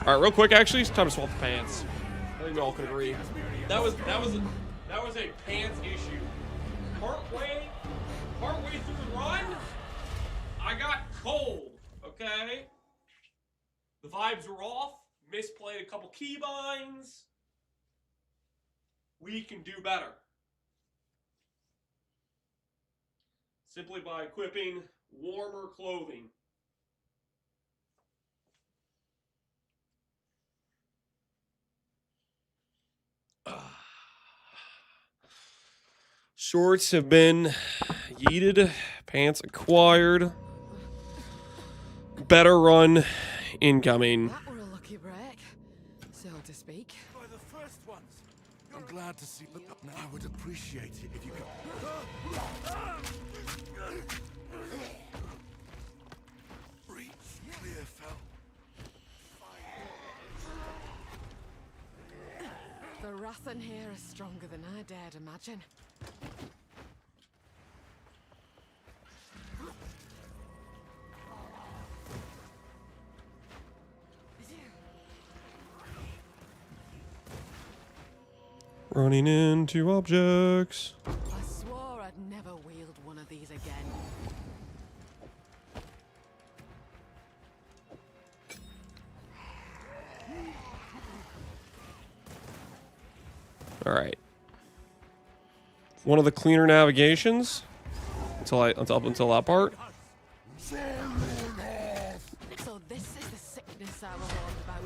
All right, real quick. Actually, it's time to swap the pants. I think we all can agree. That was a pants issue. Partway through the run, I got cold. Okay. The vibes were off. Misplayed a couple keybinds. We can do better. Simply by equipping warmer clothing. Shorts have been yeeted, pants acquired. Better run incoming. That were a lucky break, so to speak. By the first ones. I'm glad to see. Look, I would appreciate it if you could. Breach clear, fell. The wrath in here is stronger than I dared imagine. Running into objects. I swore I'd never wield one of these again. All right. One of the cleaner navigations until that part. So this is the sickness I was warned about.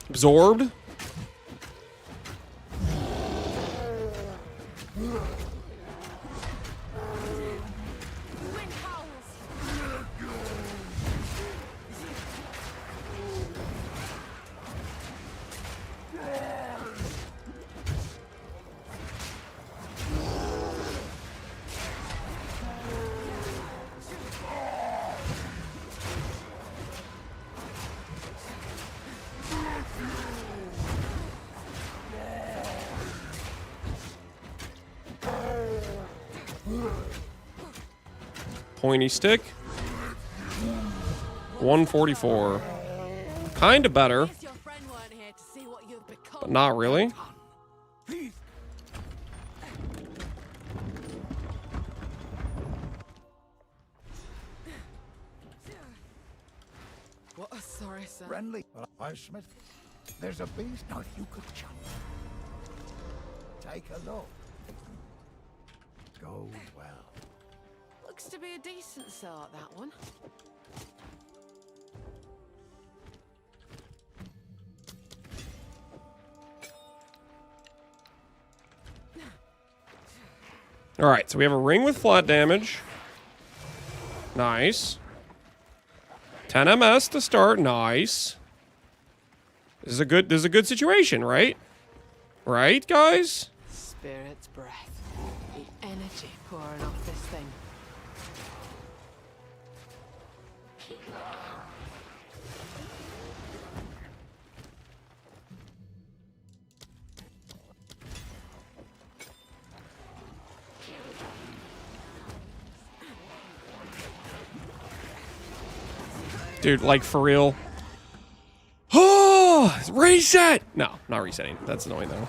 Absorbed. Wind howls. Pointy stick. 144. Kind of better, Guess your friend weren't here to see what you've become. but not really. Please. What a sorry son. Friendly. I Smith. There's a beast now you could jump. Take a look. Goes well. Looks to be a decent sort, that one. All right, so we have a ring with flat damage. Nice. 10 MS to start. Nice. This is a good situation, right? Right, guys? Spirit's breath. The energy pouring off this thing. Dude, like for real. Oh, reset! No, not resetting. That's annoying though.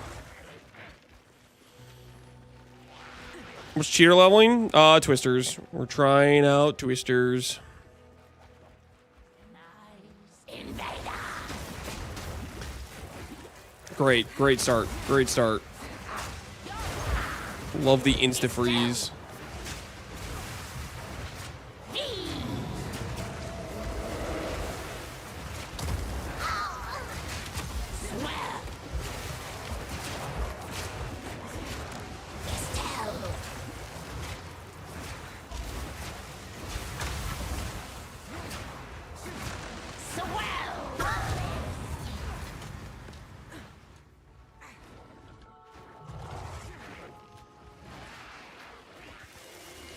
What's cheater leveling? Twisters. We're trying out twisters. Great start. Great start. Love the insta freeze.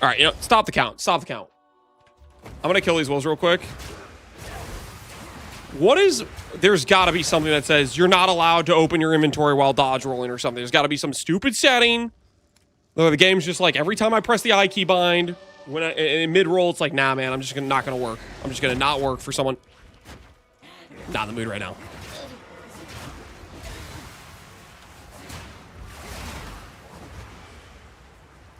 All right, you know, stop the count. Stop the count. I'm gonna kill these wolves real quick. What is... There's got to be something that says you're not allowed to open your inventory while dodge rolling or something. There's got to be some stupid setting. The game's just like, every time I press the I key bind, when in mid-roll, it's like, nah, man, I'm just not going to work. I'm just going to not work for someone. Not in the mood right now.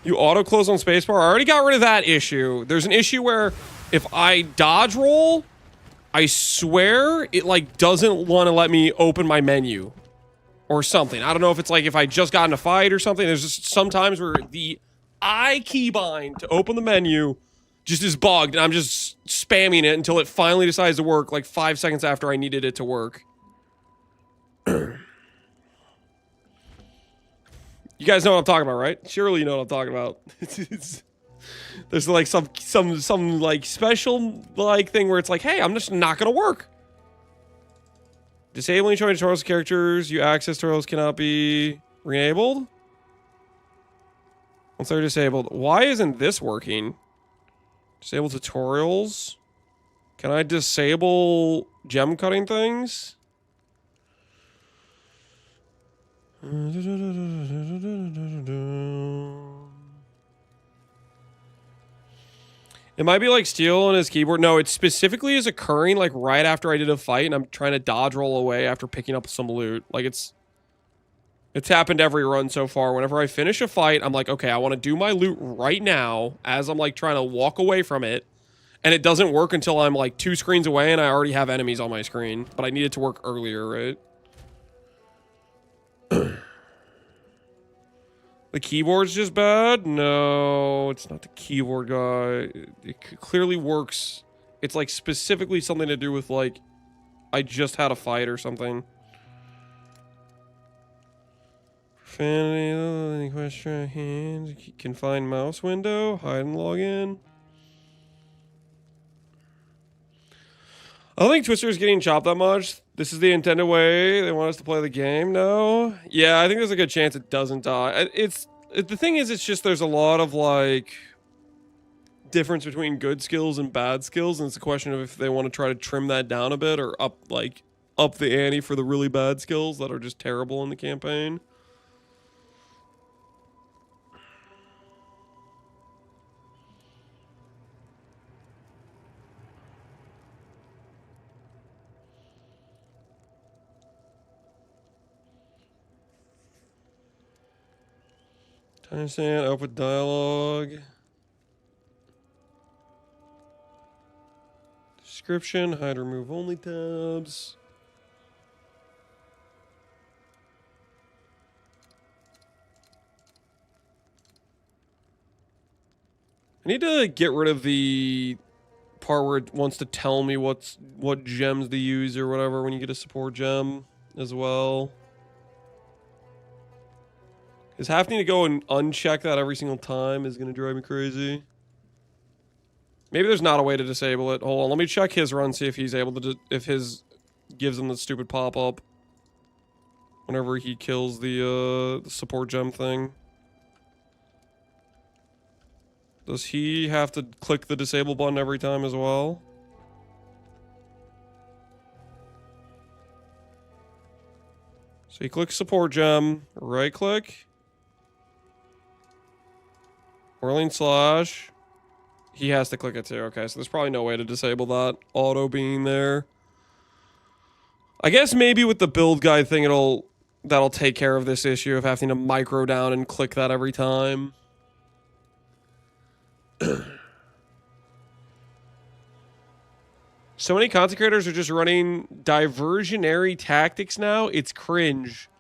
You auto-close on spacebar? I already got rid of that issue. There's an issue where if I dodge roll, I swear it, like, doesn't want to let me open my menu. Or something. I don't know if it's like if I just got in a fight or something. There's just sometimes where the I keybind to open the menu just is bugged, and I'm just spamming it until it finally decides to work, like 5 seconds after I needed it to work. You guys know what I'm talking about, right? Surely you know what I'm talking about. There's like some like special like thing where it's like, hey, I'm just not gonna work. Disabling showing tutorials characters you access tutorials cannot be enabled. Once they're disabled. Why isn't this working? Disable tutorials. Can I disable gem cutting things? It might be like steel on his keyboard. No, it specifically is occurring like right after I did a fight and I'm trying to dodge roll away after picking up some loot. Like it's happened every run so far. Whenever I finish a fight, I'm like, okay, I want to do my loot right now as I'm like trying to walk away from it. And it doesn't work until I'm like 2 screens away and I already have enemies on my screen. But I need it to work earlier, right? The keyboard's just bad? No, it's not the keyboard guy. It clearly works. It's like specifically something to do with like, I just had a fight or something. Profanity, any question, hands, confined mouse window, hide and log in. I don't think Twister is getting chopped that much. This is the intended way they want us to play the game. No, yeah, I think there's a good chance it doesn't die. The thing is, it's just there's a lot of like difference between good skills and bad skills, and it's a question of if they want to try to trim that down a bit or up the ante for the really bad skills that are just terrible in the campaign. Timestamp, output dialogue. Description, hide, remove only tabs. I need to get rid of the part where it wants to tell me what gems to use or whatever when you get a support gem as well. Because having to go and uncheck that every single time is going to drive me crazy. Maybe there's not a way to disable it. Hold on, let me check his run, see if he's able to, if his gives him the stupid pop-up whenever he kills the support gem thing. Does he have to click the disable button every time as well? So he clicks support gem, right click. Whirling slash. He has to click it too. Okay, so there's probably no way to disable that auto being there. I guess maybe with the build guide thing, that'll take care of this issue of having to micro down and click that every time. So many content creators are just running diversionary tactics now. It's cringe.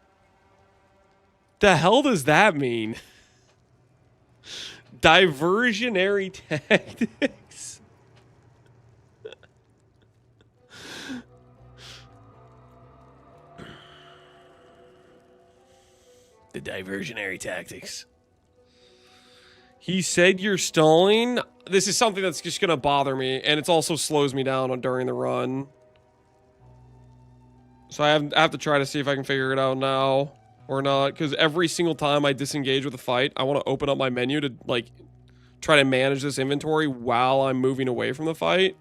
The hell does that mean? Diversionary tactics. The diversionary tactics. He said you're stalling. This is something that's just gonna bother me, and it also slows me down during the run. So I have to try to see if I can figure it out now or not, because every single time I disengage with a fight, I want to open up my menu to like try to manage this inventory while I'm moving away from the fight.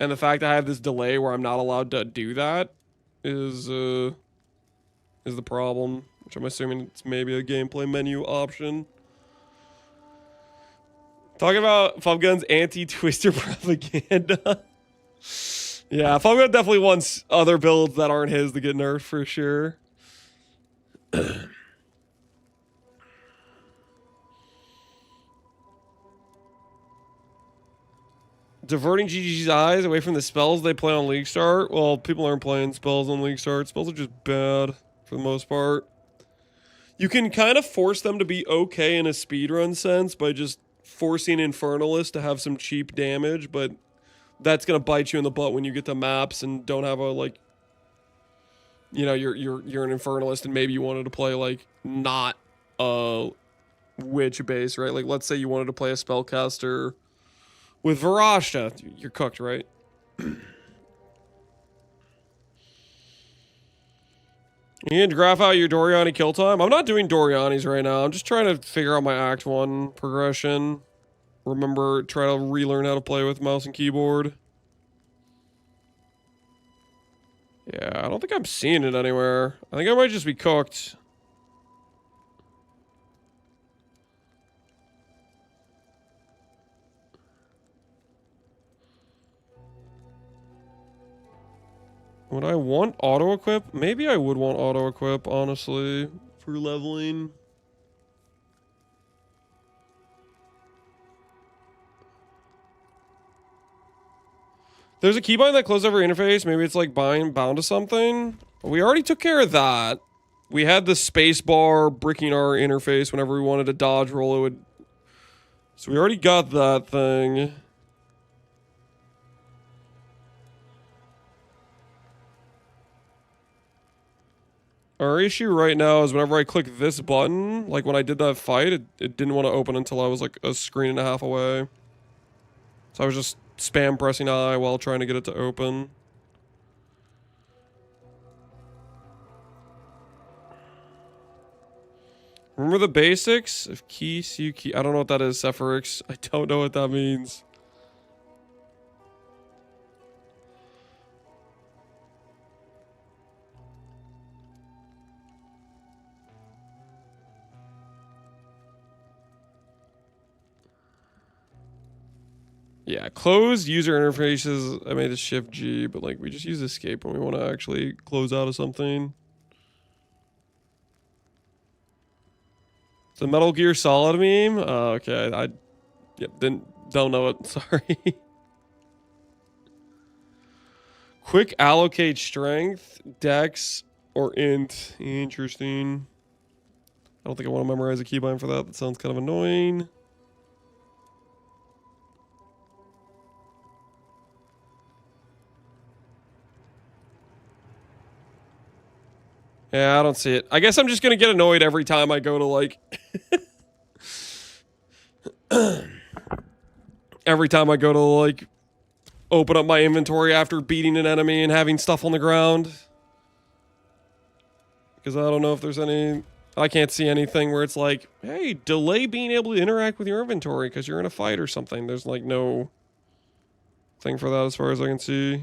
And the fact that I have this delay where I'm not allowed to do that is the problem, which I'm assuming it's maybe a gameplay menu option. Talking about Fubgun's anti-twister propaganda. Yeah, Fubgun definitely wants other builds that aren't his to get nerfed for sure. Diverting GG's eyes away from the spells they play on League Start. Well, people aren't playing spells on League Start. Spells are just bad for the most part. You can kind of force them to be okay in a speedrun sense by just forcing Infernalist to have some cheap damage, but that's gonna bite you in the butt when you get to maps and don't have a, like, you know, you're an Infernalist and maybe you wanted to play like not a witch base, right? Like, let's say you wanted to play a spellcaster with Varashta, you're cooked, right? You need to graph out your Doriani kill time? I'm not doing Dorianis right now. I'm just trying to figure out my Act 1 progression. Remember, try to relearn how to play with mouse and keyboard. Yeah, I don't think I'm seeing it anywhere. I think I might just be cooked. Would I want auto-equip? Maybe I would want auto-equip, honestly, for leveling. There's a keybind that closes every interface. Maybe it's like bound to something. We already took care of that. We had the space bar bricking our interface whenever we wanted to dodge roll. It would. So we already got that thing. Our issue right now is whenever I click this button, like when I did that fight, it didn't want to open until I was like a screen and a half away. So I was just spam pressing I while trying to get it to open. Remember the basics of key, C, key. I don't know what that is, Sephirox. I don't know what that means. Yeah, closed user interfaces. I made a shift G, but like we just use escape when we want to actually close out of something. It's a Metal Gear Solid meme. Okay, don't know it. Sorry. Quick allocate strength, dex, or int. Interesting. I don't think I want to memorize a keybind for that. That sounds kind of annoying. Yeah, I don't see it. I guess I'm just gonna get annoyed every time I go to, like... every time I go to, like, open up my inventory after beating an enemy and having stuff on the ground. Because I don't know if there's any... I can't see anything where it's like, hey, delay being able to interact with your inventory because you're in a fight or something. There's, like, no thing for that as far as I can see.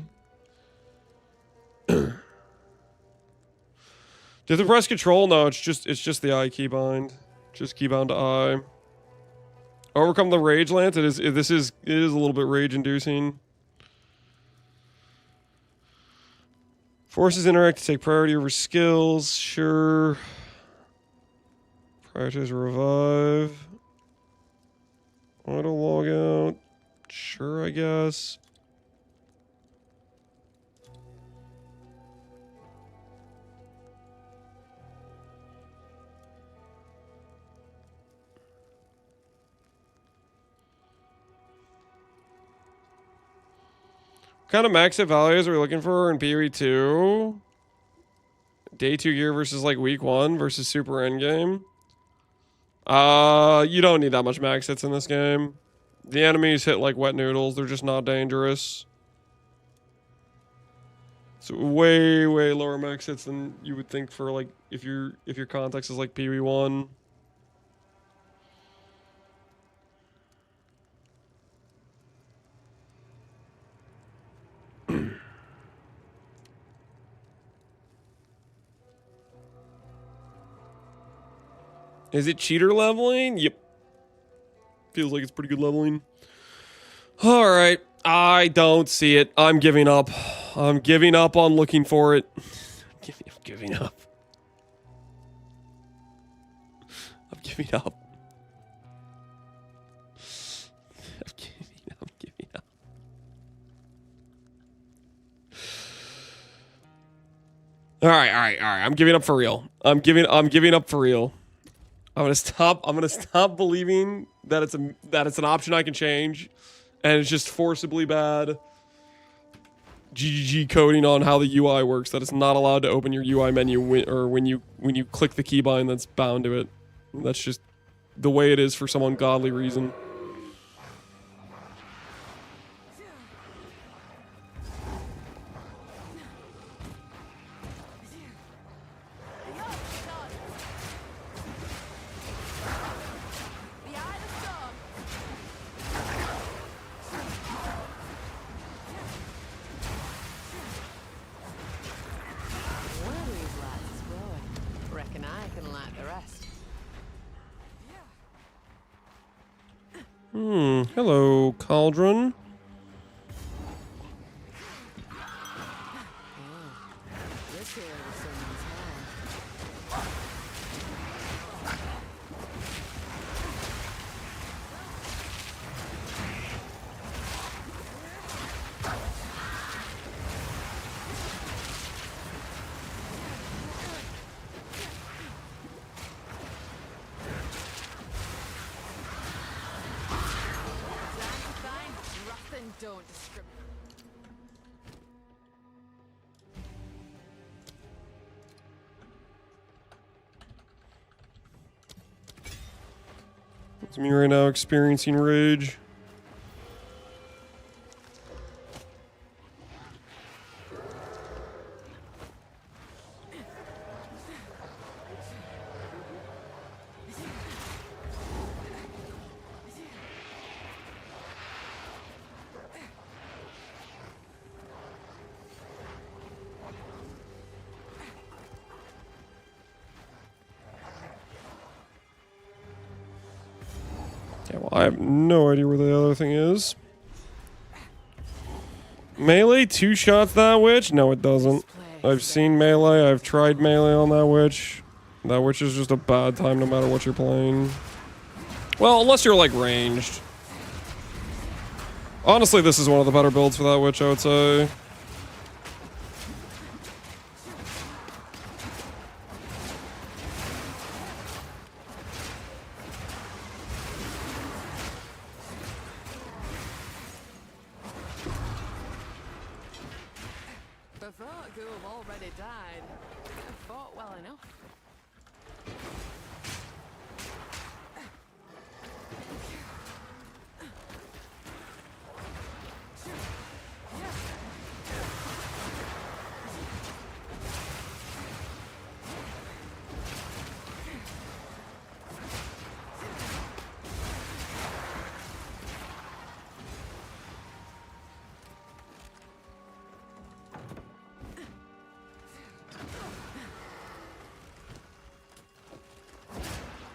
Did the press control? No, it's just the I keybind. Just keybound to I. Overcome the rage lance. It is a little bit rage inducing. Forces interact to take priority over skills. Sure. Prioritize revive. Auto log out. Sure, I guess. What kind of max hit values are we looking for in PoE 2? Day 2 gear versus like week 1 versus super endgame. You don't need that much max hits in this game. The enemies hit like wet noodles. They're just not dangerous. It's way lower max hits than you would think for like if your context is like PoE 1. Is it cheater leveling? Yep. Feels like it's pretty good leveling. All right. I don't see it. I'm giving up. I'm giving up on looking for it. I'm giving up. I'm giving up. I'm giving up. All right. I'm giving up for real. I'm giving up for real. I'm gonna stop believing that it's an option I can change, and it's just forcibly bad GGG coding on how the UI works. That it's not allowed to open your UI menu when you click the keybind that's bound to it. That's just the way it is for some ungodly reason. One of these lads is growing. Reckon I can light the rest. Hello, Cauldron. This here was someone's home. Nothing don't discriminate. It's me right now experiencing rage. Yeah, well, I have no idea where the other thing is. Melee, 2 shots that witch? No, it doesn't. I've seen melee. I've tried melee on that witch. That witch is just a bad time no matter what you're playing. Well, unless you're, like, ranged. Honestly, this is one of the better builds for that witch, I would say. The folk who have already died have fought well enough.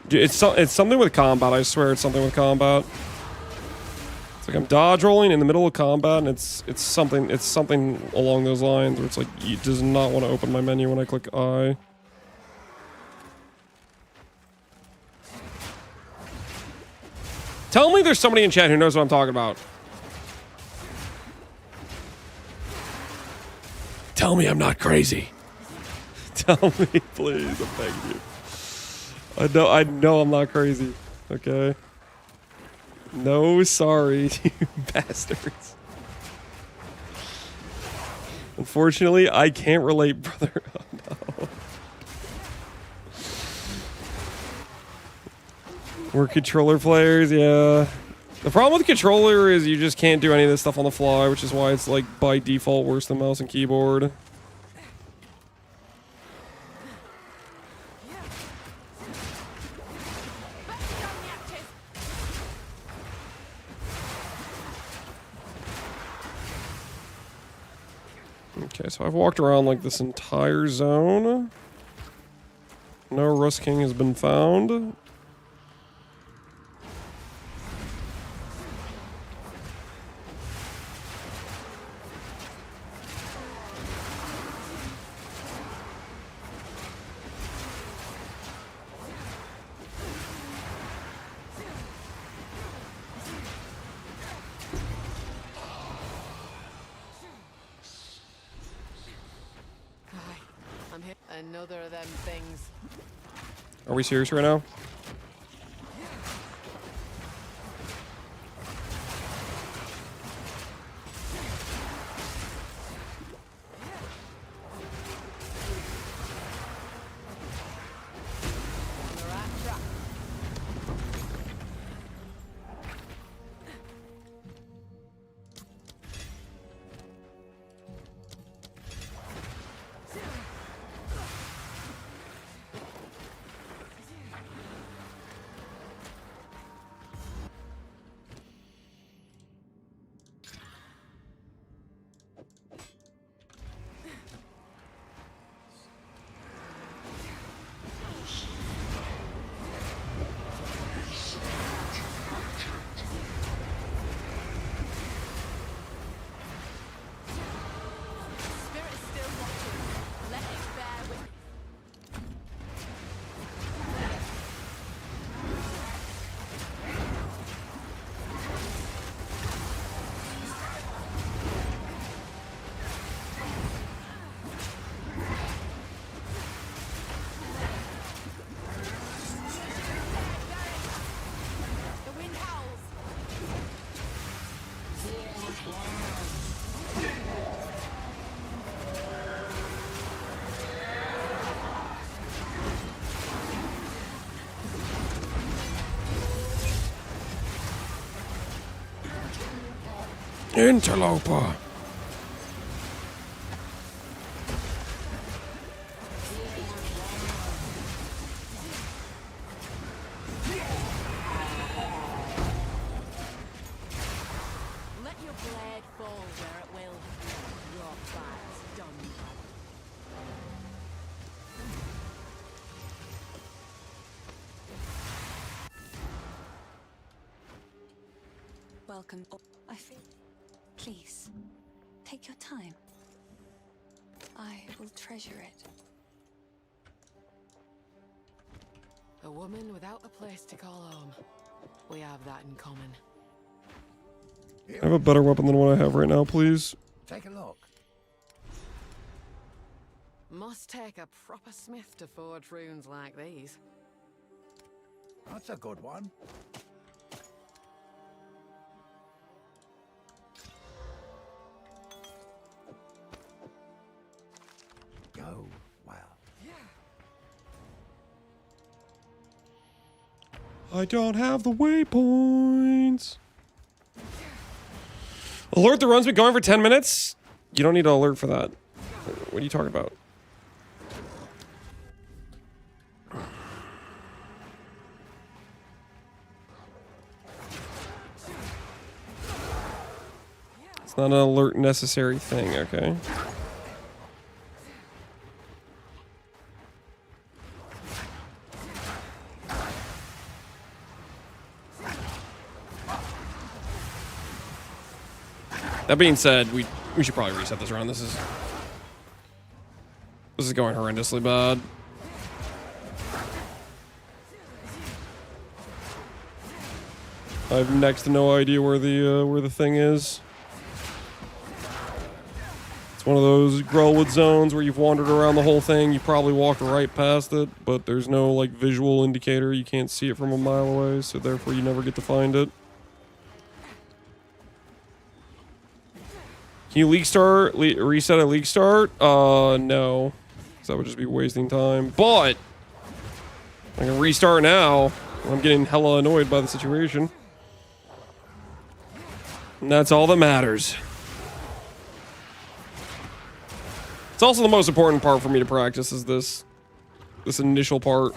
Dude, it's something with combat. I swear it's something with combat. It's like I'm dodge rolling in the middle of combat, and it's something along those lines where it's like it does not want to open my menu when I click I. Tell me there's somebody in chat who knows what I'm talking about. Tell me I'm not crazy. Tell me, please. I beg you. I know I'm not crazy. Okay. No, sorry, you bastards. Unfortunately, I can't relate, brother. Oh, no. We're controller players, yeah. The problem with the controller is you just can't do any of this stuff on the fly, which is why it's like by default worse than mouse and keyboard. Okay, so I've walked around like this entire zone. No Rust King has been found. Another of them things. Are we serious right now? On the right track. Spirit is still watching. Let it bear with. The wind howls. Interloper. Let your blade fall where it will. Your fight's done. Welcome. Oh, I feel. Please, take your time. I will treasure it. A woman without a place to call home. We have that in common. I have a better weapon than what I have right now, please. Take a look. Must take a proper smith to forge runes like these. That's a good one. Go well. I don't have the waypoints. Alert, the run's been going for 10 minutes? You don't need to alert for that. What are you talking about? It's not an alert necessary thing, okay? That being said, we should probably reset this round. This is going horrendously bad. I have next to no idea where the thing is. It's one of those Grellwood zones where you've wandered around the whole thing. You probably walked right past it, but there's no like visual indicator. You can't see it from a mile away, so therefore you never get to find it. Can you reset a league start? No. 'Cause that would just be wasting time. But I can restart now. I'm getting hella annoyed by the situation. And that's all that matters. It's also the most important part for me to practice is this initial part.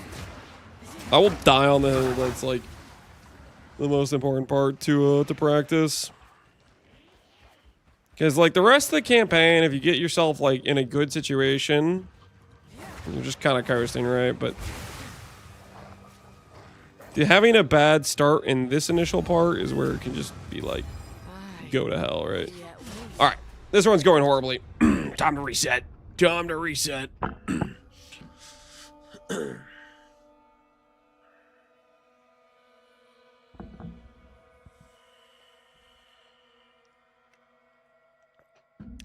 I will die on the hill. That's like the most important part to practice. Because, like, the rest of the campaign, if you get yourself, like, in a good situation, you're just kind of coasting, right? But having a bad start in this initial part is where it can just be, like, go to hell, right? All right. This one's going horribly. Time to reset. Time to reset.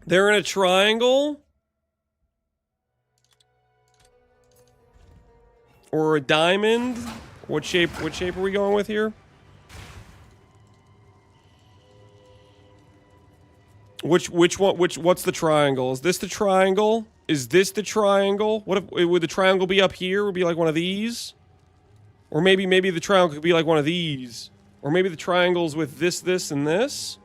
They're in a triangle. Or a diamond? What shape are we going with here? What's the triangle? Is this the triangle? Is this the triangle? What if, would the triangle be up here? Would it be like one of these? Or maybe the triangle could be like one of these. Or maybe the triangle's with this, and this?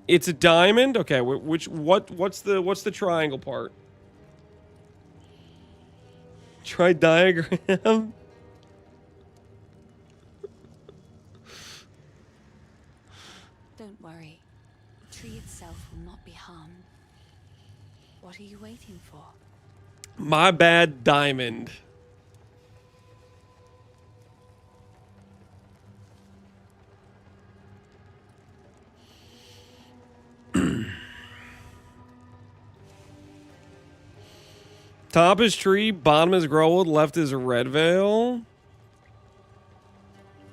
It's a diamond? Okay, what's the triangle part? Try diagram. Don't worry. The tree itself will not be harmed. What are you waiting for? My bad, diamond. Top is tree, bottom is Growwood, left is Red Veil.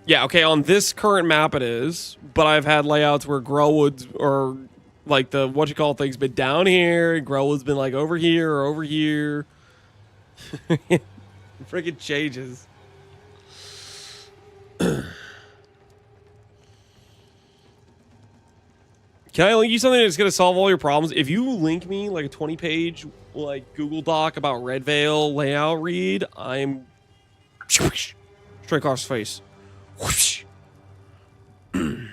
Yeah, okay, on this current map it is, but I've had layouts where Growwood's or like the what you call things been down here, and Growwood's been like over here or over here. Freaking changes. Can I link you something that's gonna solve all your problems? If you link me like a 20-page like Google Doc about Red Veil layout read, I'm straight across the face. Whoosh. 2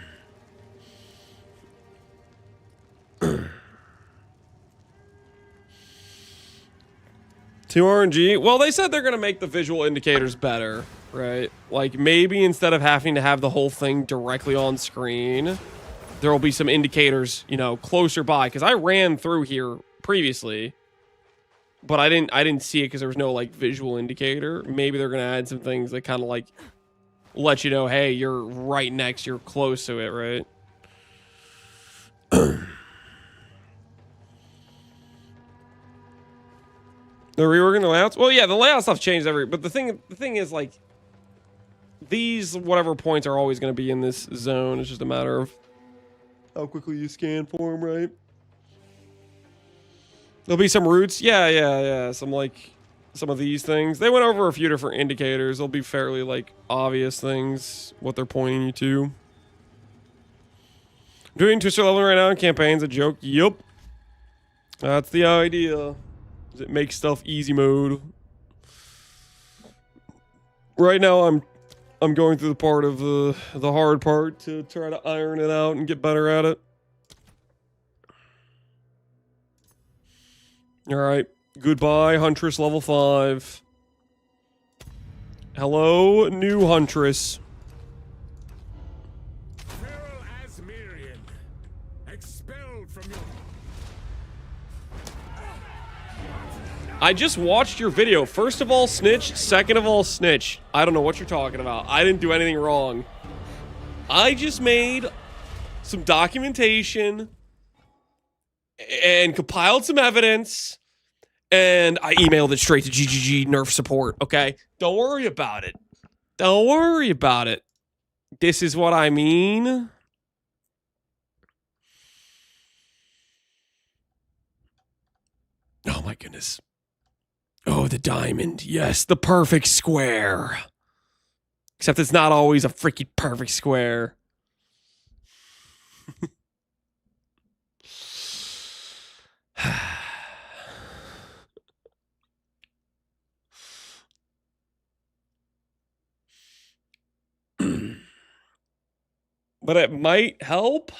RNG. Well, they said they're gonna make the visual indicators better, right? Like maybe instead of having to have the whole thing directly on screen, there will be some indicators, you know, closer by. Because I ran through here previously, but I didn't see it because there was no like visual indicator. Maybe they're gonna add some things that kind of like let you know, hey, you're right next, you're close to it, right? They're reworking the layouts. Well, yeah, the layout stuff changed but the thing is like these whatever points are always going to be in this zone. It's just a matter of how quickly you scan for them, right? There'll be some routes. Yeah. Some of these things. They went over a few different indicators. They'll be fairly like obvious things what they're pointing you to. Doing Twister level right now in campaigns a joke. Yup. That's the idea. It makes stuff easy mode. Right now I'm going through the part of the hard part to try to iron it out and get better at it. All right. Goodbye, Huntress level 5. Hello, new Huntress. Feral Asmirian, expelled from your... I just watched your video. First of all, snitch. Second of all, snitch. I don't know what you're talking about. I didn't do anything wrong. I just made some documentation and compiled some evidence, and I emailed it straight to GGG Nerf support, okay? Don't worry about it. Don't worry about it. This is what I mean. Oh my goodness. Oh, the diamond. Yes, the perfect square. Except it's not always a freaking perfect square. But it might help.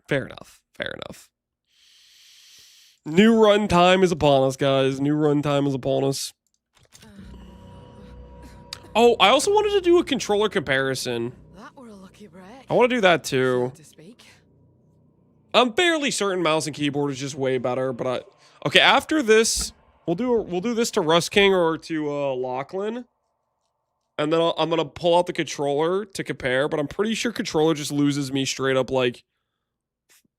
Fair enough. Fair enough. New runtime is upon us, guys. New runtime is upon us. Oh, I also wanted to do a controller comparison. That were a lucky break. I want to do that too. So to speak. I'm fairly certain mouse and keyboard is just way better, but okay, after this, we'll do this to Rust King or to Lachlan. And then I'm gonna pull out the controller to compare, but I'm pretty sure controller just loses me straight up like,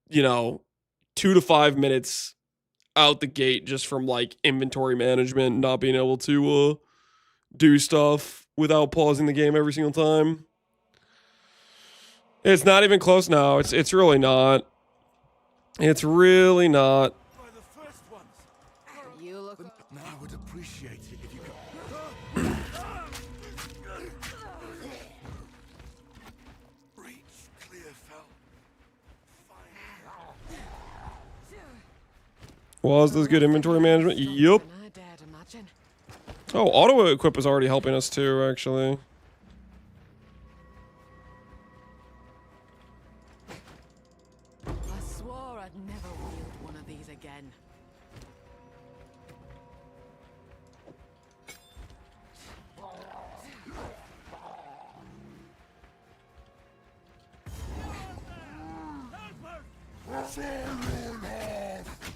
you know, 2 to 5 minutes out the gate just from like inventory management, not being able to do stuff without pausing the game every single time. It's not even close now. It's really not. It's really not. You look. I would appreciate it if you could. Was this good inventory management? Yup. I dared imagine. Oh, auto equip is already helping us too, actually. I swore I'd never wield one of these again.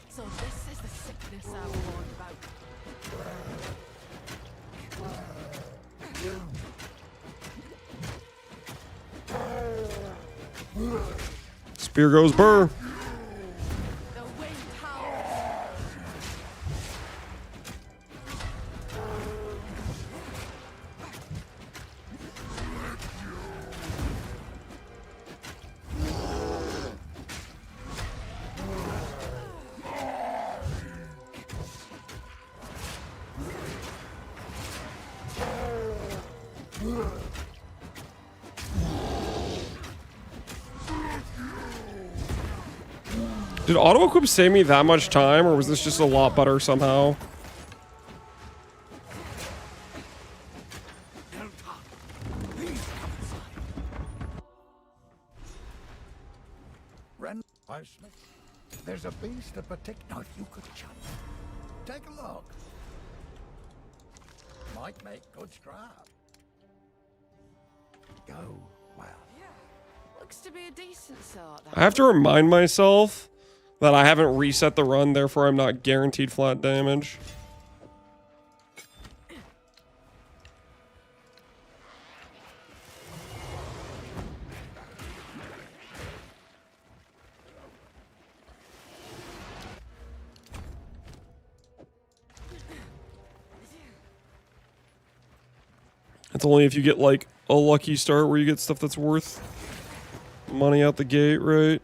So this is the sickness I warned about. Spear goes burr. The wind howls. Did auto equip save me that much time, or was this just a lot better somehow? There's a beast of particular you could chop. Take a look. Might make good scrap. Go well. Looks to be a decent sort. I have to remind myself that I haven't reset the run, therefore I'm not guaranteed flat damage. It's only if you get like a lucky start where you get stuff that's worth money out the gate, right?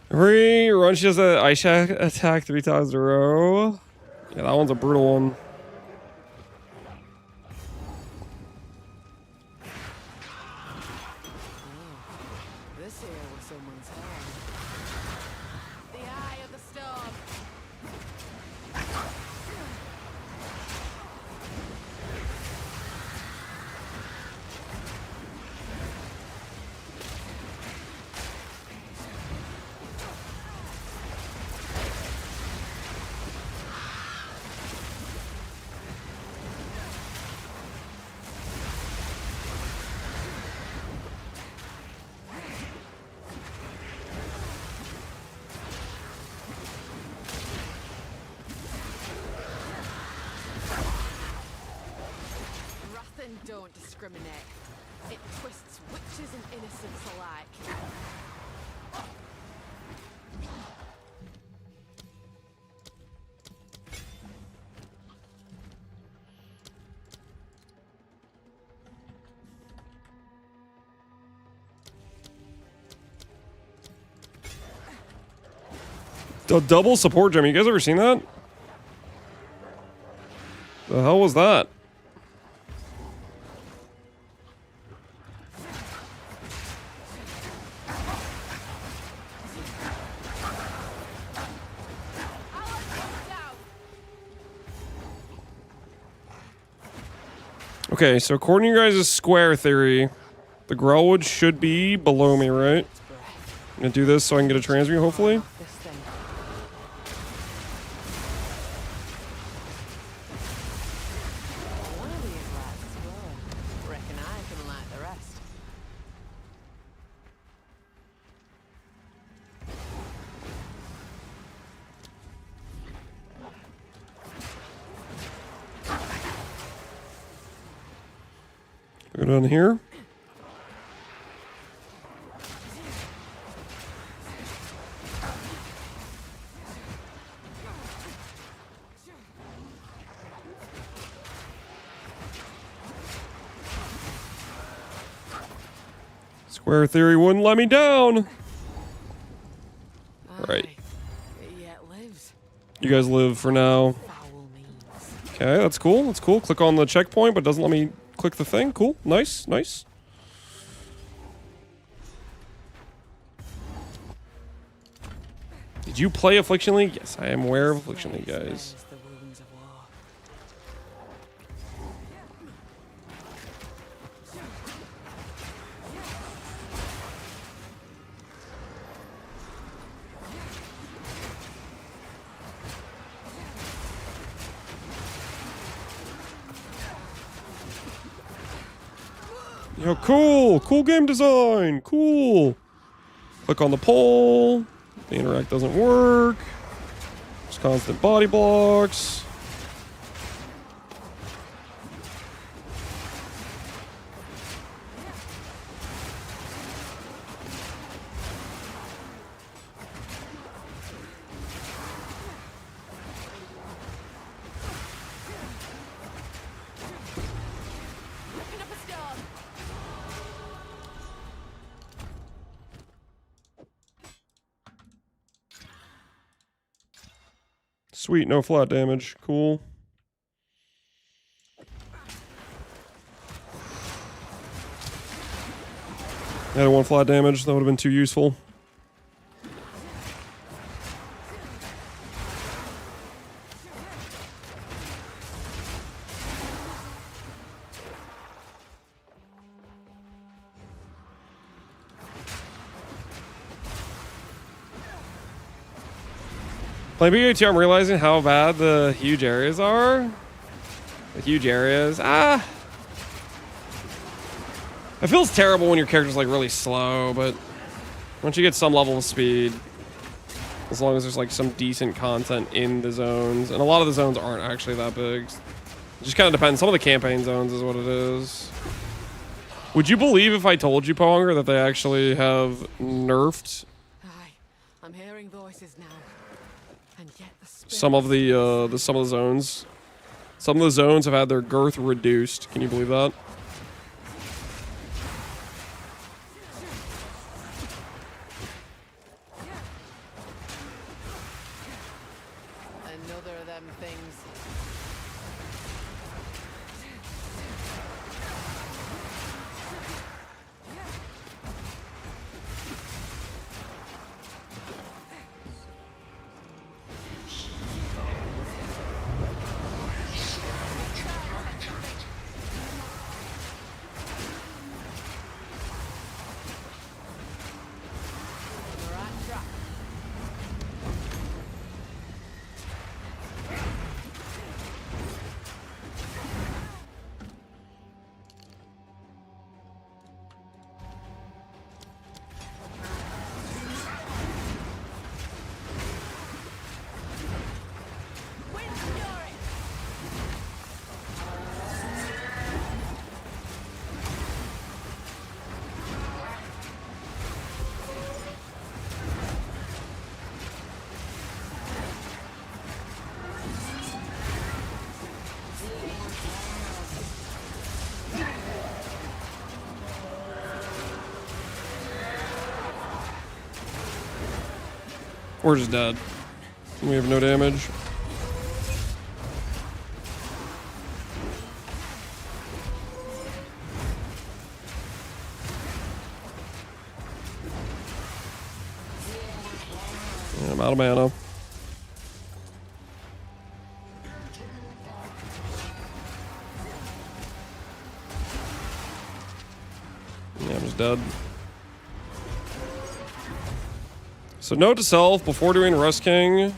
Every run she does an ice attack 3 times in a row. Yeah, that one's a brutal one. This here was someone's hand. The eye of the storm. Wrath don't discriminate. It twists witches and innocents alike. A double support gem. You guys ever seen that? The hell was that? Okay, so according to your guys' square theory, the Grellwood should be below me, right? I'm gonna do this so I can get a transmute, hopefully. This thing. One of these lads is glowing. Reckon I can light the rest. Go down here. Square theory wouldn't let me down. Right. Aye, it yet lives. You guys live for now. Foul means. Okay, that's cool. That's cool. Click on the checkpoint, but doesn't let me click the thing. Cool. Nice. Nice. Did you play Affliction League? Yes, I am aware of Affliction League, guys. Smells the wounds of war. Yo, cool. Cool game design. Cool. Click on the pole. The interact doesn't work. Just constant body blocks. Picking up a stone. Sweet, no flat damage. Cool. Added one flat damage. That would have been too useful. Playing BAT, I'm realizing how bad the huge areas are. The huge areas. Ah! It feels terrible when your character's like really slow, but once you get some level of speed, as long as there's like some decent content in the zones, and a lot of the zones aren't actually that big. It just kind of depends. Some of the campaign zones is what it is. Would you believe if I told you, Ponger, that they actually have nerfed Aye, I'm hearing voices now. And yet the some of the zones? Some of the zones have had their girth reduced. Can you believe that? Another of them things. On the right track. Wind fury. We're just dead. We have no damage. Yeah, I'm out of mana. dead. So note to self, before doing Rust King,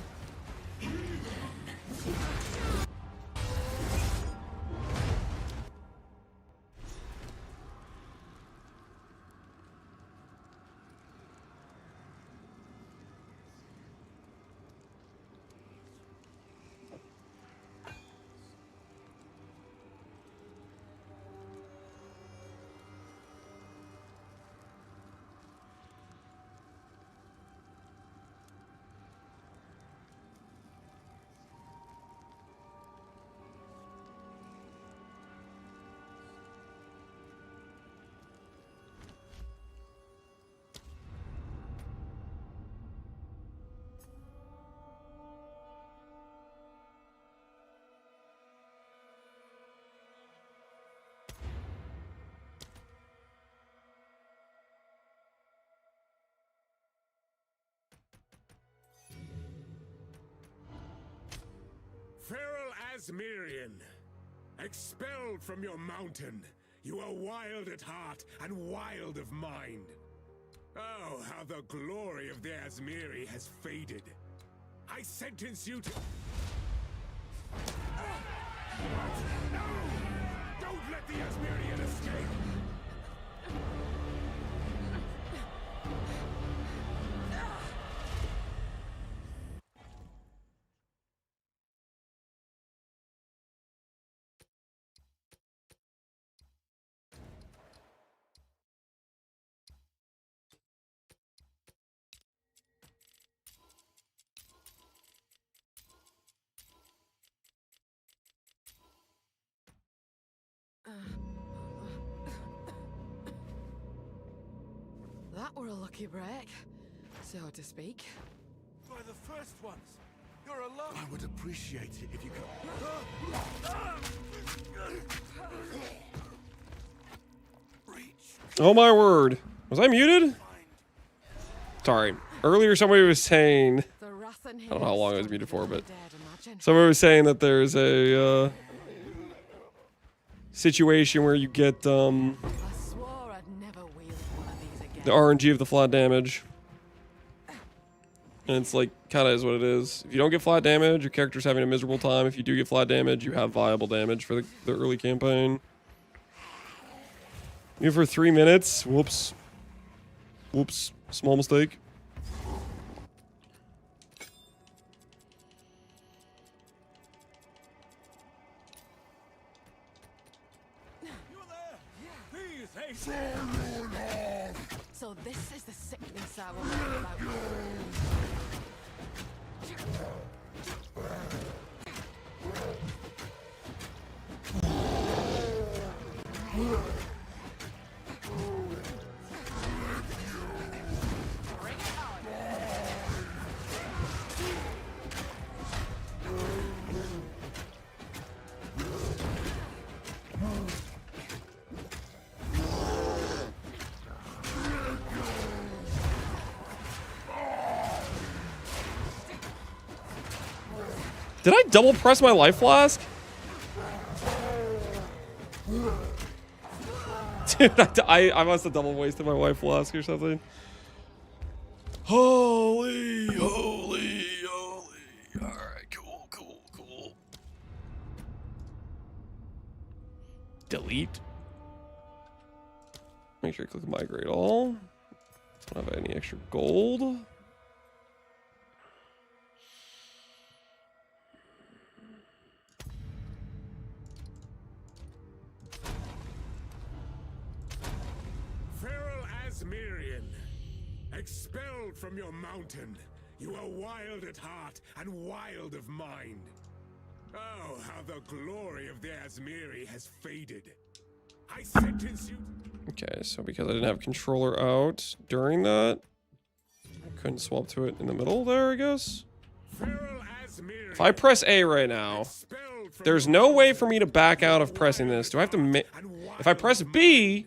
Feral Asmirian, expelled from your mountain, you are wild at heart and wild of mind. Oh, how the glory of the Asmiri has faded. I sentence you to... No! Don't let the Asmirian escape! That were a lucky break, so to speak. By the first ones. You're alone. I would appreciate it if you could. oh my word. Was I muted? Sorry. Earlier somebody was saying, The wrath and I don't know how long I was muted for, but dead, imagine. somebody was saying that there's a situation where you get I swore I'd never wield one of these again. the RNG of the flat damage. And it's like, kind of is what it is. If you don't get flat damage, your character's having a miserable time. If you do get flat damage, you have viable damage for the early campaign. Even for 3 minutes. Whoops. Whoops. Small mistake. So this is the sickness I will learn about. Did I double press my life flask? Dude, I must have double wasted my life flask or something. Holy. Alright, cool. Delete. Make sure you click migrate all. Don't have any extra gold. Feral Asmirian, expelled from your mountain, you are wild at heart and wild of mind. Oh, how the glory of the Asmiri has faded. I sentence you... Okay, so because I didn't have controller out during that, I couldn't swap to it in the middle there, I guess. Feral Asmirian, If I press A right now, expelled from there's your no way mountain, for me to back out of pressing this. Do I have to if I press B,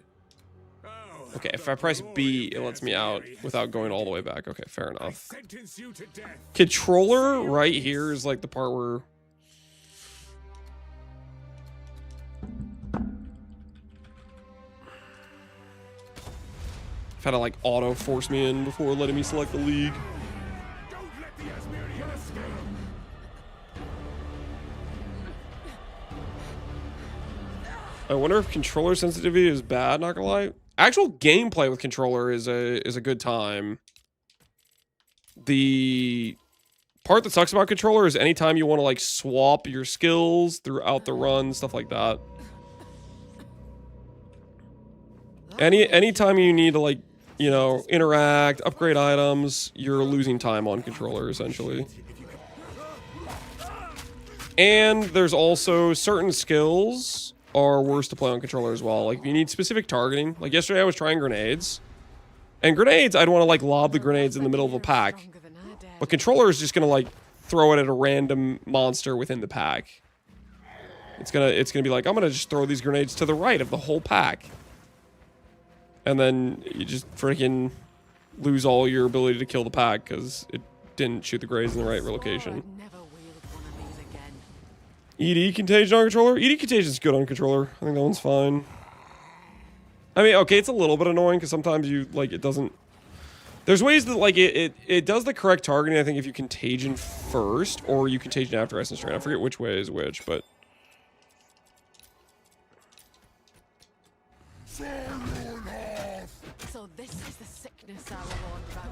Oh, okay, how if the I press glory B, of it the lets me out Asmiri has without going all the faded. way back. Okay, fair I enough. sentence you to death. Controller right here is like the part where... I've had to like auto force me in before letting me select the league. Don't let the Asmirian escape! I wonder if controller sensitivity is bad, not gonna lie. Actual gameplay with controller is a good time. The part that sucks about controller is anytime you want to like swap your skills throughout the run, stuff like that. Anytime you need to like, you know, interact, upgrade items, you're losing time on controller essentially. And there's also certain skills are worse to play on controller as well. Like if you need specific targeting, like yesterday I was trying grenades. And grenades, I'd want to like lob the grenades in the middle of a pack. But controller is just gonna like throw it at a random monster within the pack. It's gonna be like, I'm gonna just throw these grenades to the right of the whole pack. And then you just freaking lose all your ability to kill the pack because it didn't shoot the grenades in the right location. ED Contagion on controller? ED Contagion is good on controller. I think that one's fine. I mean, okay, it's a little bit annoying because sometimes you, like, it doesn't... There's ways that, like, it does the correct targeting, I think, if you Contagion first or you Contagion after Essence Drain. I forget which way is which, but... So this is the sickness I warned about.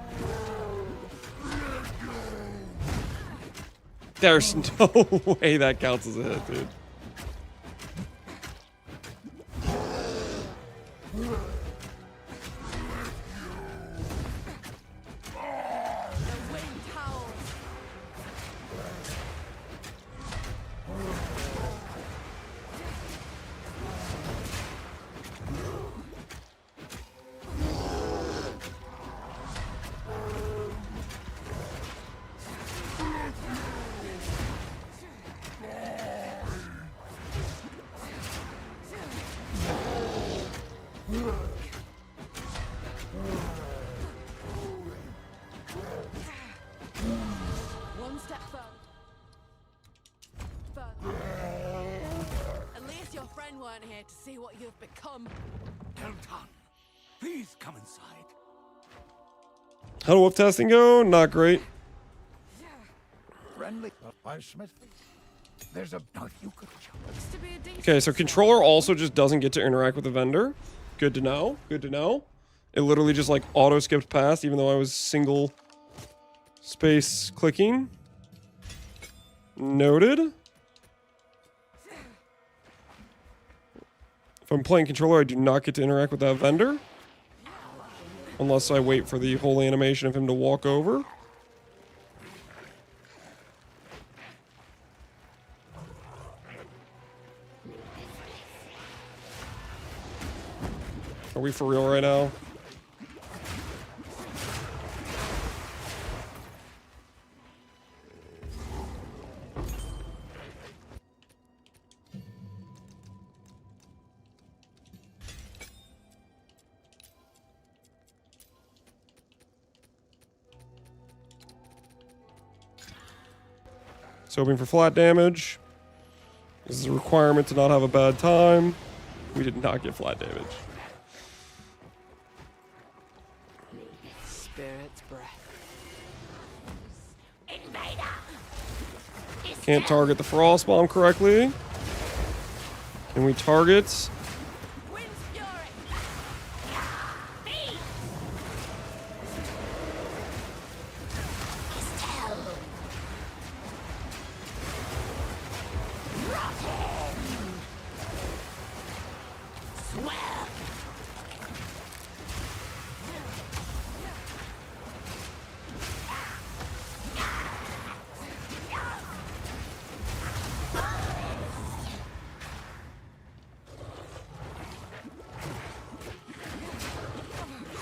There's no way that counts as a hit, dude. The wind howls. One step further. At least your friend weren't here to see what you've become. Delton, please come inside. How do whip testing go? Not great. Friendly. I Smith. There's a knife you could chop. Looks to be a decent Okay, so controller also just doesn't get to interact with the vendor. Good to know. Good to know. It literally just like auto skipped past even though I was single space clicking. Noted. If I'm playing controller, I do not get to interact with that vendor. Unless I wait for the whole animation of him to walk over. Are we for real right now? So hoping for flat damage. This is a requirement to not have a bad time. We did not get flat damage. Spirit's breath. Can't target the frost bomb correctly. Can we target? Wind's fury.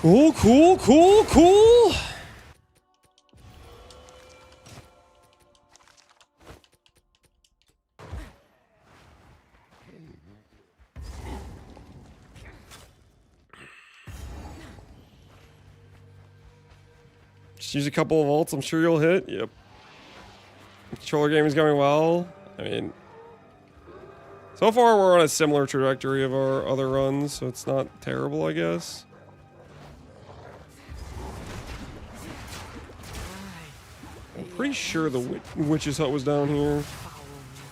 Cool, cool, cool, cool. Just use a couple of ults, I'm sure you'll hit. Yep. Controller game is going well. I mean, so far we're on a similar trajectory of our other runs, so it's not terrible, I guess. Pretty sure the witch's hut was down here. I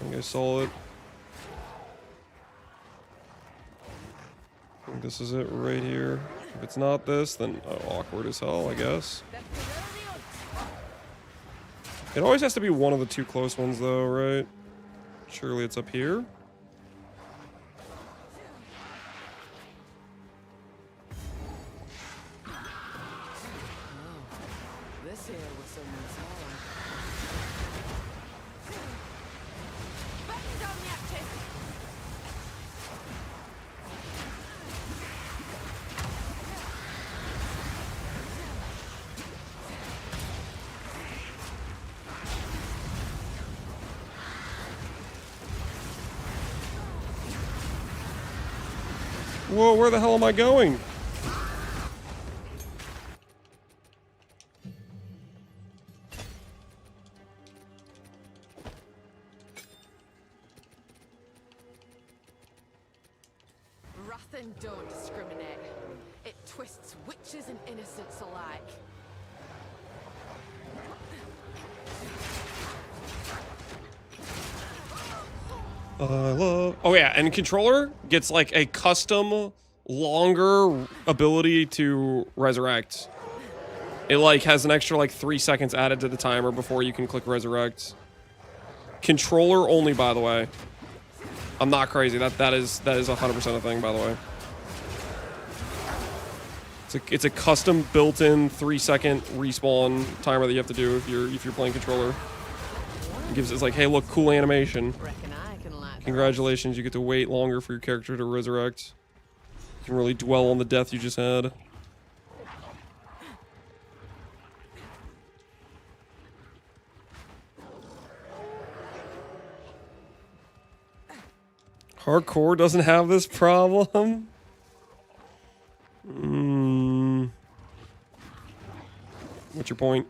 think I saw it. I think this is it right here. If it's not this, then awkward as hell, I guess. It always has to be one of the two close ones, though, right? Surely it's up here. This here was someone's home. Buttons on the active. Whoa, where the hell am I going? Wrath don't discriminate. It twists witches and innocents alike. I love. Oh yeah, and controller gets like a custom longer ability to resurrect. It like has an extra like 3 seconds added to the timer before you can click resurrect. Controller only, by the way. I'm not crazy. That is 100% a thing, by the way. It's a custom built-in 3-second respawn timer that you have to do if you're playing controller. It gives it's like, hey, look, cool animation. Reckon I can light Congratulations, you get to wait longer for your character to resurrect. You can really dwell on the death you just had. Hardcore doesn't have this problem. What's your point?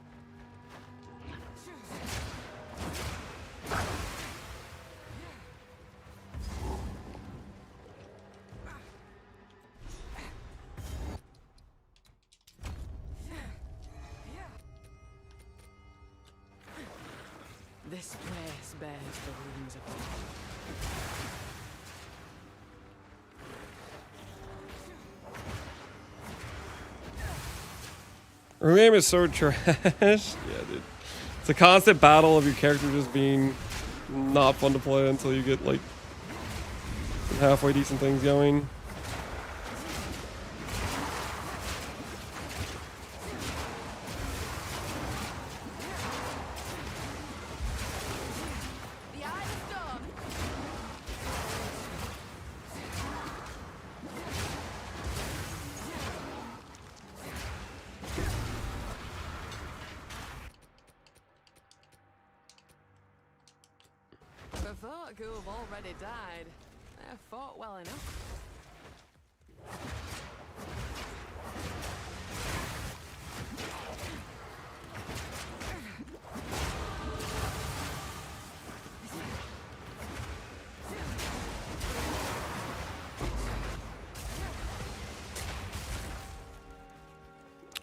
This place bears the ruins of war. Her game is so trash. Yeah, dude. It's a constant battle of your character just being not fun to play until you get like some halfway decent things going. The eye of storm. For folk who have already died, they've fought well enough.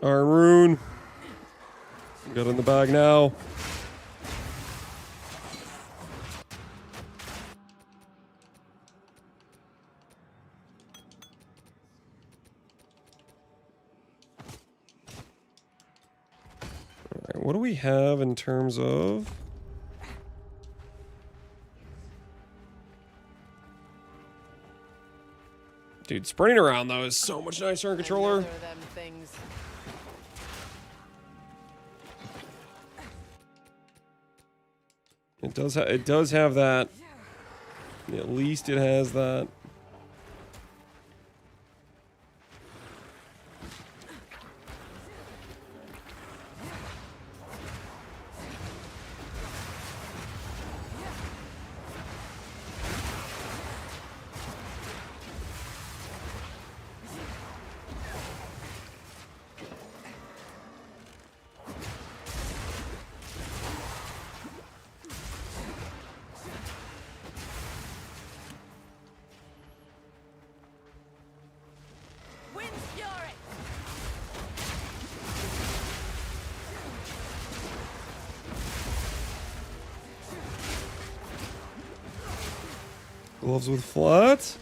Alright, Rune. Got it in the bag now. Alright, what do we have in terms of... Dude, sprinting around though is so much nicer on controller. Another of them things. It does have that. At least it has that. Gloves with flat.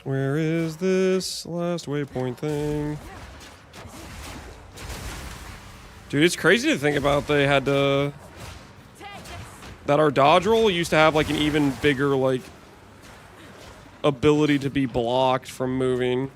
Where is this last waypoint thing? Dude, it's crazy to think about they had to... That our dodge roll used to have like an even bigger like ability to be blocked from moving.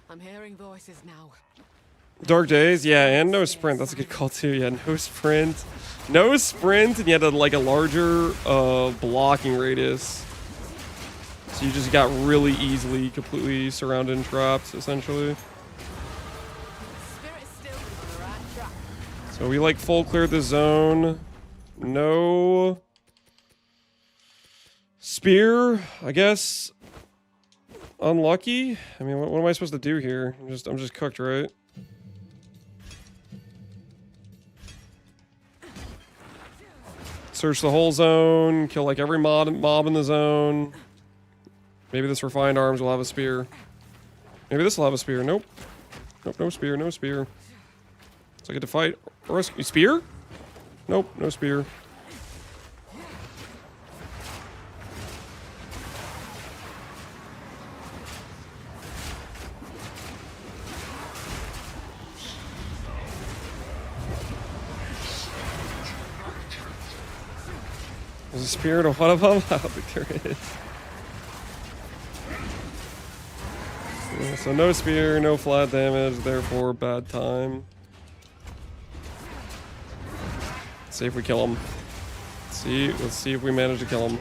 I'm hearing voices now. Dark Days, yeah, and no sprint. That's a good call too. Yeah, no sprint. No sprint, and you had like a larger blocking radius. So you just got really easily completely surrounded and trapped, essentially. Spirit's still on the right track. So we like full cleared the zone. No spear, I guess. Unlucky. I mean, what am I supposed to do here? I'm just cooked, right? Search the whole zone. Kill like every mob in the zone. Maybe this refined arms will have a spear. Maybe this will have a spear. Nope. Nope. No spear. No spear. So I get to fight. Or a spear? Nope. No spear. There's a spear to one of them? I don't think there is. Yeah, so no spear, no flat damage, therefore bad time. Let's see if we kill him. Let's see if we manage to kill him.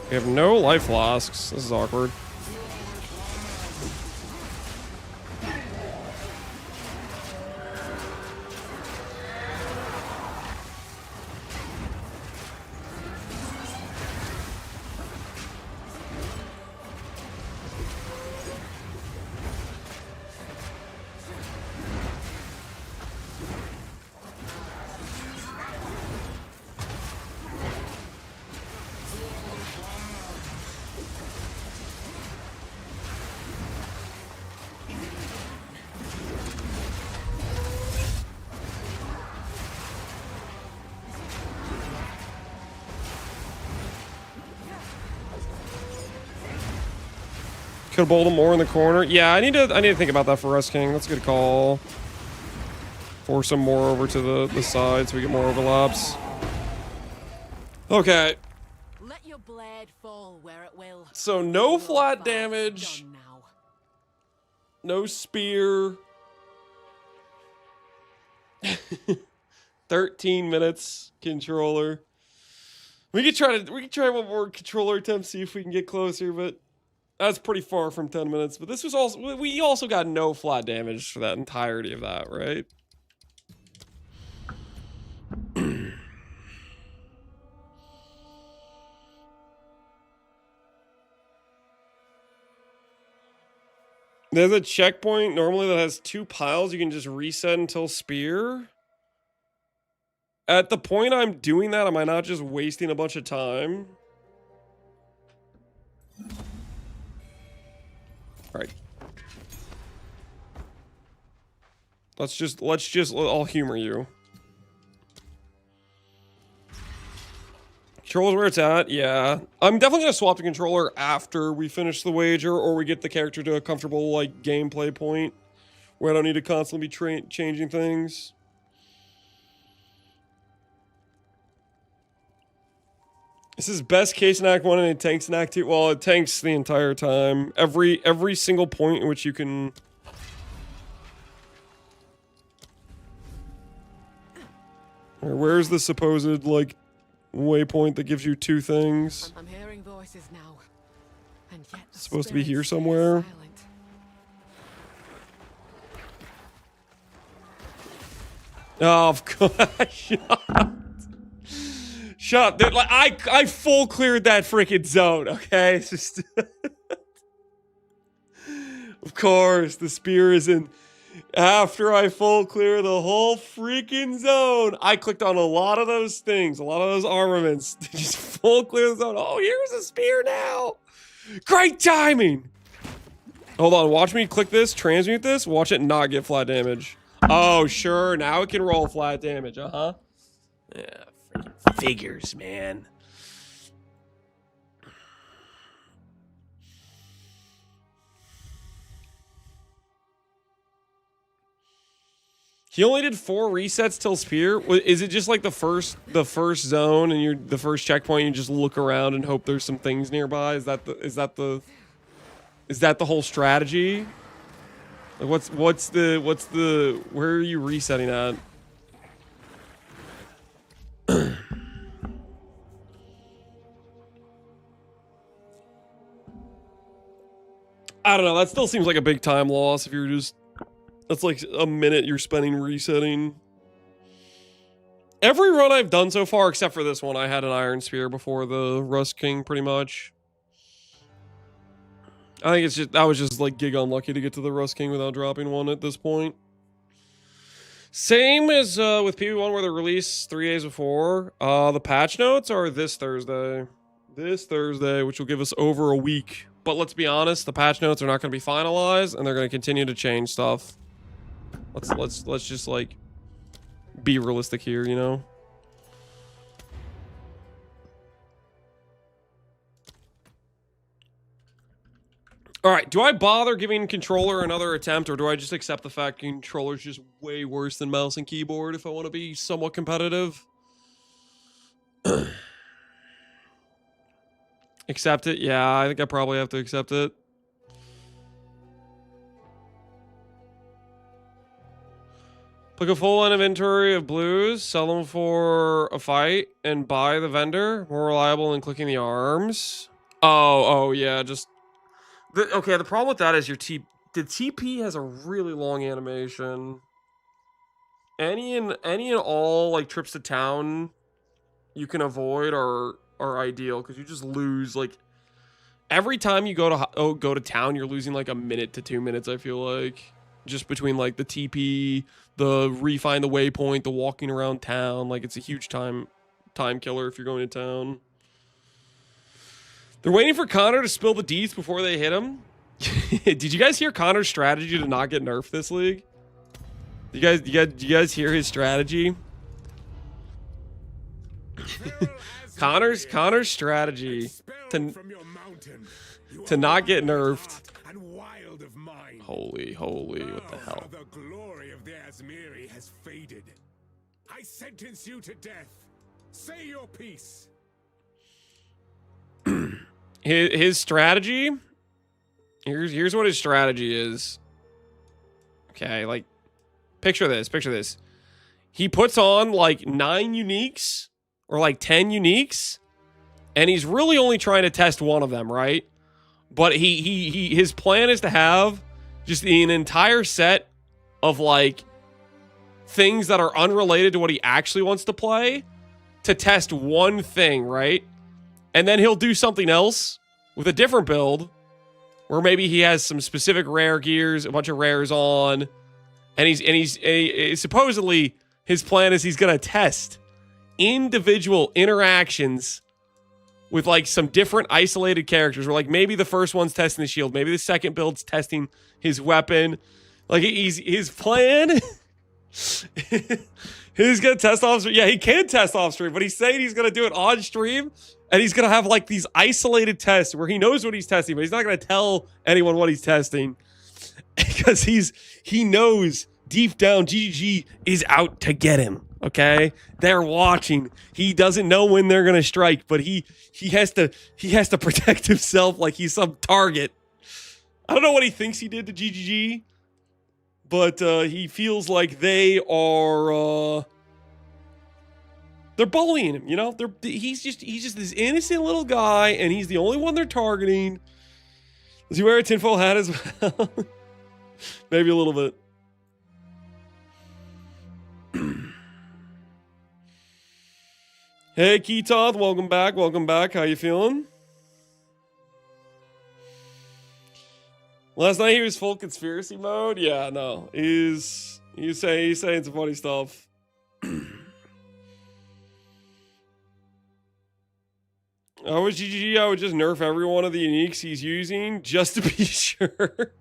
We have no life flasks. This is awkward. Could have bowled him more in the corner. Yeah, I need to think about that for Rust King. That's a good call. Force him more over to the side so we get more overlaps. Okay. Let your blade fall where it will. So no flat damage. No spear. 13 minutes controller. We could try one more controller attempt, see if we can get closer, but that's pretty far from 10 minutes. But this was also, we also got no flat damage for that entirety of that, right? There's a checkpoint normally that has 2 piles. You can just reset until spear. At the point I'm doing that, am I not just wasting a bunch of time? All right. I'll humor you. Controller's where it's at, yeah. I'm definitely gonna swap the controller after we finish the wager, or we get the character to a comfortable, like, gameplay point where I don't need to constantly be changing things. This is best case in Act 1 and it tanks in Act 2. Well, it tanks the entire time. Every single point in which you can... Where's the supposed, like, waypoint that gives you 2 things? I'm hearing voices now. And yet the Supposed to be here spirits stay somewhere. silent. Oh, of course. Shut up. Dude. Like, I full cleared that freaking zone, okay? It's just... Of course, the spear is in... After I full clear the whole freaking zone, I clicked on a lot of those things, a lot of those armaments. To just full clear the zone. Oh, here's a spear now. Great timing. Hold on, watch me click this, transmute this, watch it not get flat damage. Oh, sure, now it can roll flat damage, uh-huh. Yeah, freaking figures, man. He only did 4 resets till spear. Is it just like the first zone and the first checkpoint? You just look around and hope there's some things nearby. Is that the whole strategy? Like what's the where are you resetting at? I don't know. That still seems like a big time loss if you're just. That's like a minute you're spending resetting. Every run I've done so far, except for this one, I had an Iron Spear before the Rust King, pretty much. I think it's just, I was just like gig unlucky to get to the Rust King without dropping one at this point. Same as with PB1 where they're released 3 days before. The patch notes are this Thursday. This Thursday, which will give us over a week. But let's be honest, the patch notes are not going to be finalized, and they're going to continue to change stuff. Let's just like be realistic here, you know. All right, do I bother giving controller another attempt, or do I just accept the fact controller's just way worse than mouse and keyboard if I want to be somewhat competitive? Accept it? Yeah, I think I probably have to accept it. Pick a full inventory of blues, sell them for a fight, and buy the vendor. More reliable than clicking the arms. Oh, yeah, just... Okay, the problem with that is the TP has a really long animation. Any and all, like, trips to town you can avoid are ideal, because you just lose, like... Every time you go to town, you're losing, like, a minute to 2 minutes, I feel like. Just between, like, the TP, the refine the waypoint, the walking around town. Like, it's a huge time killer if you're going to town. They're waiting for Connor to spill the deets before they hit him. Did you guys hear Connor's strategy to not get nerfed this league? You guys hear his strategy? Connor's strategy to not get nerfed. Holy, what the hell? The glory of the Asmiri has faded. I sentence you to death. Say your piece. His strategy. Here's what his strategy is. Okay, like picture this. He puts on like 9 uniques or like 10 uniques, and he's really only trying to test one of them, right? But his plan is to have just an entire set of like things that are unrelated to what he actually wants to play to test one thing, right? And then he'll do something else with a different build where maybe he has some specific rare gears, a bunch of rares on, and he's supposedly his plan is he's going to test individual interactions with like some different isolated characters, where like maybe the first one's testing the shield, maybe the second build's testing his weapon. Like his plan he's gonna test off stream. Yeah, he can test off stream, but he's saying he's gonna do it on stream, and he's gonna have like these isolated tests where he knows what he's testing, but he's not gonna tell anyone what he's testing because he knows deep down GGG is out to get him. Okay, they're watching. He doesn't know when they're gonna strike, but he has to protect himself like he's some target. I don't know what he thinks he did to GGG, but he feels like they are They're bullying him, you know? He's just this innocent little guy, and he's the only one they're targeting. Does he wear a tinfoil hat as well? Maybe a little bit. Hey, Ketoth, welcome back. Welcome back. How you feeling? Last night he was full conspiracy mode. Yeah, no, he's saying some funny stuff. I was GGG. I would just nerf every one of the uniques he's using just to be sure.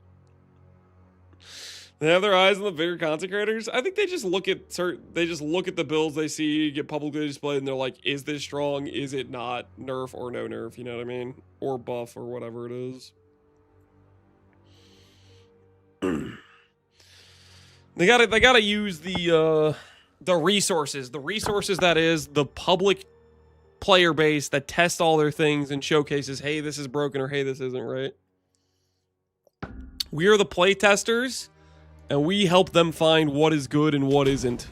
They have their eyes on the bigger content creators. I think they just look at the builds they see get publicly displayed, and they're like, "Is this strong? Is it not? Nerf or no nerf?" You know what I mean? Or buff or whatever it is. They gotta use the resources. The resources, that is the public player base that tests all their things and showcases, hey, this is broken, or hey, this isn't, right? We are the play testers, and we help them find what is good and what isn't.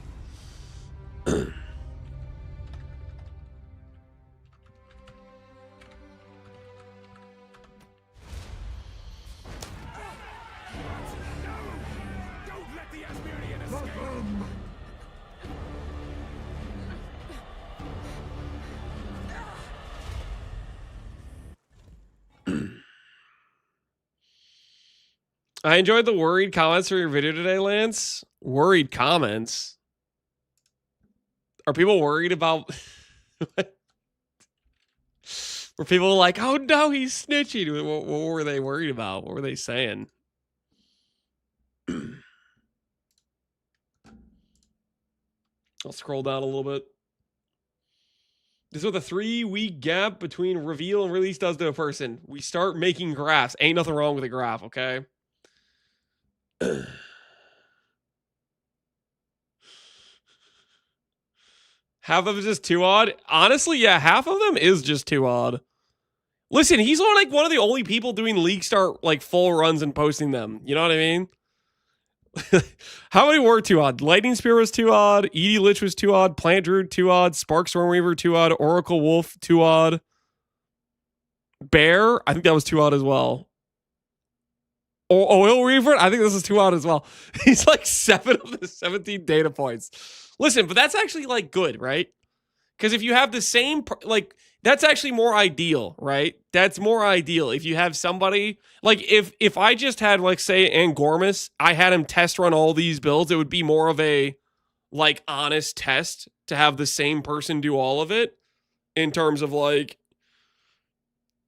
I enjoyed the worried comments for your video today, Lance. Worried comments? Are people worried about... Were people like, oh no, he's snitching? What were they worried about? What were they saying? I'll scroll down a little bit. This is what the 3-week gap between reveal and release does to a person. We start making graphs. Ain't nothing wrong with a graph, okay? Half of it is just too odd. Honestly, yeah, half of them is just too odd. Listen, he's like one of the only people doing League Start like full runs and posting them. You know what I mean? How many were too odd? Lightning Spear was too odd. Edie Lich was too odd. Plant Druid too odd. Spark Stormweaver too odd. Oracle Wolf too odd. Bear, I think that was too odd as well. Oil Reaver, I think this is too odd as well. He's like 7 of the 17 data points. Listen, but that's actually like good, right? Because if you have the same, like, that's actually more ideal, right? That's more ideal. If you have somebody, like, if I just had, like, say, Angormus, I had him test run all these builds, it would be more of a, like, honest test to have the same person do all of it in terms of, like,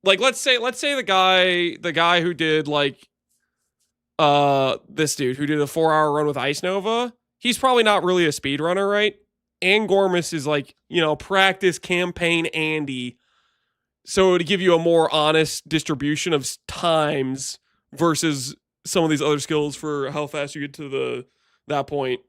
let's say the guy who did, like, this dude who did a 4-hour run with Ice Nova, he's probably not really a speedrunner, right? Angormus is like, you know, practice campaign Andy. So to give you a more honest distribution of times versus some of these other skills for how fast you get to that point.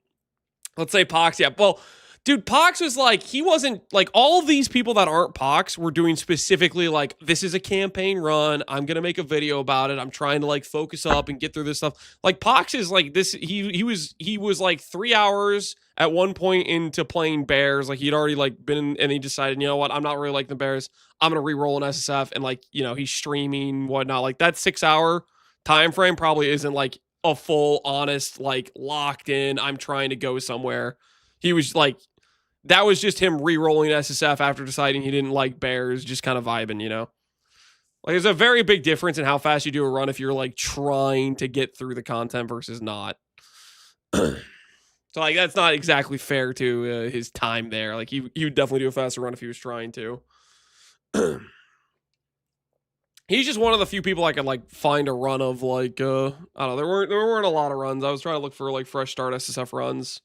Let's say Pox, yeah. Well, dude, Pox was like, he wasn't like, all of these people that aren't Pox were doing specifically like, this is a campaign run. I'm going to make a video about it. I'm trying to like focus up and get through this stuff. Like Pox is like this. He was like 3 hours at one point into playing Bears. Like he'd already like been, and he decided, you know what? I'm not really like the Bears. I'm going to re-roll an SSF, and like, you know, he's streaming, whatnot. Like that 6-hour time frame probably isn't like a full honest, like locked in, I'm trying to go somewhere. He was like, that was just him re-rolling SSF after deciding he didn't like Bears, just kind of vibing, you know? Like, there's a very big difference in how fast you do a run if you're, like, trying to get through the content versus not. So, like, that's not exactly fair to his time there. Like, he would definitely do a faster run if he was trying to. He's just one of the few people I could, like, find a run of, like, I don't know, there weren't a lot of runs. I was trying to look for, like, fresh start SSF runs.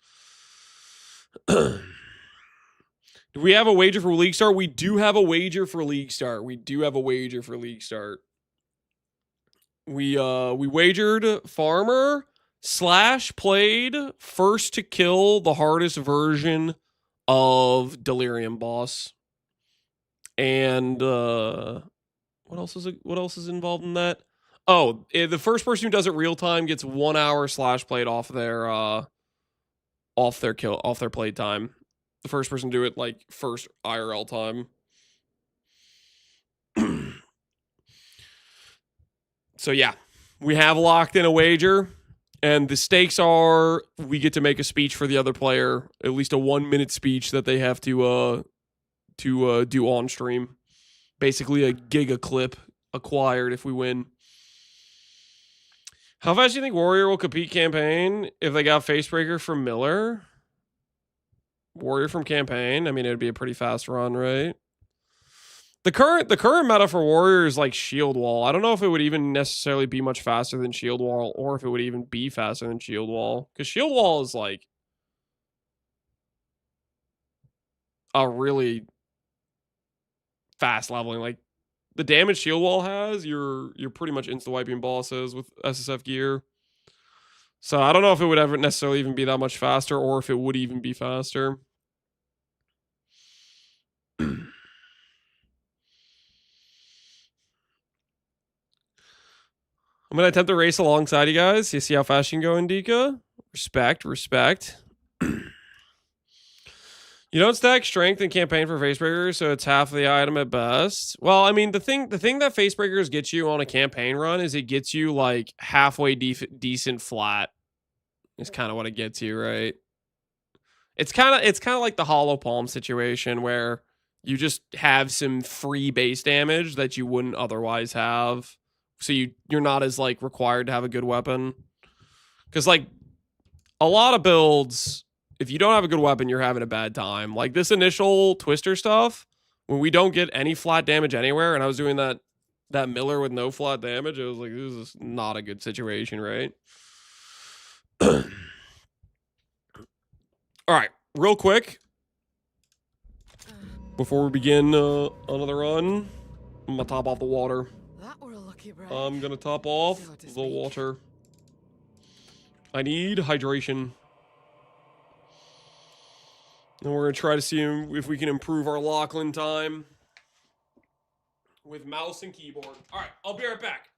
Do we have a wager for League Start? We do have a wager for League Start. We wagered Farmer / played first to kill the hardest version of Delirium Boss. And what else is involved in that? Oh, the first person who does it real time gets 1 hour / played off their played time. the first person to do it, like, first IRL time. So, yeah. We have locked in a wager. And the stakes are we get to make a speech for the other player. At least a 1-minute speech that they have to do on stream. Basically a giga clip acquired if we win. How fast do you think Warrior will compete campaign if they got Facebreaker from Miller? Warrior from campaign? I mean, it would be a pretty fast run, right? The current meta for Warrior is like Shield Wall. I don't know if it would even necessarily be much faster than Shield Wall or if it would even be faster than Shield Wall. Because Shield Wall is like a really fast leveling. Like the damage Shield Wall has, you're pretty much insta wiping bosses with SSF gear. So I don't know if it would ever necessarily even be that much faster or if it would even be faster. I'm going to attempt to race alongside you guys. You see how fast you can go, Indika? Respect. You don't stack strength in campaign for Facebreakers, so it's half of the item at best. Well, I mean, the thing that Facebreakers gets you on a campaign run is it gets you, like, halfway decent flat. Is kind of what it gets you, right? It's kind of like the Hollow Palm situation where you just have some free base damage that you wouldn't otherwise have. So you're not as, like, required to have a good weapon. Because, like, a lot of builds, if you don't have a good weapon, you're having a bad time. Like, this initial Twister stuff, when we don't get any flat damage anywhere, and I was doing that Miller with no flat damage, it was like, this is not a good situation, right? All right, real quick, before we begin another run, I'm going to top off the water. That were a lucky break. I'm going to top off So to the speak. water. I need hydration. And we're going to try to see if we can improve our Lachlan time with mouse and keyboard. All right, I'll be right back.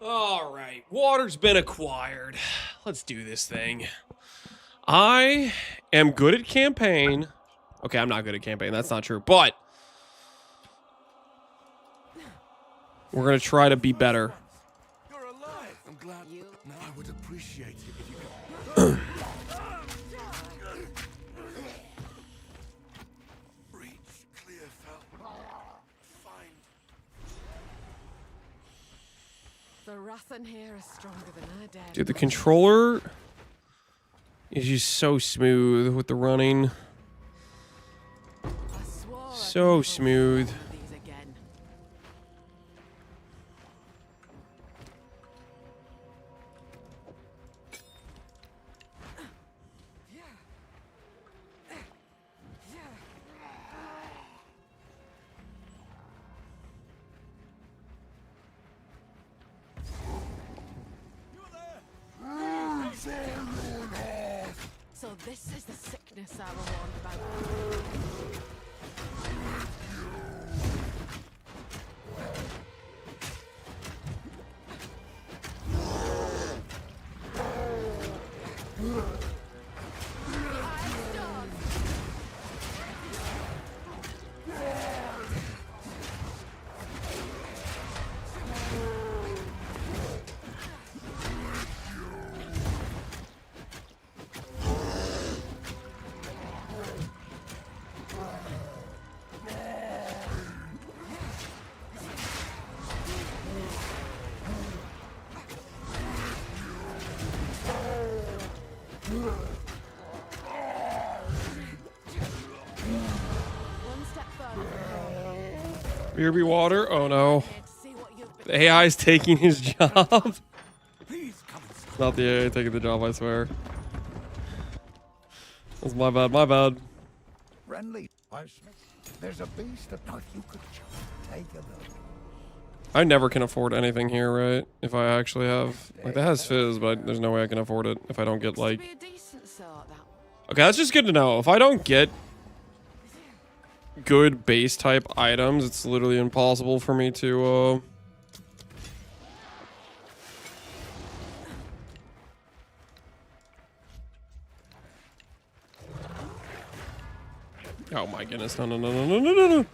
All right, water's been acquired. Let's do this thing. I am good at campaign. Okay, I'm not good at campaign. That's not true, but we're gonna try to be better. You're alive. I'm glad. Now I would appreciate it if you could. Breach clear, Fel. Fine. The wrath in here is stronger than I dared. Dude, the controller is just so smooth with the running. I swore I'd So never smooth. do these again. So this is the sickness I was warned about. One step further. BRB water. Oh no. Here to see what you've been. The AI is taking his job. Please come and stop. Not the AI taking the job, I swear. That's my bad, my bad. Friendly. There's a beast of knife you could choose. Take a look. I never can afford anything here, right? If I actually have... Like, that has fizz, but there's no way I can afford it if I don't get, like... Be a decent sort, that one. Okay, that's just good to know. If I don't get good base type items, it's literally impossible for me to, Oh my goodness, no, no, no, no, no, no, no, no.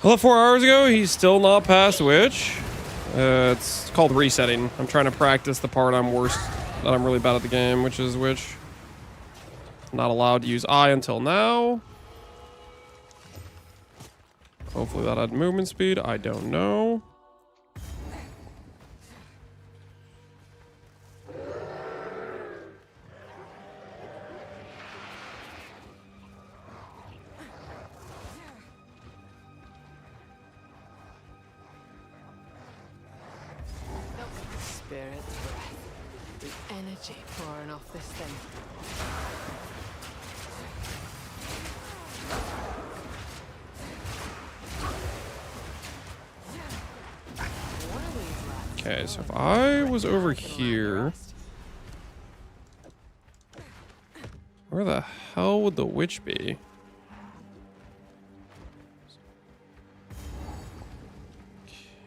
Well, 4 hours ago, he's still not past Witch. It's called resetting. I'm trying to practice the part I'm worst, that I'm really bad at the game, which is Witch. Not allowed to use I until now. Hopefully that had movement speed. I don't know. Spirit, the energy pouring off this thing. One of these lads. Okay, so if I was over here, where the hell would the witch be?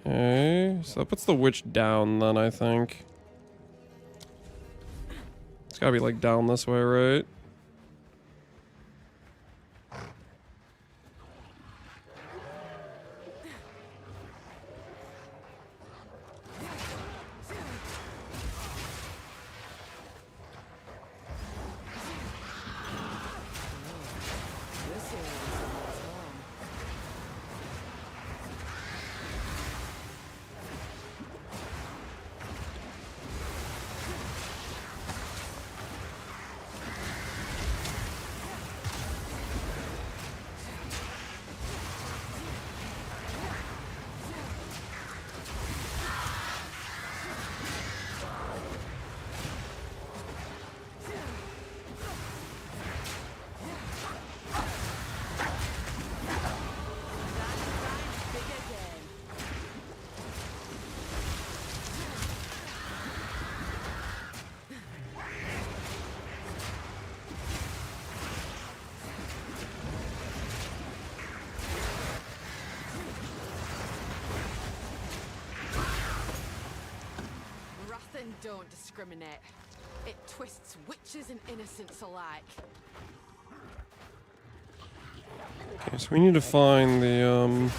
Okay, so that puts the witch down then, I think. It's gotta be like down this way, right? don't discriminate. It twists witches and innocents alike. Okay, so we need to find the,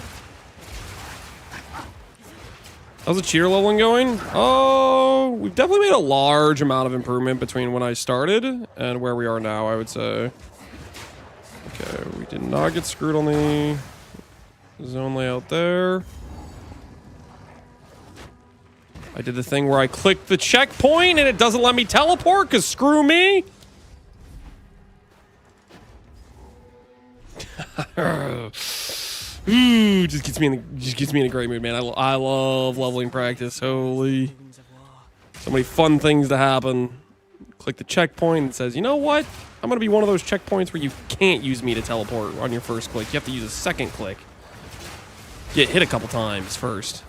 How's the cheater leveling going? Oh, we've definitely made a large amount of improvement between when I started and where we are now, I would say. Okay, we did not get screwed on the zone layout there. I did the thing where I clicked the checkpoint and it doesn't let me teleport, because screw me. Ooh, just gets me in a great mood, man. I love leveling practice. Holy, so many fun things to happen. Click the checkpoint and it says, you know what? I'm gonna be one of those checkpoints where you can't use me to teleport on your first click. You have to use a second click. Get hit a couple times first.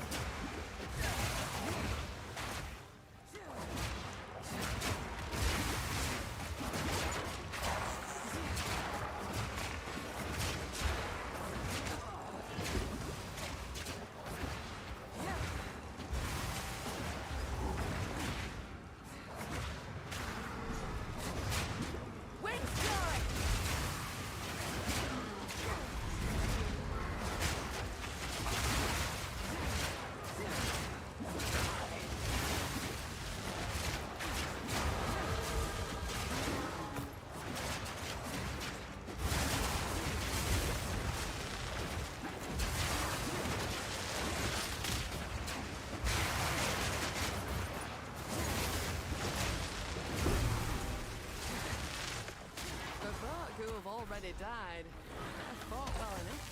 Already died. I fought well enough.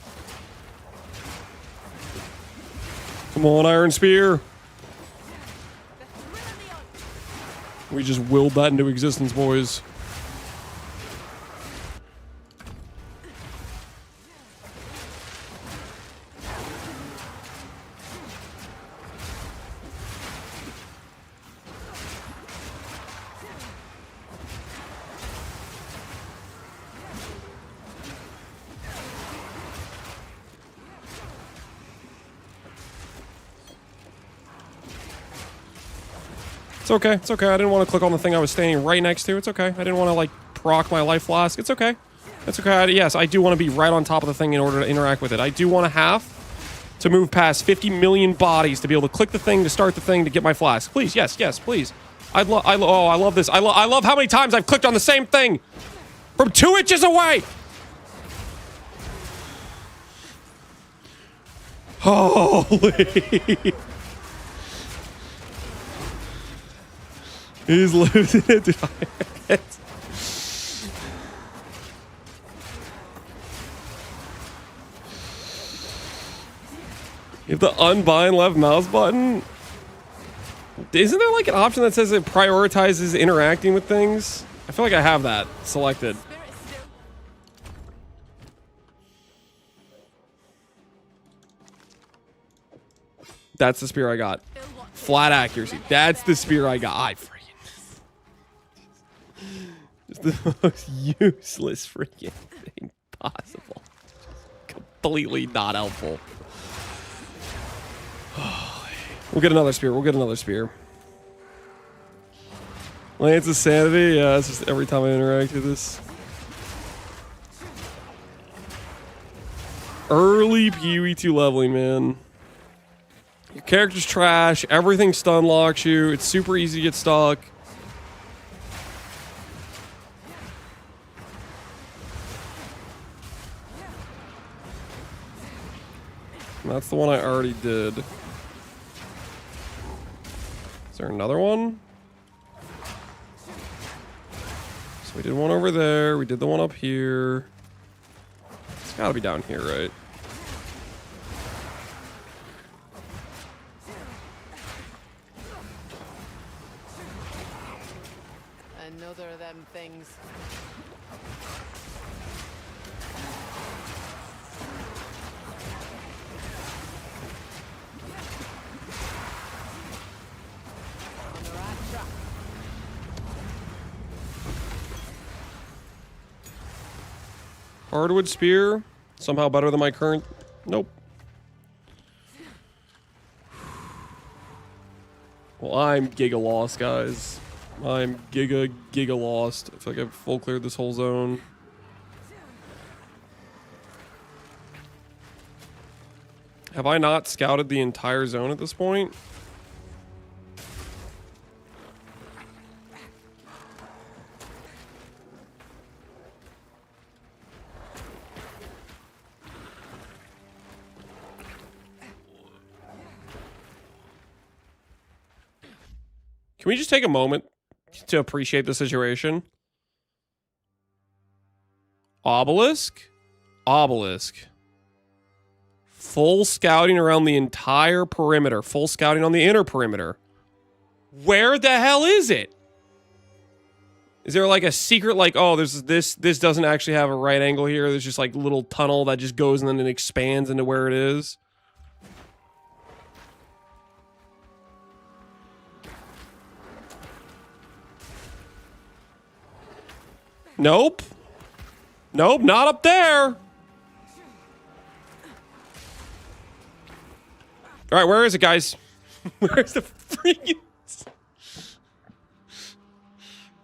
Come on, Iron Spear. We just willed that into existence, boys. It's okay. It's okay. I didn't want to click on the thing I was standing right next to. It's okay. I didn't want to, like, proc my life flask. It's okay. It's okay. Yes, I do want to be right on top of the thing in order to interact with it. I do want to have to move past 50 million bodies to be able to click the thing, to start the thing, to get my flask. Please, yes, yes, please. I love this. I love how many times I've clicked on the same thing from 2 inches away. Holy. He's losing it, dude. You have to unbind left mouse button. Isn't there like an option that says it prioritizes interacting with things? I feel like I have that selected. That's the spear I got. Flat accuracy. That's the spear I got. I freaking. Just the most useless freaking thing possible. Completely not helpful. We'll get another spear. We'll get another spear. Lance's sanity? Yeah, it's just every time I interact with this. Early PoE2 leveling, man. Your character's trash. Everything stun locks you. It's super easy to get stuck. That's the one I already did. Is there another one? So we did one over there. We did the one up here. It's gotta be down here, right? Another of them things. On the right track. Hardwood spear. Somehow better than my current. Nope. Well, I'm giga lost, guys. I'm giga lost. I feel like I've full cleared this whole zone. Have I not scouted the entire zone at this point? Can we just take a moment to appreciate the situation? Obelisk? Obelisk. Full scouting around the entire perimeter. Full scouting on the inner perimeter. Where the hell is it? Is there like a secret, like, oh, there's this doesn't actually have a right angle here. There's just like a little tunnel that just goes and then it expands into where it is. Nope. Nope, not up there. All right, where is it, guys? Where's the freaking...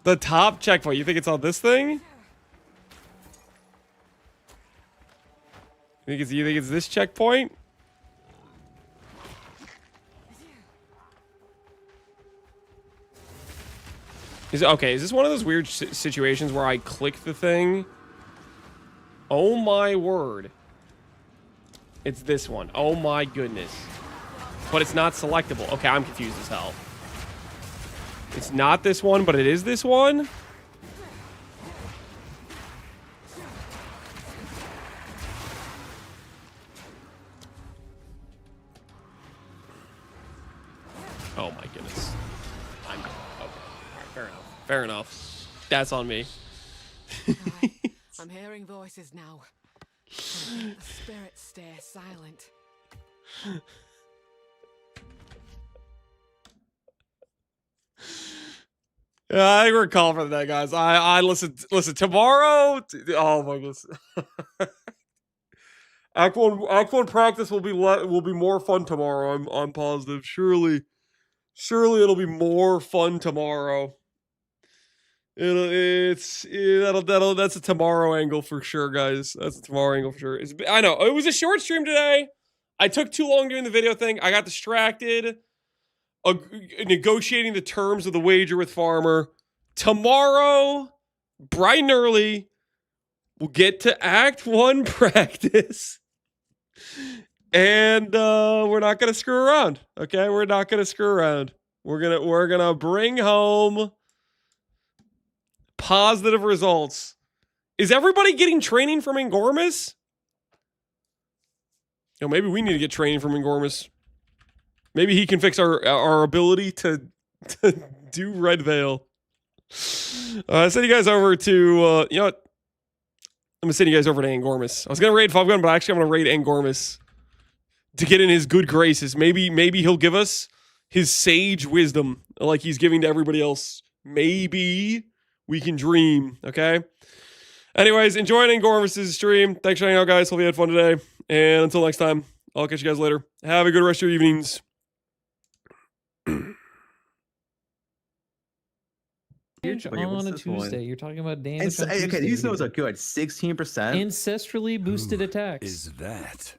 The top checkpoint. You think it's on this thing? You think it's this checkpoint? Okay, is this one of those weird situations where I click the thing? Oh my word. It's this one. Oh my goodness. But it's not selectable. Okay, I'm confused as hell. It's not this one, but it is this one? Oh my goodness. I'm okay. All right, fair enough. Fair enough. That's on me. I'm hearing voices now. The spirits stay silent. Yeah, I think we're calling for that, guys. I listen tomorrow. Oh my goodness. Act one practice will be more fun tomorrow. I'm positive. Surely it'll be more fun tomorrow. That's a tomorrow angle for sure, guys. That's a tomorrow angle for sure. I know it was a short stream today. I took too long doing the video thing. I got distracted. Negotiating the terms of the wager with Farmer. Tomorrow, bright and early, we'll get to Act 1 practice. And we're not gonna screw around. Okay? We're not gonna screw around. We're gonna bring home positive results. Is everybody getting training from Ingormus? You know, maybe we need to get training from Ingormus. Maybe he can fix our ability to do Red Veil. I send you guys over to, you know what? I'm going to send you guys over to Angormus. I was going to raid Fobgun, but actually I'm going to raid Angormus to get in his good graces. Maybe he'll give us his sage wisdom like he's giving to everybody else. Maybe we can dream, okay? Anyways, enjoying Angormus' stream. Thanks for hanging out, guys. Hope you had fun today. And until next time, I'll catch you guys later. Have a good rest of your evenings. On a Tuesday, you're talking about damage. Okay, these notes are good. 16%. Ancestrally boosted attacks. Is that?